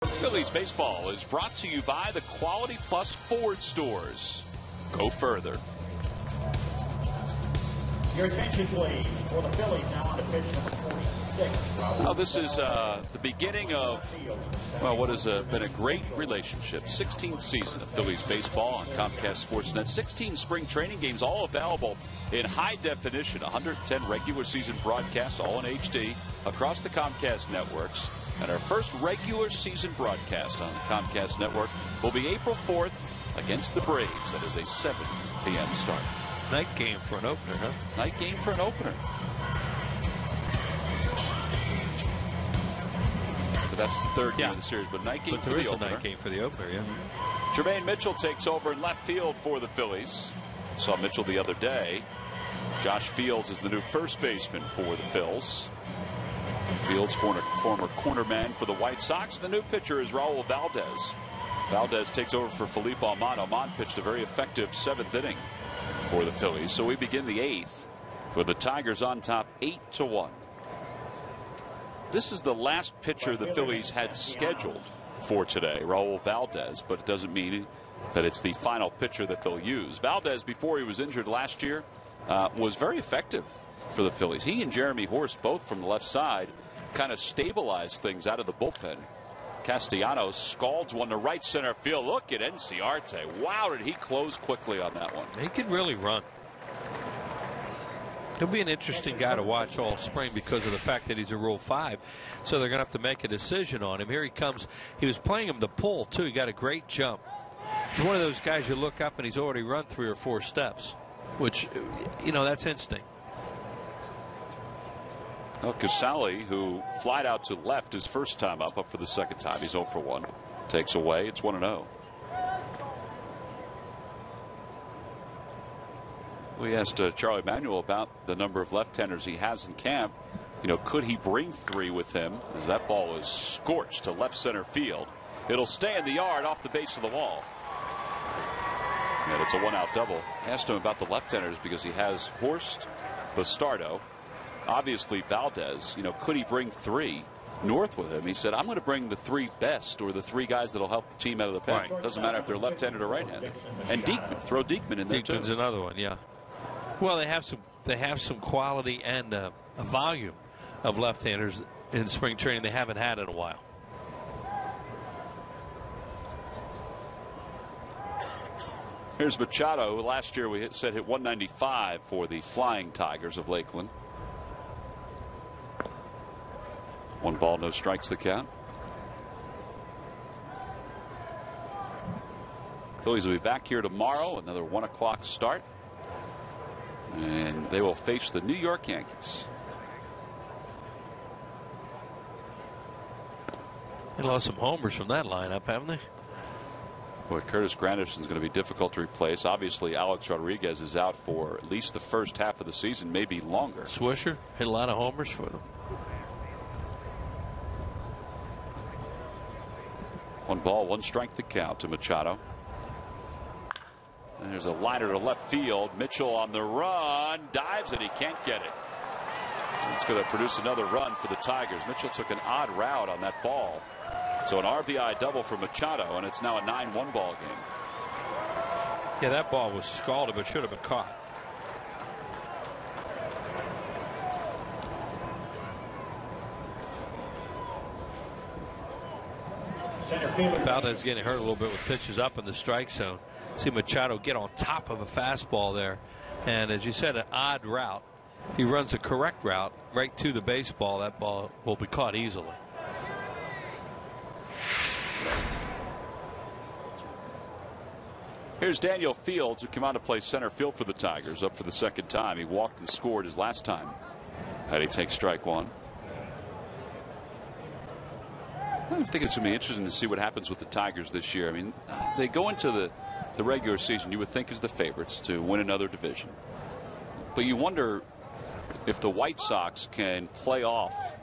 Phillies baseball is brought to you by the Quality Plus Ford stores. Go further. Your attention, please, for the Phillies now on the pitch number 46. Now, this is the beginning of, well, what has been a great relationship. 16th season of Phillies baseball on Comcast Sportsnet. 16 spring training games, all available in high definition. 110 regular season broadcasts, all in HD, across the Comcast networks. And our first regular season broadcast on the Comcast network will be April 4th against the Braves. That is a 7 p.m. start. Night game for an opener, huh? Night game for an opener. But that's the third game of the series, but night game for the opener. Night game for the opener, yeah. Jermaine Mitchell takes over in left field for the Phillies. Saw Mitchell the other day. Josh Fields is the new first baseman for the Phils. Fields, former cornerman for the White Sox. The new pitcher is Raul Valdez. Valdez takes over for Felipe Alman. Alman pitched a very effective 7th inning for the Phillies. So we begin the 8th with the Tigers on top 8-1. This is the last pitcher the Phillies had scheduled for today, Raul Valdez, but it doesn't mean that it's the final pitcher that they'll use. Valdez, before he was injured last year, was very effective for the Phillies. He and Jeremy Horst, both from the left side, kind of stabilized things out of the bullpen. Castellanos scalds one to right center field. Look at Enciarte. Wow, did he close quickly on that one. He can really run. He'll be an interesting guy to watch all spring because of the fact that he's a Rule 5. So they're going to have to make a decision on him. Here he comes. He was playing him to pull, too. He got a great jump. He's one of those guys you look up and he's already run 3 or 4 steps, which, you know, that's instinct. Well, Casale, who flied out to left his first time up for the second time. He's 0 for 1. Takes away. It's 1-0. We asked Charlie Manuel about the number of left-handers he has in camp. You know, could he bring 3 with him? As that ball is scorched to left center field. It'll stay in the yard off the base of the wall. And it's a 1-out double. Asked him about the left-handers because he has Horst, Bastardo, obviously Valdez. You know, could he bring 3 north with him? He said, I'm going to bring the 3 best, or the 3 guys that'll help the team out of the pen. Right. Doesn't matter if they're left-handed or right-handed. And Diekman, throw Diekman in there too. Diekman's another one, yeah. Well, they have some quality and a volume of left-handers in spring training they haven't had in a while. Here's Machado, who last year we said hit 195 for the Flying Tigers of Lakeland. 1 ball, no strikes the count. Phillies will be back here tomorrow, another 1 o'clock start. And they will face the New York Yankees. They lost some homers from that lineup, haven't they? Boy, Curtis Granderson is going to be difficult to replace. Obviously, Alex Rodriguez is out for at least the first half of the season, maybe longer. Swisher hit a lot of homers for them. 1 ball, 1 strike the count to Machado. And there's a liner to left field. Mitchell on the run, dives, and he can't get it. It's going to produce another run for the Tigers. Mitchell took an odd route on that ball. So an RBI double for Machado, and it's now a 9-1 ball game. Yeah, that ball was scalded, but should have been caught. Valdez getting hurt a little bit with pitches up in the strike zone. See Machado get on top of a fastball there. And as you said, an odd route. He runs a correct route right to the baseball. That ball will be caught easily. Here's Daniel Fields, who came out to play center field for the Tigers, up for the second time. He walked and scored his last time. Had he take strike 1. I think it's going to be interesting to see what happens with the Tigers this year. I mean, they go into the regular season, you would think, as the favorites to win another division. But you wonder if the White Sox can play off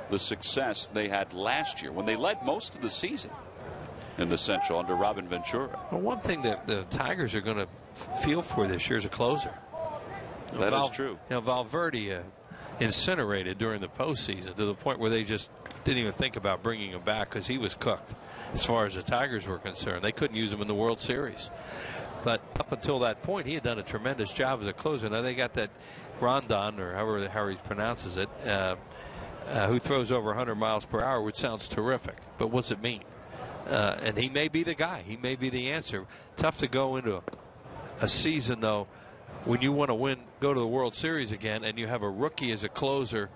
the success they had last year when they led most of the season in the Central under Robin Ventura. Well, one thing that the Tigers are going to feel for this year is a closer. That is true. You know, Valverde incinerated during the postseason to the point where they just didn't even think about bringing him back because he was cooked as far as the Tigers were concerned. They couldn't use him in the World Series. But up until that point, he had done a tremendous job as a closer. Now they got that Rondon, or however he pronounces it, who throws over 100 miles per hour, which sounds terrific. But what's it mean? And he may be the guy. He may be the answer. Tough to go into a season, though, when you want to win, go to the World Series again, and you have a rookie as a closer,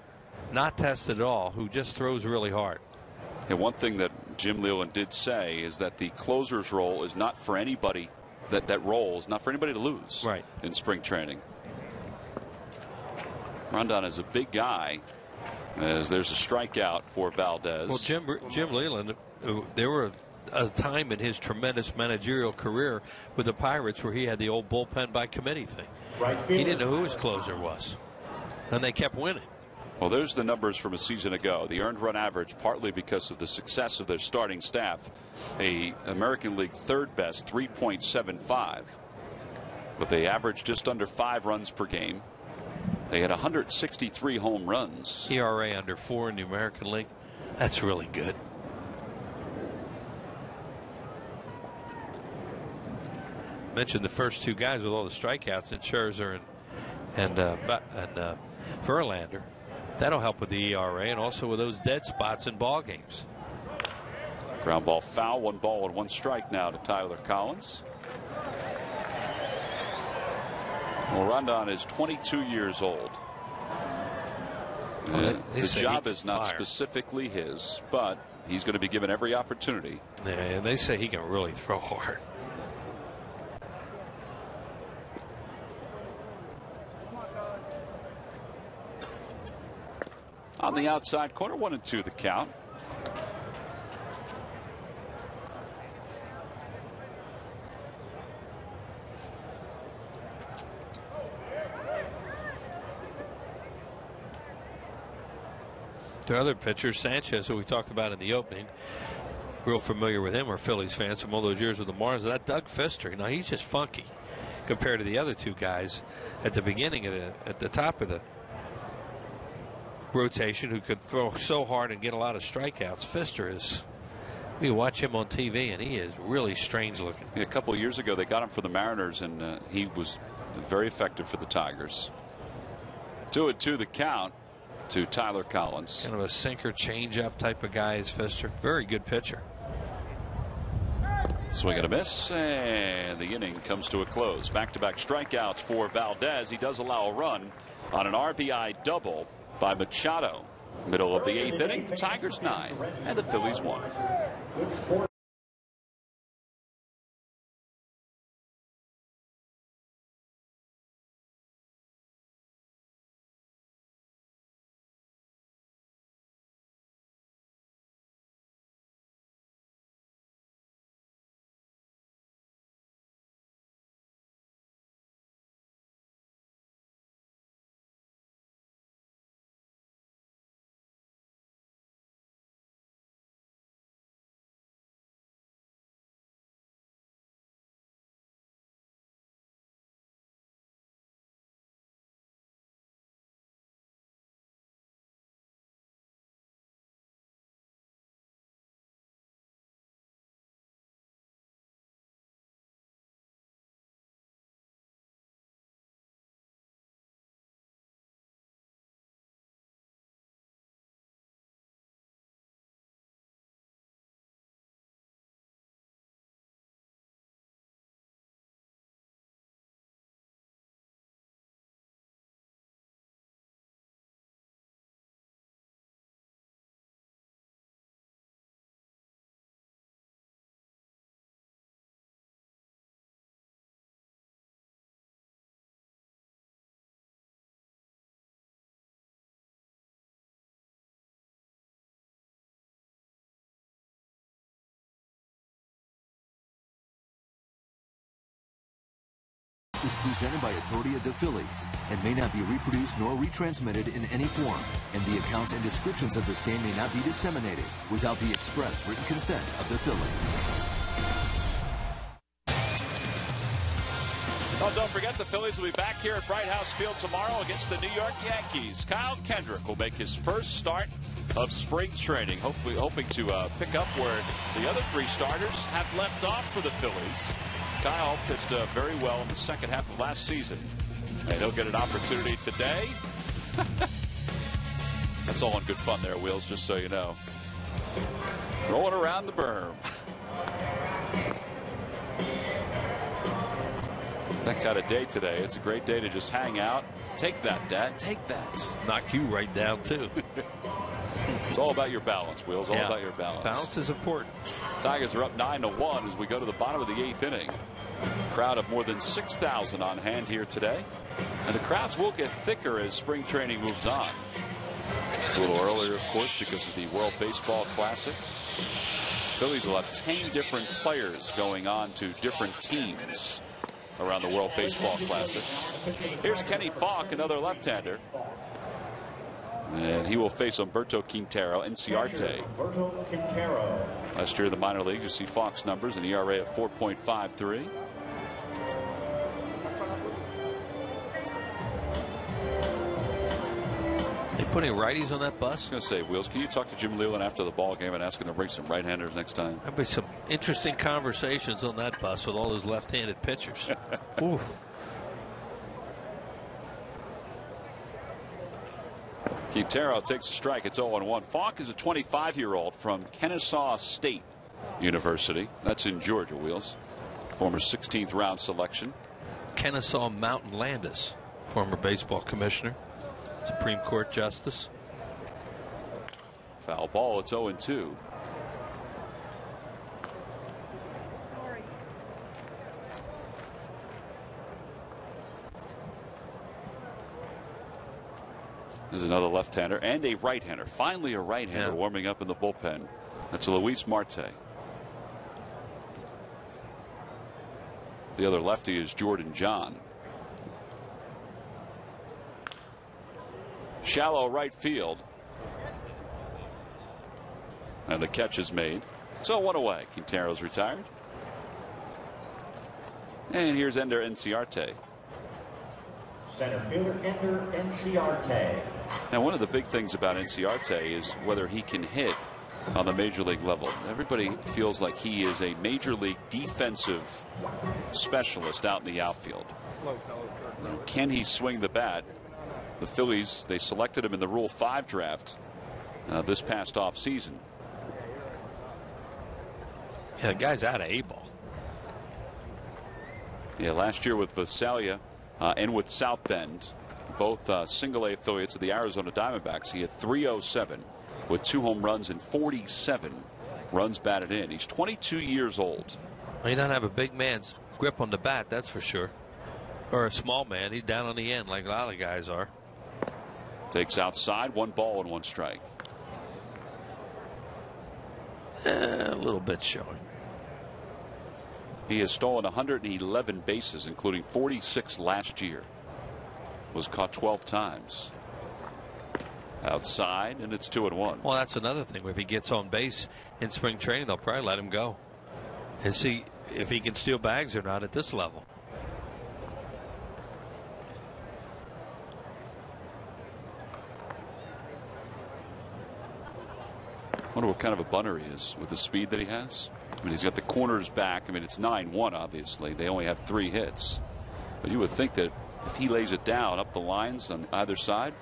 not tested at all, who just throws really hard. And one thing that Jim Leyland did say is that the closer's role is not for anybody. That role is not for anybody to lose in spring training. Rondon is a big guy, as there's a strikeout for Valdez. Well, Jim Leyland, there were a time in his tremendous managerial career with the Pirates where he had the old bullpen by committee thing. He didn't know who his closer was, and they kept winning. Well, there's the numbers from a season ago. The earned run average, partly because of the success of their starting staff, a American League third best 3.75. But they averaged just under 5 runs per game. They had 163 home runs. ERA under 4 in the American League. That's really good. Mentioned the first two guys with all the strikeouts, and Scherzer and Verlander. That'll help with the ERA and also with those dead spots in ball games. Ground ball foul, 1 ball and 1 strike now to Tyler Collins. Well, Rondon is 22 years old. The job is not specifically his, but he's going to be given every opportunity. Yeah, and they say he can really throw hard. On the outside corner, 1-2 the count. The other pitcher, Sanchez, who we talked about in the opening, real familiar with him. We're Phillies fans from all those years with the Marlins. That Doug Fister, now he's just funky compared to the other two guys at the beginning of at the top of the rotation who could throw so hard and get a lot of strikeouts. Fister is, we watch him on TV and he is really strange looking. A couple of years ago they got him for the Mariners and he was very effective for the Tigers. 2-2 the count to Tyler Collins. Kind of a sinker changeup type of guy is Fister. Very good pitcher. Swing and a miss, and the inning comes to a close. Back-to-back strikeouts for Valdez. He does allow a run on an RBI double by Machado. Middle of the 8th inning, the Tigers 9 and the Phillies 1. Is presented by Authority of the Phillies and may not be reproduced nor retransmitted in any form, and the accounts and descriptions of this game may not be disseminated without the express written consent of the Phillies. Oh, don't forget, the Phillies will be back here at Bright House Field tomorrow against the New York Yankees. Kyle Kendrick will make his first start of spring training. Hopefully, hoping to pick up where the other 3 starters have left off for the Phillies. Kyle pitched very well in the second half of last season, and he'll get an opportunity today. That's all in good fun there, Wheels, just so you know. Rolling around the berm. That kind of day today. It's a great day to just hang out. Take that, Dad. Take that. Knock you right down, too. It's all about your balance, Wheels. All about your balance. Balance is important. Tigers are up 9-1 as we go to the bottom of the 8th inning. Crowd of more than 6,000 on hand here today. And the crowds will get thicker as spring training moves on. It's a little earlier, of course, because of the World Baseball Classic. Phillies will have 10 different players going on to different teams around the World Baseball Classic. Here's Kenny Falk, another left-hander. And he will face Humberto Quintero, Enciarte. Last year in the minor leagues, you see Falk's numbers, an ERA of 4.53. They putting righties on that bus? I was going to say, Wheels, can you talk to Jim Leyland after the ball game and ask him to bring some right-handers next time? There'll be some interesting conversations on that bus with all those left-handed pitchers. Ooh. Quintero takes a strike. It's 0-1. Falk is a 25-year-old from Kennesaw State University. That's in Georgia, Wheels. Former 16th round selection. Kennesaw Mountain Landis, former baseball commissioner, Supreme Court justice. Foul ball. It's 0-2. There's another left-hander and a right-hander. Finally a right-hander warming up in the bullpen. That's Luis Marte. The other lefty is Jordan John. Shallow right field. And the catch is made. So 1 away. Quintero's retired. And here's Ender Enciarte. Center fielder Ender Enciarte. Now, one of the big things about Enciarte is whether he can hit on the major league level. Everybody feels like he is a major league defensive specialist out in the outfield. Now, can he swing the bat? The Phillies, they selected him in the Rule 5 draft this past off season. Yeah, the guy's out of A-ball. Yeah, last year with Visalia and with South Bend, both single-A affiliates of the Arizona Diamondbacks, he had .307 with 2 home runs and 47 runs batted in. He's 22 years old. Well, he doesn't have a big man's grip on the bat, that's for sure. Or a small man. He's down on the end like a lot of guys are. Takes outside, 1 ball and 1 strike. A little bit showing. He has stolen 111 bases, including 46 last year. Was caught 12 times. Outside, and it's 2-1. Well, that's another thing. If he gets on base in spring training, they'll probably let him go and see if he can steal bags or not at this level. I wonder what kind of a bunter he is with the speed that he has. I mean, he's got the corners back. I mean, it's 9-1, obviously. They only have 3 hits. But you would think that if he lays it down up the lines on either side,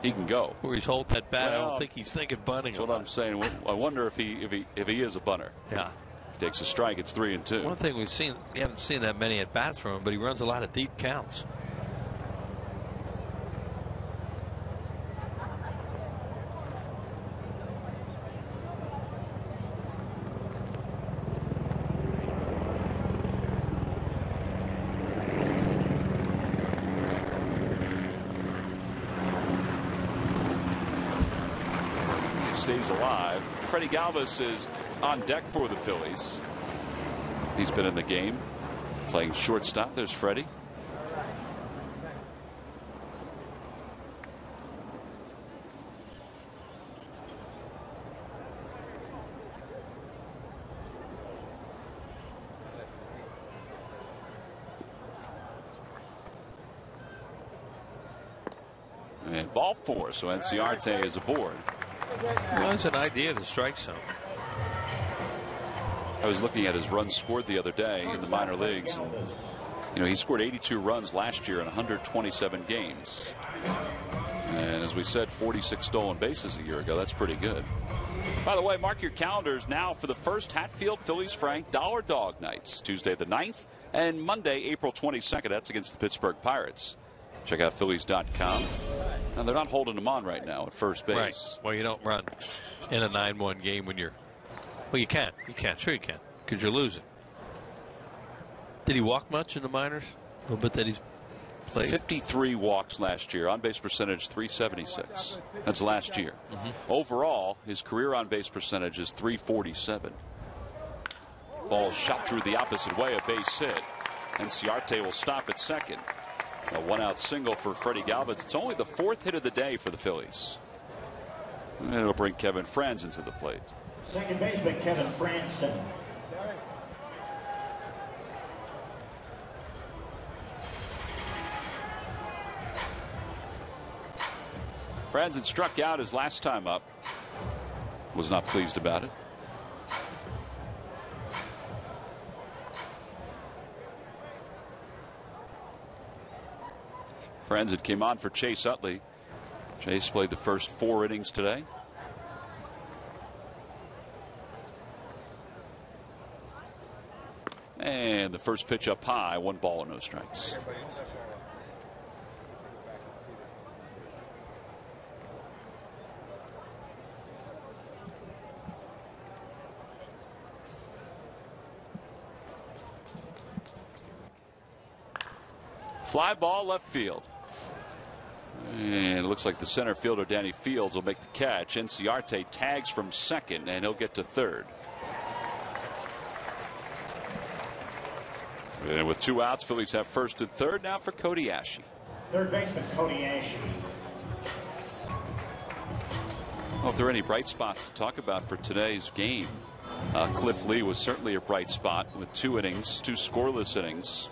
he can go. Where he's holding that bat, well, I don't think he's thinking bunting. That's what I'm saying. I wonder if he is a bunter. Yeah. He takes a strike. It's 3-2. One thing we haven't seen that many at bats from him, but he runs a lot of deep counts. Stays alive. Freddie Galvis is on deck for the Phillies. He's been in the game playing shortstop. There's Freddie. And ball 4, so Enciarte is aboard. Well, that's an idea of the strike zone. I was looking at his runs scored the other day in the minor leagues. And, you know, he scored 82 runs last year in 127 games. And as we said, 46 stolen bases a year ago. That's pretty good. By the way, mark your calendars now for the first Hatfield Phillies Frank Dollar Dog Nights, Tuesday the 9th and Monday, April 22nd. That's against the Pittsburgh Pirates. Check out Phillies.com. Now, they're not holding him on right now at first base. Right. Well, you don't run in a 9-1 game when you're. Well, you can. You can. Sure, you can. Because you're losing. Did he walk much in the minors? A little bit that he's played. 53 walks last year. On base percentage 376. That's last year. Overall, his career on base percentage is 347. Ball shot through the opposite way, a base hit. And Ciarte will stop at second. A 1-out single for Freddie Galvis. It's only the 4th hit of the day for the Phillies. And it'll bring Kevin Franzen to the plate. Second baseman Kevin Franzen. Franzen struck out his last time up. Was not pleased about it. Franzen came on for Chase Utley. Chase played the first 4 innings today. And the first pitch up high, 1 ball and no strikes. Fly ball left field. And it looks like the center fielder, Danny Fields, will make the catch. Ciarte tags from second, and he'll get to third. And with 2 outs, Phillies have first and third now for Cody Ashe. Third baseman Cody Ashe. Well, if there are any bright spots to talk about for today's game, Cliff Lee was certainly a bright spot with 2 innings, 2 scoreless innings.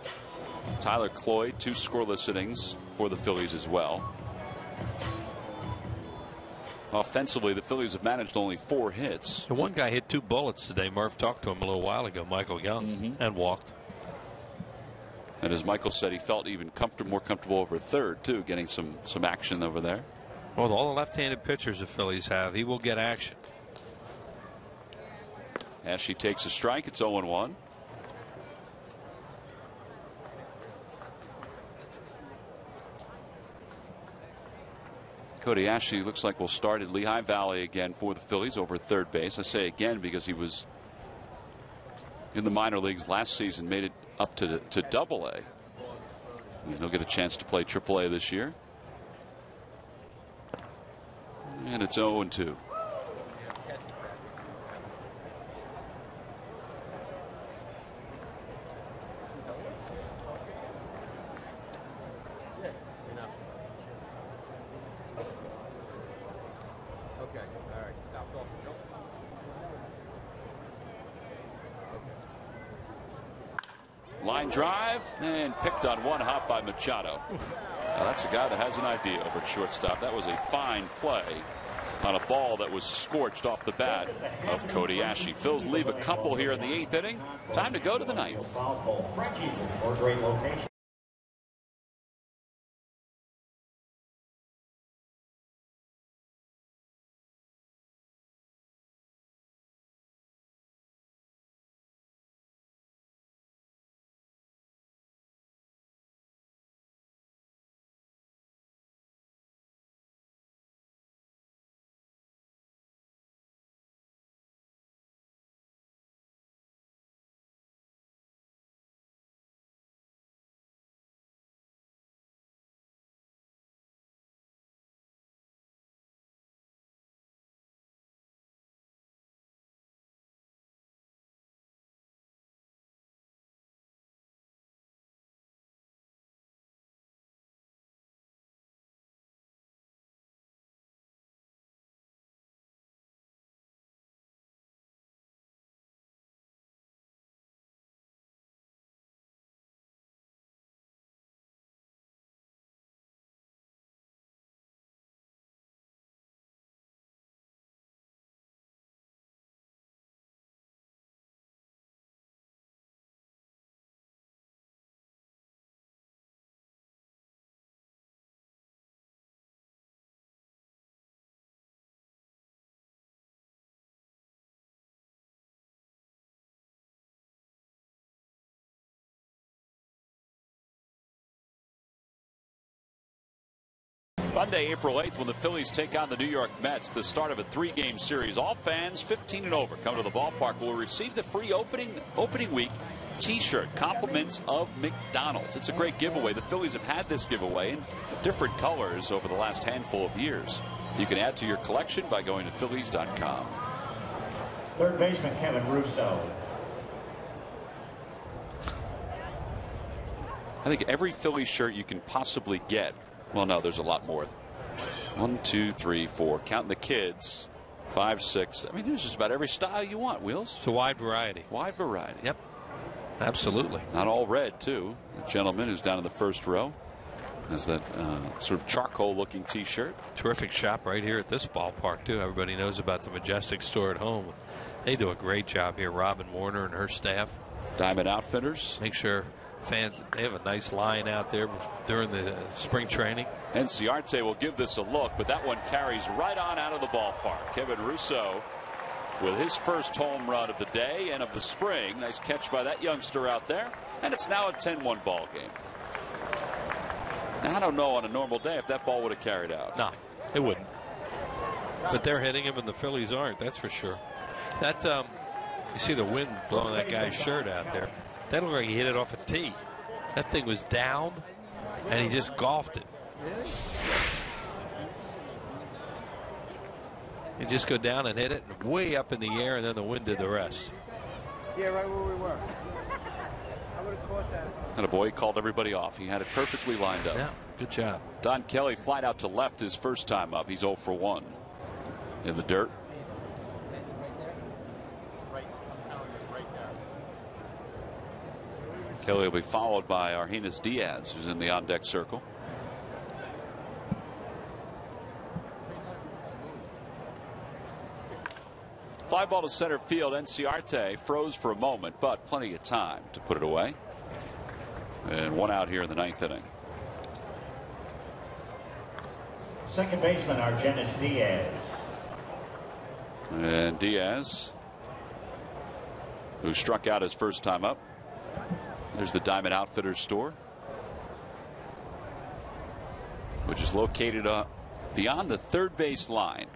Tyler Cloyd, 2 scoreless innings for the Phillies as well. Offensively, the Phillies have managed only 4 hits. The one guy hit 2 bullets today. Murph talked to him a little while ago, Michael Young, and walked. And as Michael said, he felt even more comfortable over third, too, getting some action over there. Well, with all the left-handed pitchers the Phillies have, he will get action. Ashe takes a strike. It's 0-1. Cody Ashe looks like will start at Lehigh Valley again for the Phillies over third base. I say again because he was in the minor leagues last season, made it up to Double-A. He'll get a chance to play Triple-A this year. And it's 0-2. Line drive and picked on 1 hop by Machado. Now that's a guy that has an idea over at shortstop. That was a fine play on a ball that was scorched off the bat of Cody Ashe. Phil's leave a couple here in the 8th inning. Time to go to the 9th. Monday, April 8th, when the Phillies take on the New York Mets, the start of a 3-game series. All fans 15 and over come to the ballpark will receive the free opening week T-shirt, compliments of McDonald's. It's a great giveaway. The Phillies have had this giveaway in different colors over the last handful of years. You can add to your collection by going to Phillies.com. Third baseman Kevin Russo. I think every Phillies shirt you can possibly get. Well, no, there's a lot more. 1, 2, 3, 4. Counting the kids. 5, 6. I mean, there's just about every style you want, Wheels. It's a wide variety. Wide variety. Yep. Absolutely. Not all red, too. The gentleman who's down in the first row has that sort of charcoal-looking T-shirt. Terrific shop right here at this ballpark, too. Everybody knows about the Majestic store at home. They do a great job here. Robin Warner and her staff. Diamond Outfitters. Make sure fans, they have a nice line out there during the spring training. NCarte will give this a look, but that one carries right on out of the ballpark. Kevin Russo with his first home run of the day and of the spring. Nice catch by that youngster out there. And it's now a 10-1 ball game. Now, I don't know on a normal day if that ball would have carried out. No, it wouldn't. But they're hitting him and the Phillies aren't, that's for sure. That you see the wind blowing that guy's shirt out there. That looked like he hit it off a tee. That thing was down and he just golfed it. You just go down and hit it way up in the air, and then the wind did the rest. Yeah, right where we were. I would have caught that. And a boy called everybody off. He had it perfectly lined up. Yeah, good job. Don Kelly flied out to left his first time up. He's 0 for 1 in the dirt. Kelly will be followed by Argenis Diaz, who's in the on-deck circle. Fly ball to center field. NCarte froze for a moment, but plenty of time to put it away. And one out here in the 9th inning. Second baseman Argenis Diaz. And Diaz, who struck out his first time up. There's the Diamond Outfitters store, which is located beyond the third base line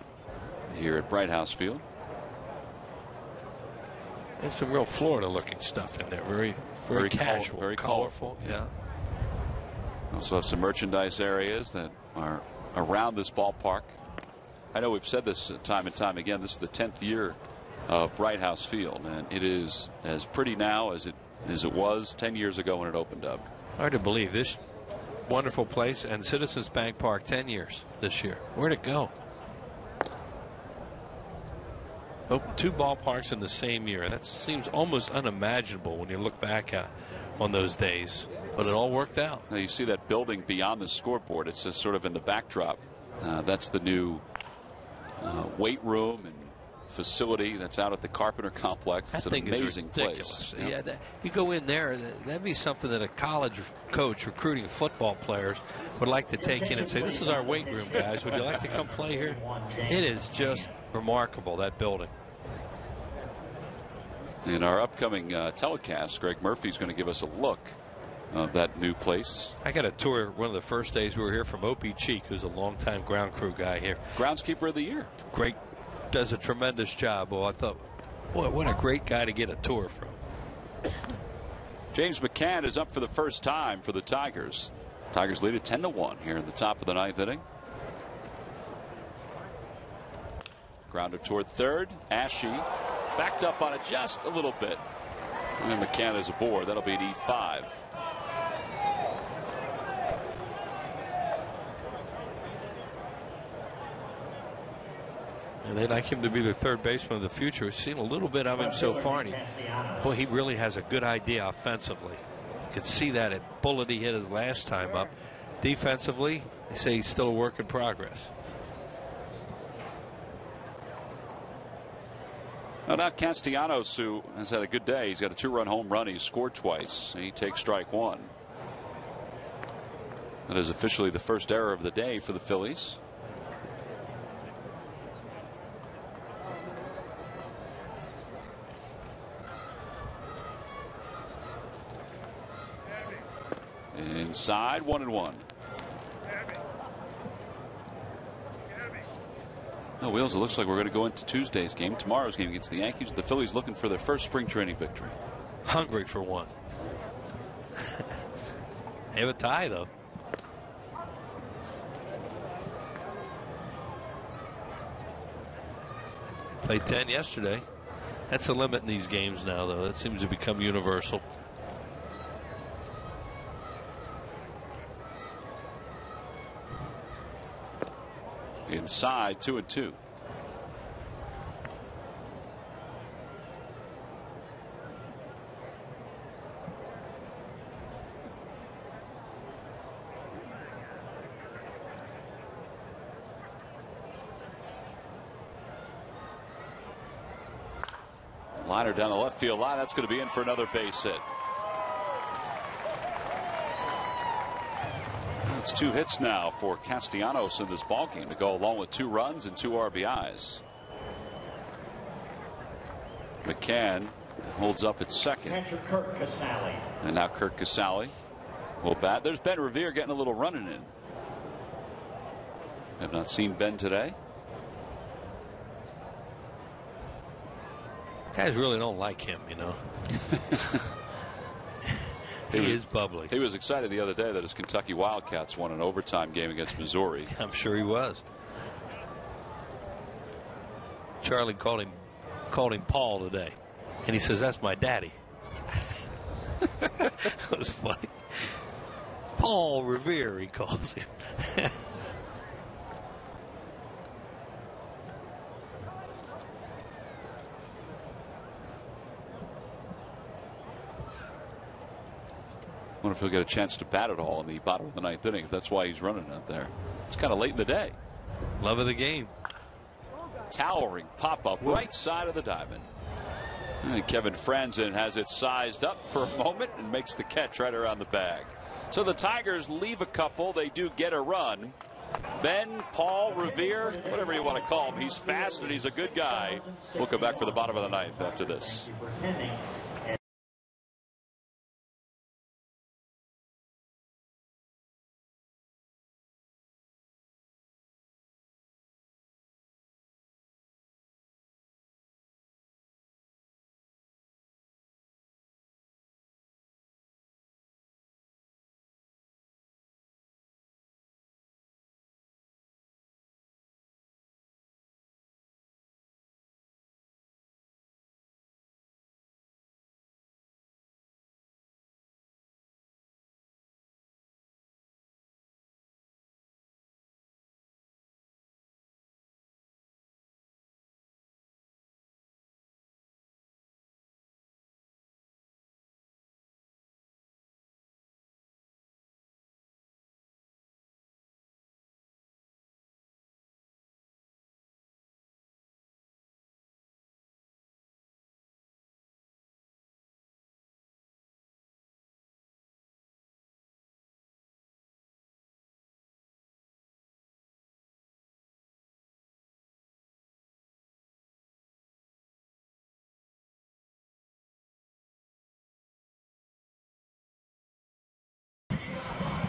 here at Bright House Field. There's some real Florida-looking stuff in there. Very casual, very colorful. Yeah. Also have some merchandise areas that are around this ballpark. I know we've said this time and time again. This is the 10th year of Bright House Field, and it is as pretty now as it was 10 years ago when it opened up. Hard to believe this wonderful place, and Citizens Bank Park 10 years this year. Where'd it go? Oh, 2 ballparks in the same year. That seems almost unimaginable when you look back on those days. But it all worked out. Now you see that building beyond the scoreboard. It's just sort of in the backdrop. That's the new weight room and facility that's out at the Carpenter Complex. It's an amazing place. Yeah, you go in there, that'd be something that a college coach recruiting football players would like to take in and say, this is our weight room, guys. Would you like to come play here? It is just remarkable, that building. In our upcoming telecast, Greg Murphy's going to give us a look of that new place. I got a tour one of the first days we were here from Opie Cheek, who's a longtime ground crew guy here. Groundskeeper of the year. Great. Does a tremendous job. Well, I thought, boy, what a great guy to get a tour from. James McCann is up for the first time for the Tigers. Tigers lead at 10-1 here in the top of the 9th inning. Grounder toward third. Ashe backed up on it just a little bit. And McCann is aboard. That'll be an E5. And they'd like him to be the third baseman of the future. We've seen a little bit of him so far. And boy, he really has a good idea offensively. You could see that at bullet he hit his last time up. Defensively, they say he's still a work in progress. Now Castellanos, who has had a good day. He's got a 2-run home run. He's scored twice. He takes strike 1. That is officially the first error of the day for the Phillies. Inside, 1-1. Well, Wheels, it looks like we're going to go into Tuesday's game, tomorrow's game against the Yankees. The Phillies looking for their first spring training victory. Hungry for one. They have a tie, though. Played 10 yesterday. That's a limit in these games now, though. That seems to become universal. Inside, 2-2. Liner down the left field line. That's going to be in for another base hit. It's 2 hits now for Castellanos in this ballgame to go along with 2 runs and 2 RBIs. McCann holds up at second. And now Kirk Casale will bat. There's Ben Revere getting a little running in. Have not seen Ben today. Guys really don't like him, you know. He is bubbly. He was excited the other day that his Kentucky Wildcats won an overtime game against Missouri. I'm sure he was. Charlie called him Paul today, and he says, "That's my daddy." That was funny. Paul Revere, he calls him. I wonder if he'll get a chance to bat it all in the bottom of the 9th inning. If that's why he's running out there. It's kind of late in the day. Love of the game. Towering pop-up right side of the diamond. And Kevin Franzen has it sized up for a moment and makes the catch right around the bag. So the Tigers leave a couple. They do get a run. Ben, Paul Revere, whatever you want to call him, he's fast and he's a good guy. We'll come back for the bottom of the 9th after this.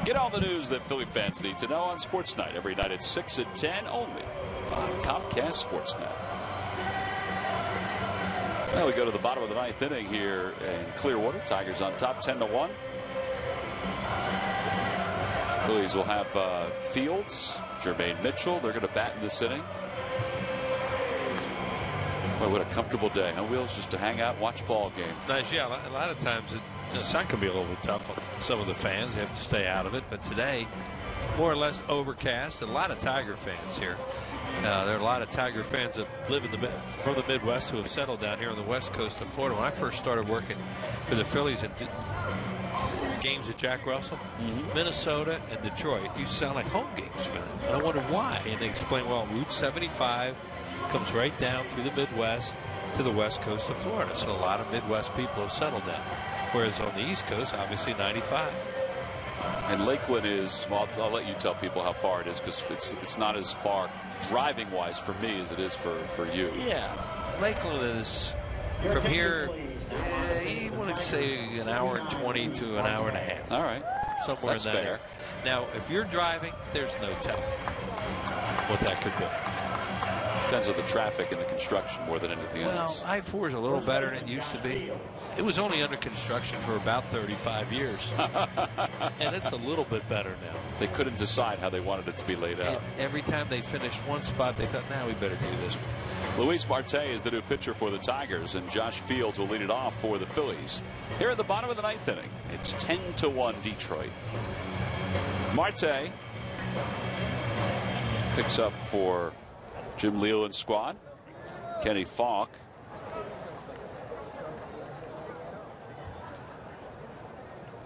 Get all the news that Philly fans need to know on Sports Night every night at 6 and 10 only on Comcast Sportsnet. Now we go to the bottom of the 9th inning here in Clearwater. Tigers on top 10-1. Phillies will have Fields, Jermaine Mitchell. They're going to bat in this inning. Boy, what a comfortable day, huh, Wheels? Just to hang out and watch ball games. Nice, yeah. A lot of times the sun can be a little bit tough on some of the fans. They have to stay out of it. But today, more or less overcast. A lot of Tiger fans here. There are a lot of Tiger fans that live from the Midwest who have settled down here on the west coast of Florida. When I first started working for the Phillies and did games at Jack Russell, Minnesota and Detroit used to sound like home games for them. And I wondered why. And they explained, well, Route 75 comes right down through the Midwest to the west coast of Florida. So a lot of Midwest people have settled down. Whereas on the East Coast, obviously 95. And Lakeland is, well, I'll let you tell people how far it is because it's not as far driving wise for me as it is for you. Yeah. Lakeland is from here, you want to say an hour and 20 to an hour and a half. All right. Somewhere That's in that fair. area. Now, if you're driving, there's no telling what that could be. Depends on the traffic and the construction more than anything else. Well, I-4 is a little better than it used to be. It was only under construction for about 35 years. And it's a little bit better now. They couldn't decide how they wanted it to be laid out. And every time they finished one spot, they thought, now we better do this one. Luis Marte is the new pitcher for the Tigers, and Josh Fields will lead it off for the Phillies. Here at the bottom of the ninth inning, it's 10-1 Detroit. Marte picks up for Jim Leyland's squad. Kenny Falk.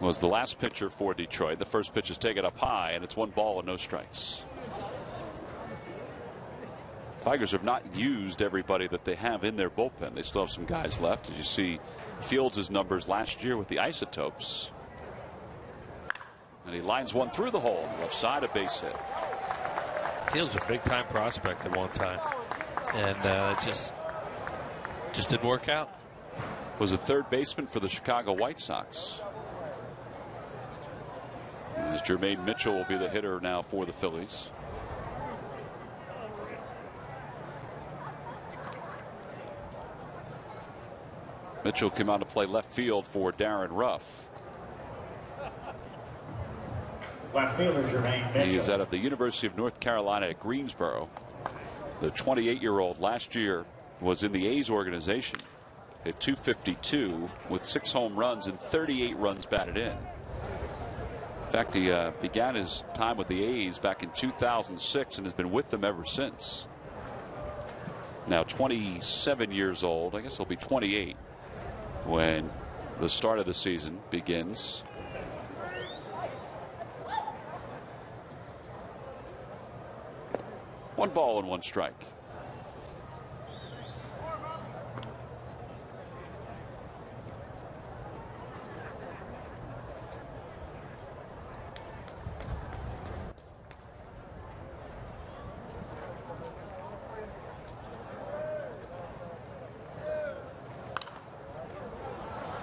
Was the last pitcher for Detroit. The first pitch is taken up high, and it's 1 ball and no strikes. Tigers have not used everybody that they have in their bullpen. They still have some guys left. As you see Fields' numbers last year with the Isotopes. And he lines one through the hole. Left side, a base hit. Fields a big-time prospect at one time. And it just didn't work out. Was a third baseman for the Chicago White Sox. As Jermaine Mitchell will be the hitter now for the Phillies. Mitchell came out to play left field for Darren Ruff. Left fielder Jermaine Mitchell. He is out of the University of North Carolina at Greensboro. The 28-year-old last year was in the A's organization. Hit .252 with 6 home runs and 38 runs batted in. In fact, he began his time with the A's back in 2006 and has been with them ever since. Now 27 years old. I guess he'll be 28 when the start of the season begins. One ball and one strike.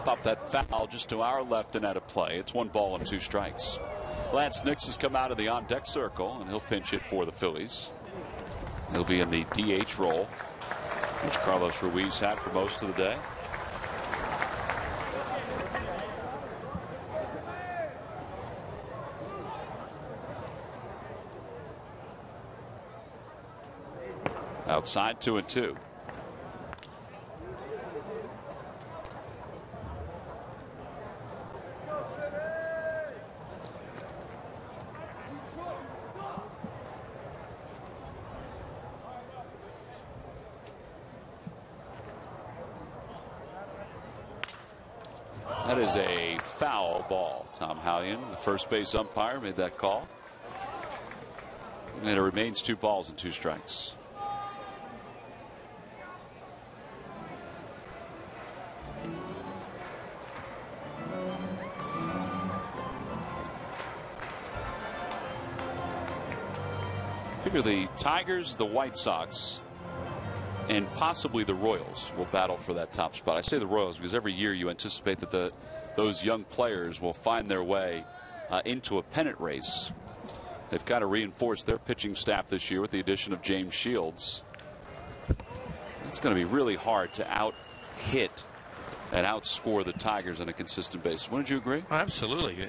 Pop that foul just to our left and out of play. It's 1 ball and 2 strikes. Lance Nix has come out of the on-deck circle, and he'll pinch hit for the Phillies. He'll be in the DH role, which Carlos Ruiz had for most of the day. Outside 2-2. That is a foul ball. Tom Hallion, the first base umpire, made that call. And it remains 2 balls and 2 strikes. Figure the Tigers, the White Sox, and possibly the Royals will battle for that top spot. I say the Royals because every year you anticipate that those young players will find their way into a pennant race. They've got to reinforce their pitching staff this year with the addition of James Shields. It's going to be really hard to out-hit and outscore the Tigers on a consistent basis. Wouldn't you agree? Absolutely.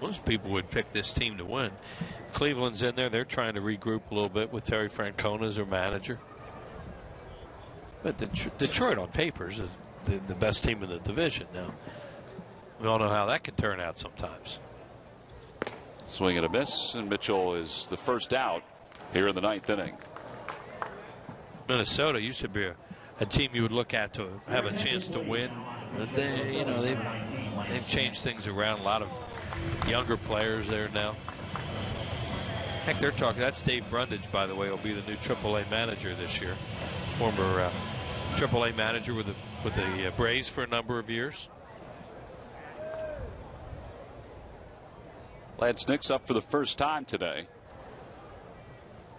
Most people would pick this team to win. Cleveland's in there. They're trying to regroup a little bit with Terry Francona as their manager. But Detroit on paper is the best team in the division now. We all know how that can turn out sometimes. Swing and a miss, and Mitchell is the first out here in the 9th inning. Minnesota used to be a team you would look at to have a chance to win. But they've changed things around. A lot of younger players there now. Heck, they're talking. That's Dave Brundage, by the way, will be the new AAA manager this year. Former AAA manager with the Braves for a number of years. Lance Nix up for the first time today.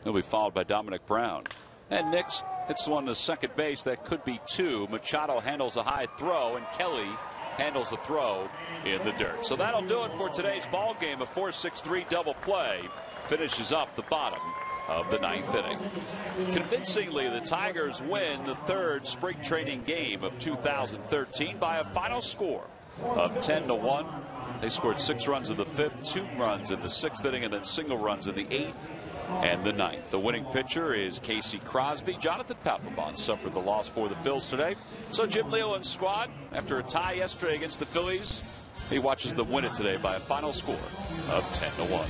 He'll be followed by Dominic Brown. And Nix hits one to second base. That could be 2. Machado handles a high throw, and Kelly handles the throw in the dirt. So that'll do it for today's ball game. A 4-6-3 double play finishes up the bottom of the 9th inning. Convincingly, the Tigers win the 3rd spring training game of 2013 by a final score of 10-1. They scored 6 runs in the 5th, 2 runs in the 6th inning, and then single runs in the 8th and the 9th. The winning pitcher is Casey Crosby. Jonathan Papelbon suffered the loss for the Phils today. So Jim Leyland's squad, after a tie yesterday against the Phillies, he watches them win it today by a final score of 10-1.